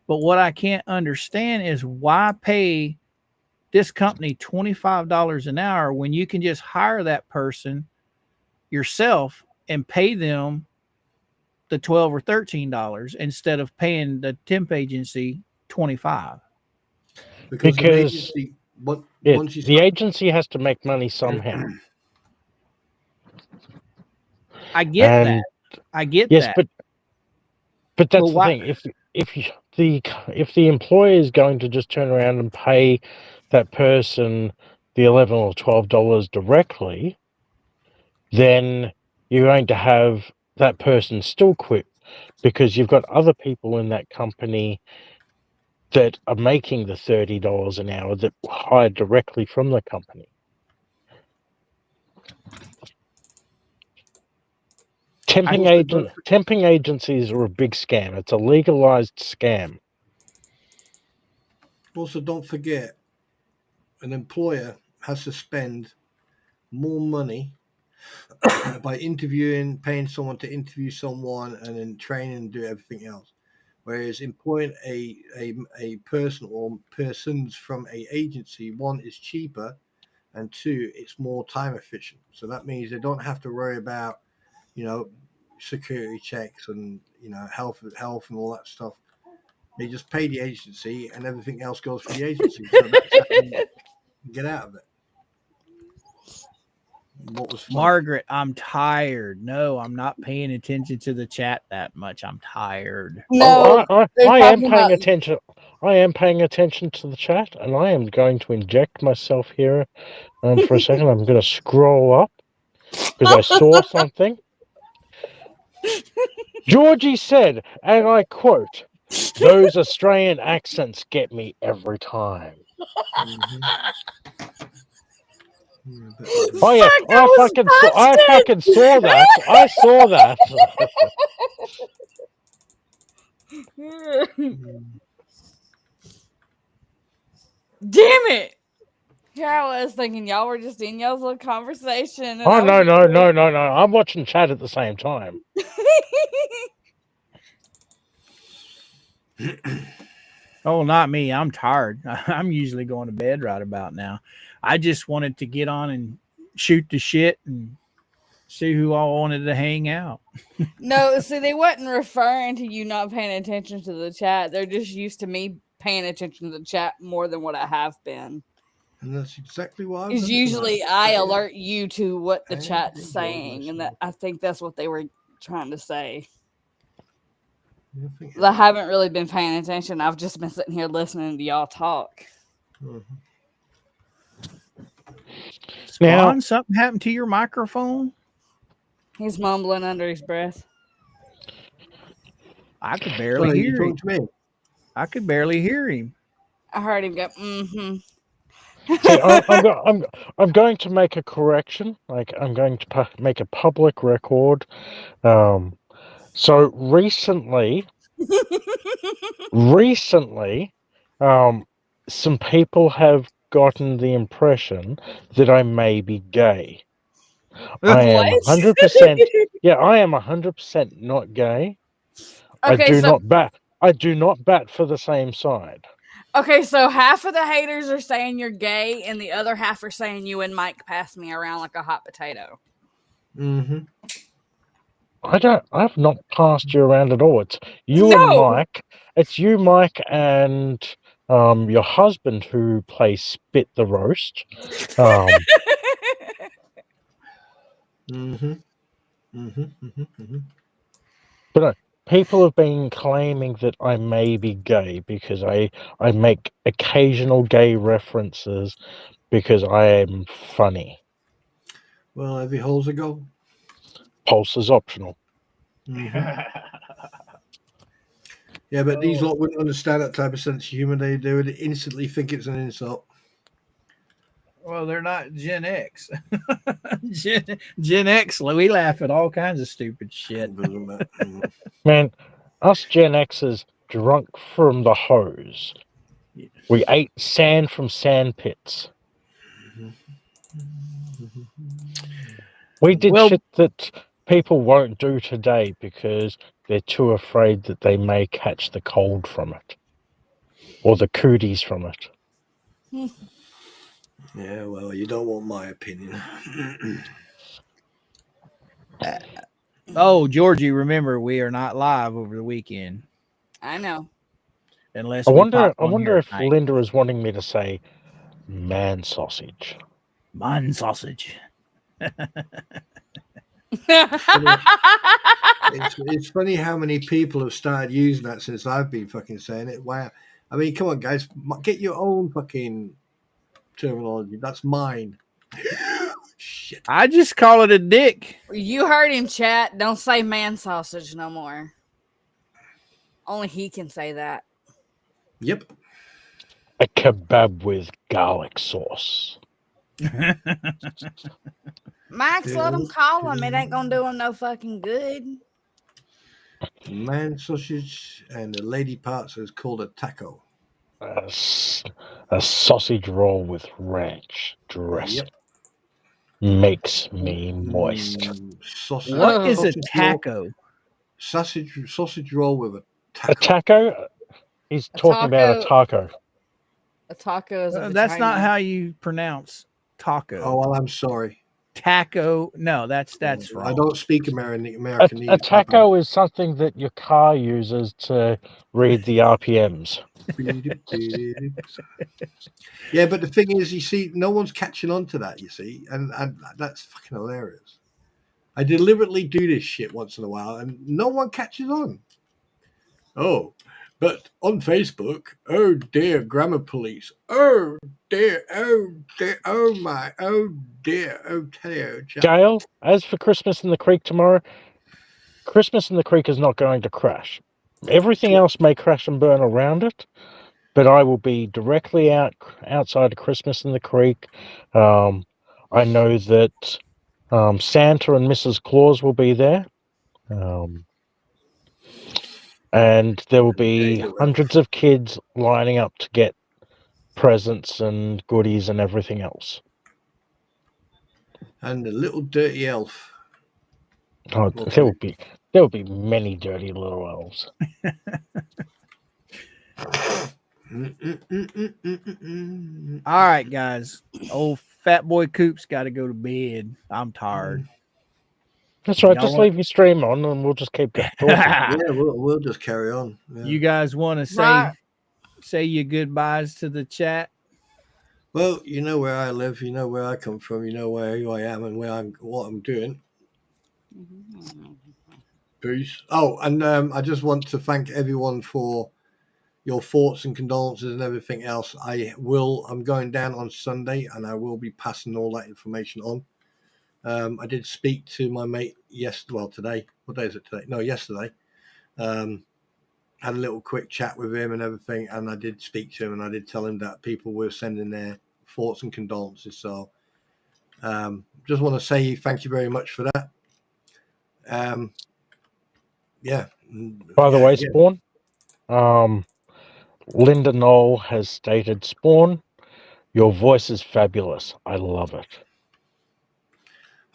But what I can't understand is why pay this company $25 an hour when you can just hire that person yourself and pay them the $12 or $13 instead of paying the temp agency $25. Because the agency has to make money somehow. I get that. I get that. But that's the thing. If the employer is going to just turn around and pay that person the $11 or $12 directly, then you're going to have that person still quit because you've got other people in that company that are making the $30 an hour that hire directly from the company. Temping agencies are a big scam. It's a legalized scam. Also, don't forget, an employer has to spend more money by paying someone to interview someone and then train and do everything else. Whereas employing a person or persons from a agency, one, is cheaper, and two, it's more time efficient. So that means they don't have to worry about, security checks and health and all that stuff. They just pay the agency, and everything else goes for the agency. So that's how you get out of it. What was funny? Margaret, I'm tired. No, I'm not paying attention to the chat that much. I'm tired. No, I am paying attention. I am paying attention to the chat, and I am going to inject myself here for a second. I'm going to scroll up because I saw something. Georgie said, and I quote, "Those Australian accents get me every time." Oh yeah, I fucking saw that. I saw that. Damn it! Here I was thinking y'all were just in y'all's little conversation. Oh no! I'm watching chat at the same time. Oh, not me. I'm tired. I'm usually going to bed right about now. I just wanted to get on and shoot the shit and see who all wanted to hang out. No, see, they wasn't referring to you not paying attention to the chat. They're just used to me paying attention to the chat more than what I have been. And that's exactly why. Because usually I alert you to what the chat's saying, and I think that's what they were trying to say. I haven't really been paying attention. I've just been sitting here listening to y'all talk. Spawn, something happened to your microphone? He's mumbling under his breath. I could barely hear him. I could barely hear him. I heard him go, mm-hmm. See, I'm going to make a correction. Like, I'm going to make a public record. So recently, some people have gotten the impression that I may be gay. I am 100%. Yeah, I am 100% not gay. Okay, I do not bat for the same side. Okay, so half of the haters are saying you're gay, and the other half are saying you and Mike pass me around like a hot potato. Mm-hmm. I've not passed you around at all. It's you and Mike. It's you, Mike, and your husband who plays Spit the Roast. But no, people have been claiming that I may be gay because I make occasional gay references because I am funny. Well, every hole's a goal. Pulse is optional. Mm-hmm. Yeah, but these lot wouldn't understand that type of sense of humor. They would instantly think it's an insult. Well, they're not Gen X. Gen X, we laugh at all kinds of stupid shit. Man, us Gen Xers drunk from the hose. We ate sand from sand pits. We did shit that people won't do today because they're too afraid that they may catch the cold from it. Or the cooties from it. Yeah, well, you don't want my opinion. Georgie, remember, we are not live over the weekend. I know. Unless I wonder if Linda is wanting me to say man sausage. Man sausage. It's funny how many people have started using that since I've been fucking saying it. Wow. I mean, come on, guys. Get your own fucking terminology. That's mine. shit. I just call it a dick. You heard him, chat. Don't say man sausage no more. Only he can say that. Yep. A kebab with garlic sauce. Max, let him call him. It ain't gonna do him no fucking good. Man sausage and the lady parts is called a taco. A sausage roll with ranch dressing. Makes me moist. Sausage. What is a sausage roll- taco? Sausage roll with a taco. A taco? He's talking about a taco. A taco is a That's not vagina. how you pronounce taco. Oh, well, I'm sorry. Taco. No, that's wrong. I don't speak American. A taco is something that your car uses to read the RPMs. Yeah, but the thing is, you see, no one's catching on to that, you see, and that's fucking hilarious. I deliberately do this shit once in a while, and no one catches on. Oh, but on Facebook, oh dear, grammar police. Oh dear, oh dear, oh my, oh dear, oh Teo. Gail, as for Christmas in the Creek tomorrow, Christmas in the Creek is not going to crash. Everything else may crash and burn around it, but I will be directly outside of Christmas in the Creek. I know that Santa and Mrs. Claus will be there. And there will be hundreds of kids lining up to get presents and goodies and everything else. And the little dirty elf. Oh, there will be many dirty little elves. All right, guys. Old fat boy Coop's got to go to bed. I'm tired. That's right. Just leave your stream on, and we'll just keep talking. Yeah, we'll just carry on. Yeah. You guys want to say your goodbyes to the chat? Well, you know where I live, you know where I come from, you know who I am, and what I'm doing. Peace. Oh, and I just want to thank everyone for your thoughts and condolences and everything else. I'm going down on Sunday, and I will be passing all that information on. I did speak to my mate today. What day is it today? No, yesterday. Had a little quick chat with him and everything, and I did speak to him, and I did tell him that people were sending their thoughts and condolences. So just want to say thank you very much for that. By the way, Spawn, Linda Knoll has stated, Spawn, your voice is fabulous. I love it.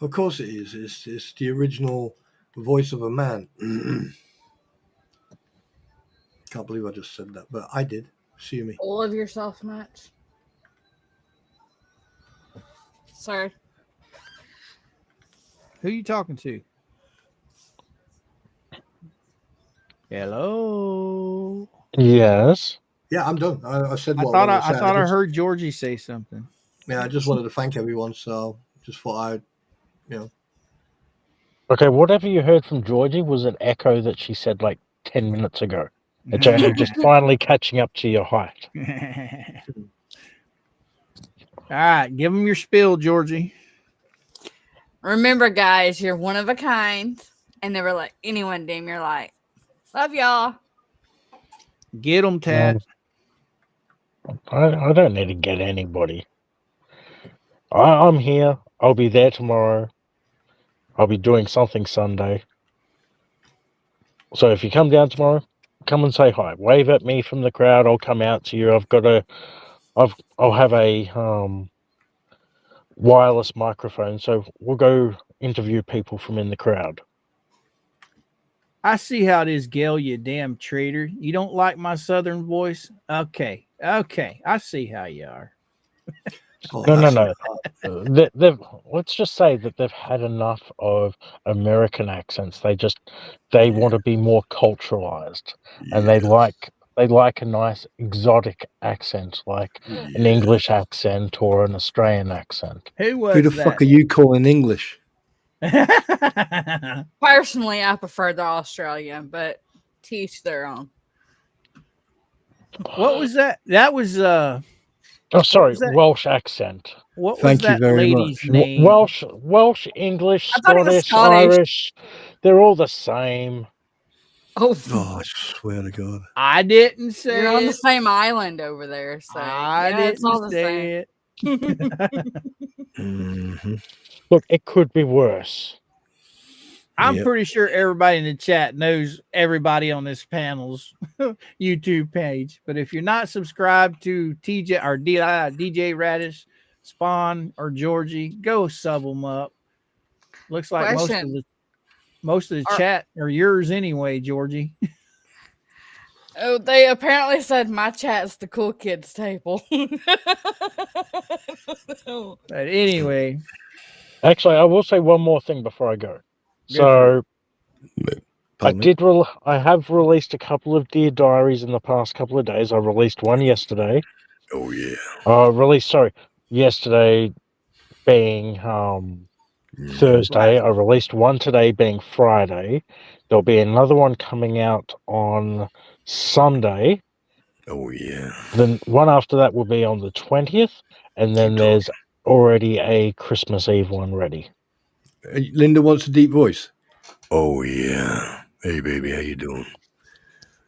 Of course it is. It's the original voice of a man. Can't believe I just said that, but I did. Sue me. All of yourself much. Sorry. Who you talking to? Hello. Yes. Yeah, I'm done. I said I what thought I I, wanted to say. thought I heard Georgie say something. Yeah, I just wanted to thank everyone. So just thought Okay, whatever you heard from Georgie was an echo that she said like 10 minutes ago. It's only just finally catching up to your height. All right, give them your spiel, Georgie. Remember, guys, you're one of a kind. And never let anyone dim your light. Love y'all. Get them, Tat. I don't need to get anybody. I'm here. I'll be there tomorrow. I'll be doing something Sunday. So if you come down tomorrow, come and say hi. Wave at me from the crowd. I'll come out to you. I'll have a wireless microphone, so we'll go interview people from in the crowd. I see how it is, Gail, you damn traitor. You don't like my southern voice? Okay. I see how you are. No. Let's just say that they've had enough of American accents. They want to be more culturalized, and they like a nice exotic accent, like an English accent or an Australian accent. Who the fuck are you calling English? Personally, I prefer the Australian, but teach their own. What was that? That was Oh, sorry, was that? Welsh accent. What was Thank you that very lady's much. name? Welsh, English, I thought it was Scottish, Scottish. Irish. They're all the same. Oh, I swear to God. I didn't say You're on the it. same island over there, so I yeah, it's all didn't the say same. it. Mhm. Look, it could be worse. I'm Yep. pretty sure everybody in the chat knows everybody on this panel's YouTube page. But if you're not subscribed to TJ or DJ Radish, Spawn, or Georgie, go sub them up. Looks like Question. most of the chat are yours anyway, Georgie. Oh, they apparently said my chat's the cool kids table. But anyway, Actually, I will say one more thing before I go. Go for So Pardon me? I have released a couple of Dear Diaries in the past couple of days. I released one yesterday. Oh, yeah. Yesterday being Thursday. I released one today being Friday. There'll be another one coming out on Sunday. Oh, yeah. Then one after that will be on the 20th, and then there's already a Christmas Eve one ready. Linda wants a deep voice. Oh, yeah. Hey, baby, how you doing?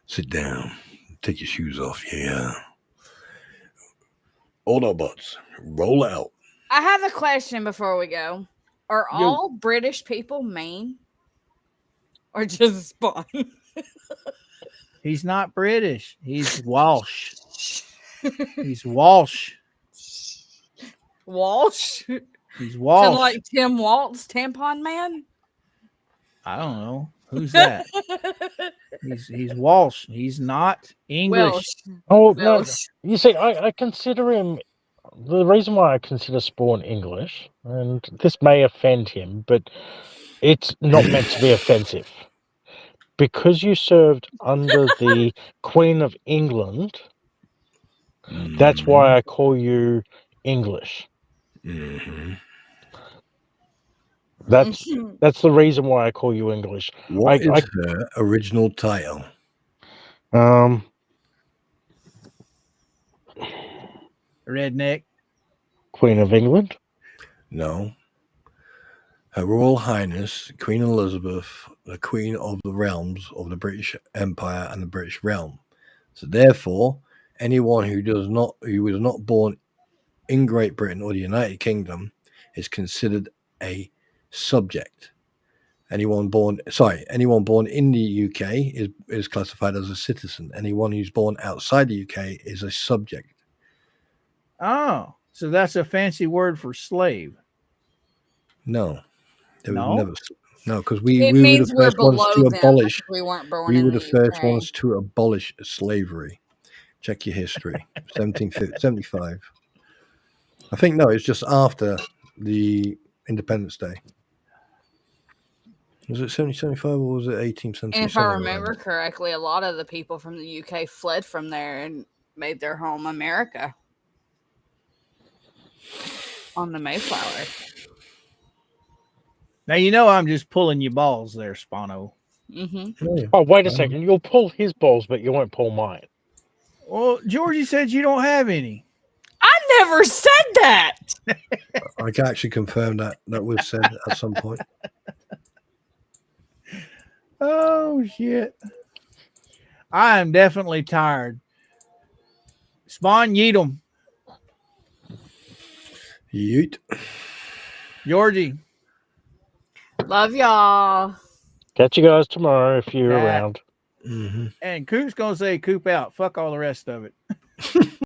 Sit down. Take your shoes off. Yeah. Autobots, roll out. I have a question before we go. Are all British people mean? Or just Spawn? He's not British. He's Walsh. He's Walsh. Walsh? He's Walsh. Sound like Tim Waltz, Tampon Man? I don't know. Who's that? he's Walsh. He's not English. Welsh. Oh, no. Welsh. You see, I consider him. The reason why I consider Spawn English, and this may offend him, but it's not meant to be offensive. Because you served under the Queen of England, that's why I call you English. Mm-hmm. That's the reason why I call you English. What is her original title? Redneck. Queen of England? No. Her Royal Highness, Queen Elizabeth, the Queen of the Realms of the British Empire and the British Realm. So therefore, anyone who was not born in Great Britain or the United Kingdom is considered a subject. Anyone born in the UK is classified as a citizen. Anyone who's born outside the UK is a subject. Oh, so that's a fancy word for slave. No. No, because we It were means the we're first ones to below them abolish. because we weren't born We in were the the first UK. ones to abolish slavery. Check your history. 1775. I think no, it's just after the Independence Day. Was it 1775 or was it 1870? And if I remember correctly, a lot of the people from the UK fled from there and made their home America on the Mayflower. now you know I'm just pulling your balls there, Spano. Mm-hmm. Oh, wait a second. You'll pull his balls, but you won't pull mine. Well, Georgie said you don't have any. I never said that. I can actually confirm that was said at some point. Oh shit! I am definitely tired. Spawn, yeet 'em. Yeet. Georgie. Love y'all. Catch you guys tomorrow if you're Yeah. around. Mm-hmm. And Coop's gonna say Coop out. Fuck all the rest of it.